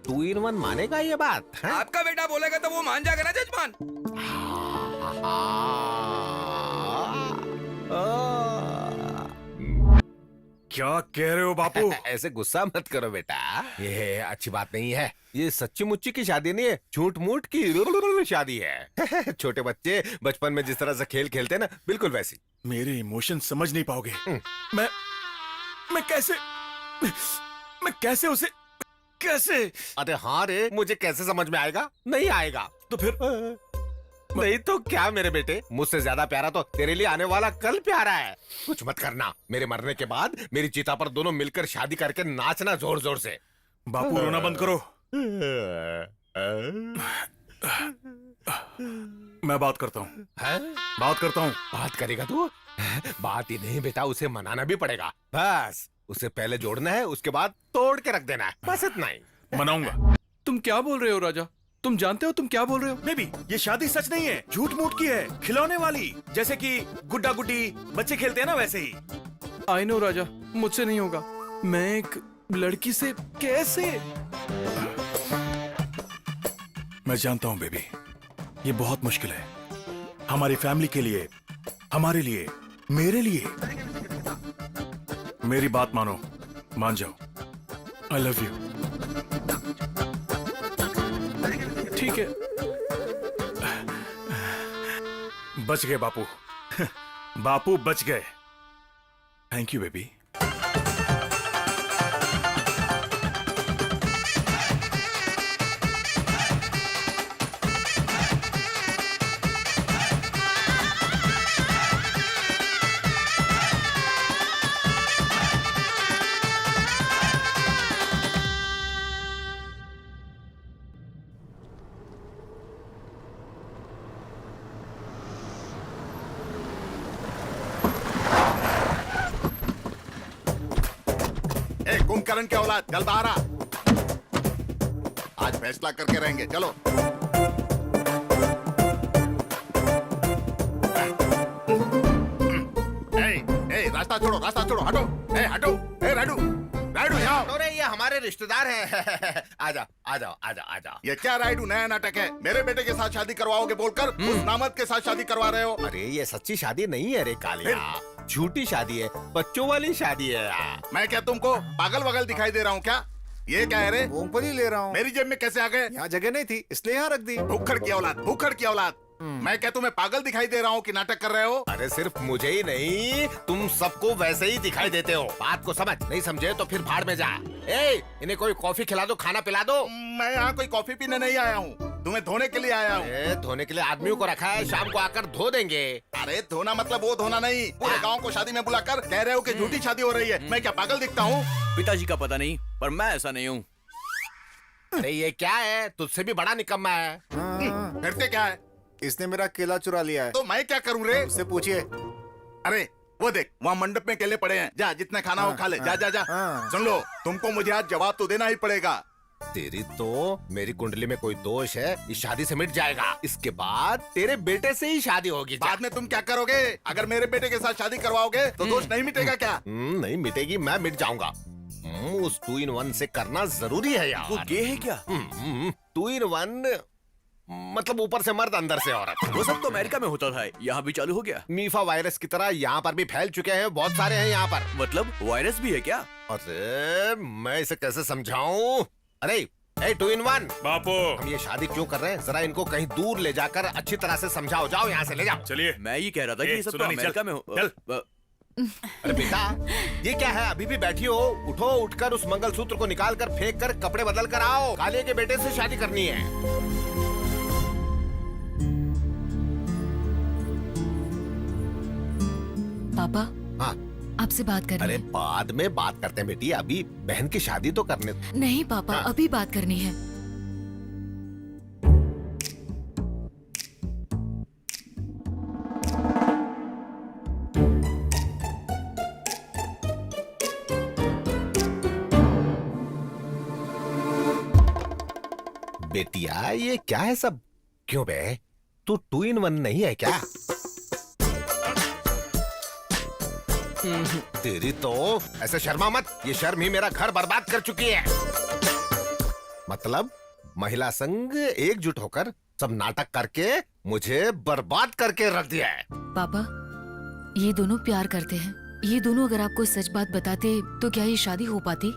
2 in 1 मानेगा ये बात है? आपका बेटा बोलेगा तो वो मान जाएगा ना जजमान। क्या कह रहे हो बापू? ऐसे गुस्सा मत करो बेटा, ये अच्छी बात नहीं है। ये सच्ची मुच्ची की शादी नहीं है, झूठ मूठ की शादी है। छोटे बच्चे बचपन में जिस तरह से खेल खेलते हैं ना, बिल्कुल वैसी। मेरे इमोशन समझ नहीं पाओगे। मैं कैसे उसे कैसे? अरे हाँ रे, मुझे कैसे समझ में आएगा? नहीं आएगा तो फिर नहीं तो क्या मेरे बेटे, मुझसे ज्यादा प्यारा तो तेरे लिए आने वाला कल प्यारा है। कुछ मत करना, मेरे मरने के बाद मेरी चिता पर दोनों मिलकर शादी करके नाचना जोर जोर से। बापू रोना बंद करो। मैं बात करता हूँ। बात करेगा तू? बात ही नहीं बेटा, उसे मनाना भी पड़ेगा। बस उसे पहले जोड़ना है, उसके बाद तोड़ के रख देना है, बस इतना ही। मनाऊंगा। तुम क्या बोल रहे हो राजा? तुम जानते हो तुम क्या बोल रहे हो? बेबी, ये शादी सच नहीं है, झूठ मूठ की है, खिलौने वाली, जैसे कि गुड्डा गुड्डी बच्चे खेलते हैं ना वैसे ही। आई नो राजा, मुझसे नहीं होगा। मैं एक लड़की से कैसे? मैं जानता हूँ बेबी, ये बहुत मुश्किल है, हमारी फैमिली के लिए, हमारे लिए, मेरे लिए। मेरी बात मानो, मान जाओ। आई लव यू। ठीक है। बच गए बापू। बापू बच गए। Thank you baby. कुंभकर्ण के औलाद, चल बाहर आ। आज फैसला करके रहेंगे, चलो। रास्ता छोड़ो, रास्ता छोड़ो, हटो। हटो, राडू, राडू यहाँ। अरे ये हमारे रिश्तेदार हैं। आजा, आजा, आजा, आजा। ये क्या राइडू, नया नाटक है? मेरे बेटे के साथ शादी करवाओगे बोलकर उस नामद के साथ शादी करवा रहे हो? अरे ये सच्ची शादी नहीं है रे कालिया, झूठी शादी है, बच्चों वाली शादी है यार। मैं क्या तुमको पागल वगल दिखाई दे रहा हूँ क्या? ये क्या है रे? मूंगफली ले रहा हूँ। मेरी जेब में कैसे आ गए? यहाँ जगह नहीं थी इसलिए यहाँ रख दी। भूखड़ की औलाद, भूखड़ की औलाद। मैं क्या तुम्हें पागल दिखाई दे रहा हूँ कि नाटक कर रहे हो? अरे सिर्फ मुझे ही नहीं, तुम सबको वैसे ही दिखाई देते हो। बात को समझ, नहीं समझे तो फिर भाड़ में जा। इन्हें कोई कॉफी खिला दो, खाना पिला दो। मैं यहाँ कोई कॉफी पीने नहीं आया हूँ, तुम्हें धोने के लिए आया हूँ। धोने के लिए आदमियों को रखा है, शाम को आकर धो देंगे। अरे धोना मतलब वो धोना नहीं, पूरे गाँव को शादी में बुलाकर कह रहे हो कि झूठी शादी हो रही है। मैं क्या पागल दिखता हूँ? पिताजी का पता नहीं, पर मैं ऐसा नहीं हूँ। अरे ये क्या है, तुझसे भी बड़ा निकम्मा है। फिर से क्या है? इसने मेरा केला चुरा लिया है। तो मैं क्या करूँ रे? उससे पूछिए। अरे वो देख वहाँ मंडप में केले पड़े हैं, जा जितना खाना हो खा ले, जा जा जा। सुन लो, तुमको मुझे आज जवाब तो देना ही पड़ेगा। तेरी तो मेरी कुंडली में कोई दोष है, इस शादी से मिट जाएगा। इसके बाद तेरे बेटे से ही शादी होगी। बाद में तुम क्या करोगे? अगर मेरे बेटे के साथ शादी करवाओगे तो दोष नहीं मिटेगा क्या? नहीं मिटेगी, मैं मिट जाऊंगा। उस 2 in 1 से करना जरूरी है यार। वो गे है क्या? 2 in 1 मतलब ऊपर से मर्द अंदर से औरत। वो सब तो अमेरिका में होता था, यहाँ भी चालू हो गया। मीफा वायरस की तरह यहाँ पर भी फैल चुके हैं, बहुत सारे हैं यहाँ पर। मतलब वायरस भी है क्या? अरे मैं इसे कैसे समझाऊं? अरे 2 in 1 बापू, हम ये शादी क्यों कर रहे हैं? जरा इनको कहीं दूर ले जाकर अच्छी तरह से समझाओ। जाओ यहाँ से ले जाओ। चलिए। मैं ये कह रहा था कि ये सब तो सुना नहीं, अमेरिका में हो। चल। अरे बेटा, ये क्या है? अभी भी बैठी हो? उठो, उठकर उस मंगलसूत्र को निकाल कर फेंक कर कपड़े बदल कर आओ। काले के बेटे से शादी करनी है। पापा, हाँ आपसे बात करनी अरे है। बाद में बात करते हैं बेटी, अभी बहन की शादी तो करने दो। नहीं पापा, हाँ। अभी बात करनी है। बेटिया ये क्या है सब? क्यों बे, तू 2 in 1 नहीं है क्या? तेरी तो ऐसे शर्मा मत, ये शर्म ही मेरा घर बर्बाद कर चुकी है। मतलब महिला संघ एकजुट होकर सब नाटक करके मुझे बर्बाद करके रख दिया है। पापा, ये दोनों प्यार करते हैं। ये दोनों अगर आपको सच बात बताते तो क्या ये शादी हो पाती?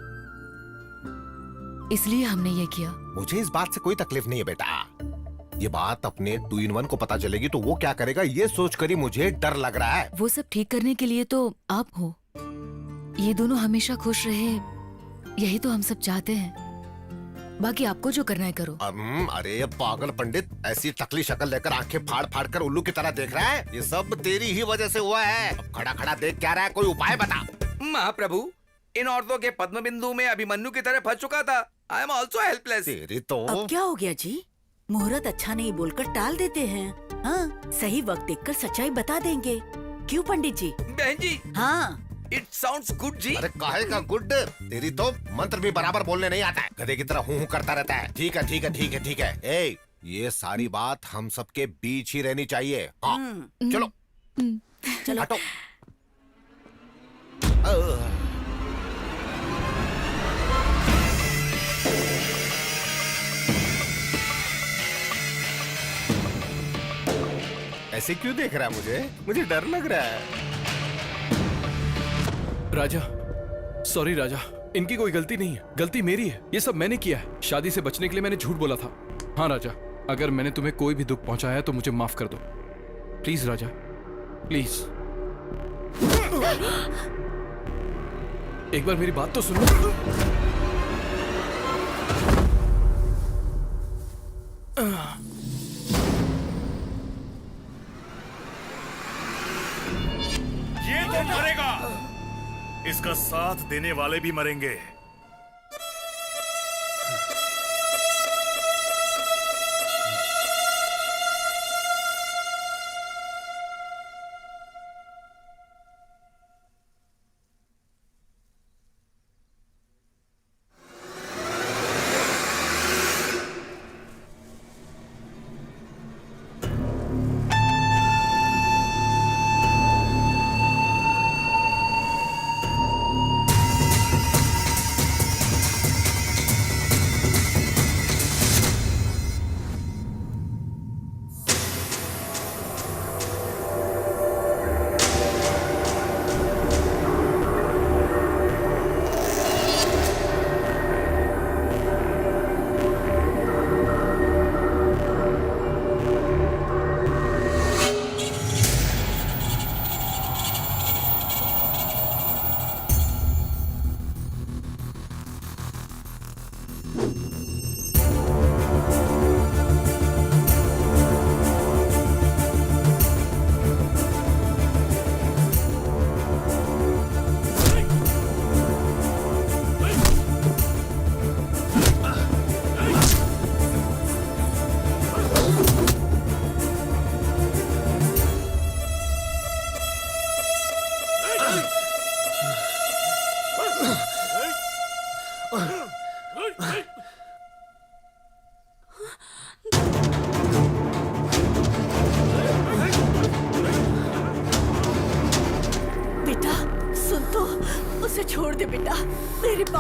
इसलिए हमने ये किया। मुझे इस बात से कोई तकलीफ नहीं है बेटा। ये बात अपने 2 in 1 को पता चलेगी तो वो क्या करेगा, ये सोचकर ही मुझे डर लग रहा है। वो सब ठीक करने के लिए तो आप हो। ये दोनों हमेशा खुश रहे, यही तो हम सब चाहते हैं। बाकी आपको जो करना है करो। अरे पागल पंडित, ऐसी टकली शक्ल लेकर आंखें फाड़ फाड़ कर उल्लू की तरह देख रहा है? ये सब तेरी ही वजह से हुआ है। अब खड़ा खड़ा देख क्या रहा है? कोई उपाय बता। महाप्रभु, इन औरतों के पद्म बिंदु में अभिमन्यु की तरह फंस चुका था। I am also helpless. तेरी तो अब क्या हो गया जी? मुहूर्त अच्छा नहीं बोलकर टाल देते हैं। हाँ, सही वक्त देखकर सच्चाई बता देंगे। क्यों पंडित जी? बहन जी, हाँ, इट साउंड्स गुड जी। अरे काहे का गुड? तेरी तो मंत्र भी बराबर बोलने नहीं आता है, गधे की तरह हूँ करता रहता है। ठीक है ठीक है ठीक है ठीक है। ए, ये सारी बात हम सबके बीच ही रहनी चाहिए। हाँ चलो चलो। हटो। ऐसे क्यों देख रहा है मुझे? मुझे डर लग रहा है। राजा, सॉरी राजा, इनकी कोई गलती नहीं है, गलती मेरी है। ये सब मैंने किया है। शादी से बचने के लिए मैंने झूठ बोला था। हाँ राजा, अगर मैंने तुम्हें कोई भी दुख पहुंचाया तो मुझे माफ कर दो। Please Raja, please. एक बार मेरी बात तो सुनो। ये तो मरेगा, इसका साथ देने वाले भी मरेंगे।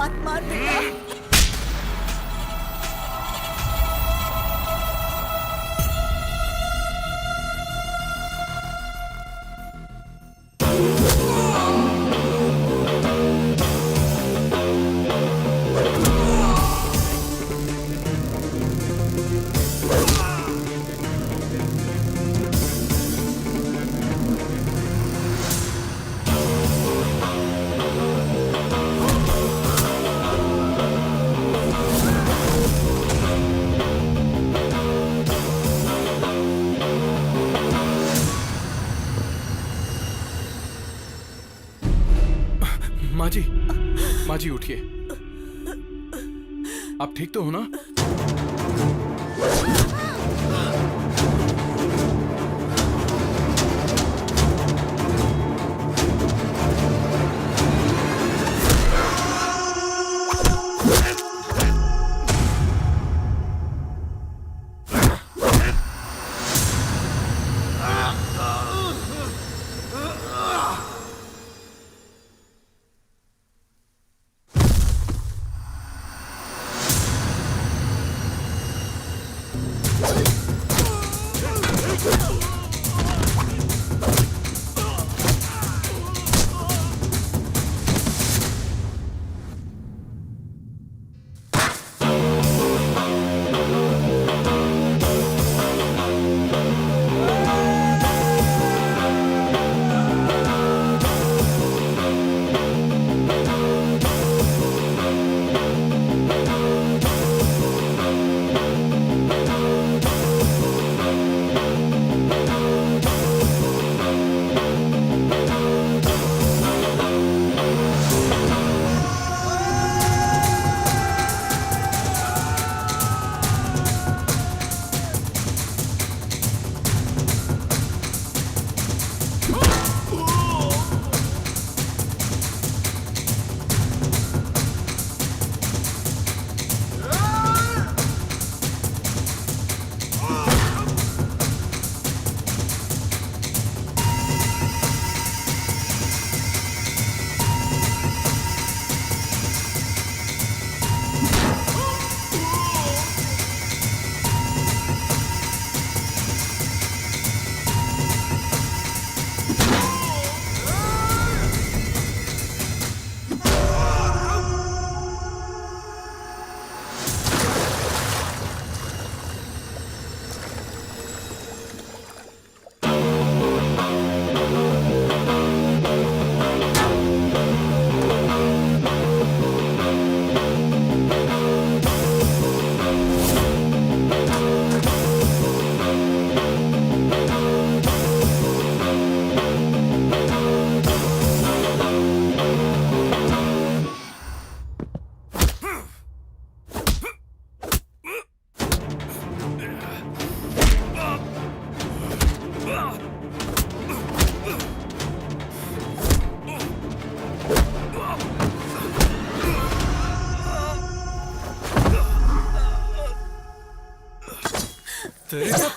मत मार बेटा। माँ जी उठिए। आप ठीक तो हो ना?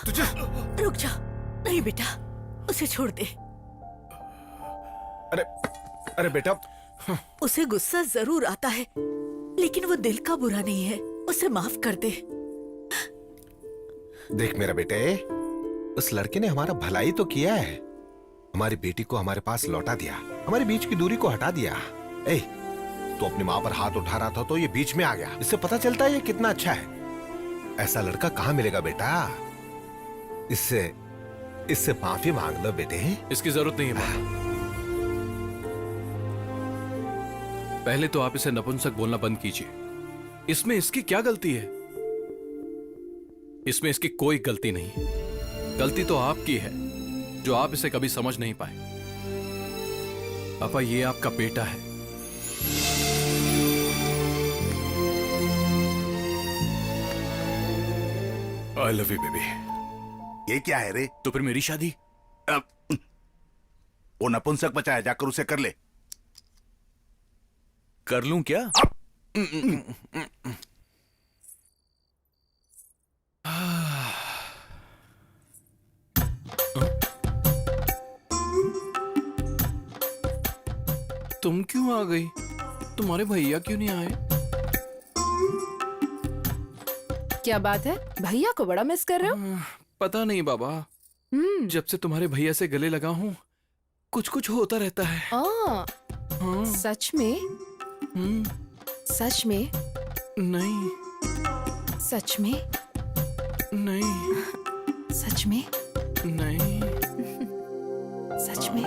तुझे रुक जा। नहीं बेटा, उसे छोड़ दे। अरे बेटा, उसे गुस्सा जरूर आता है, लेकिन वो दिल का बुरा नहीं है। उसे माफ कर दे। देख मेरा बेटे, उस लड़के ने हमारा भलाई तो किया है, हमारी बेटी को हमारे पास लौटा दिया, हमारे बीच की दूरी को हटा दिया। ए, तो अपनी माँ पर हाथ उठा रहा था तो ये बीच में आ गया। इससे पता चलता है ये कितना अच्छा है। ऐसा लड़का कहाँ मिलेगा बेटा? इससे माफी मांग लो बेटे। इसकी जरूरत नहीं है माँ। पहले तो आप इसे नपुंसक बोलना बंद कीजिए। इसमें इसकी क्या गलती है? इसमें इसकी कोई गलती नहीं है। गलती तो आपकी है जो आप इसे कभी समझ नहीं पाए। पापा, ये आपका बेटा है। आई लव यू बेबी। ये क्या है रे? तो फिर मेरी शादी? वो नपुंसक बचा है, जाकर उसे कर ले। कर लूं क्या? तुम क्यों आ गई? तुम्हारे भैया क्यों नहीं आए? क्या बात है, भैया को बड़ा मिस कर रहे हो? पता नहीं बाबा, जब से तुम्हारे भैया से गले लगा हूँ कुछ कुछ होता रहता है। हाँ। सच में? सच में? नहीं। सच में? नहीं। सच में? नहीं। सच में?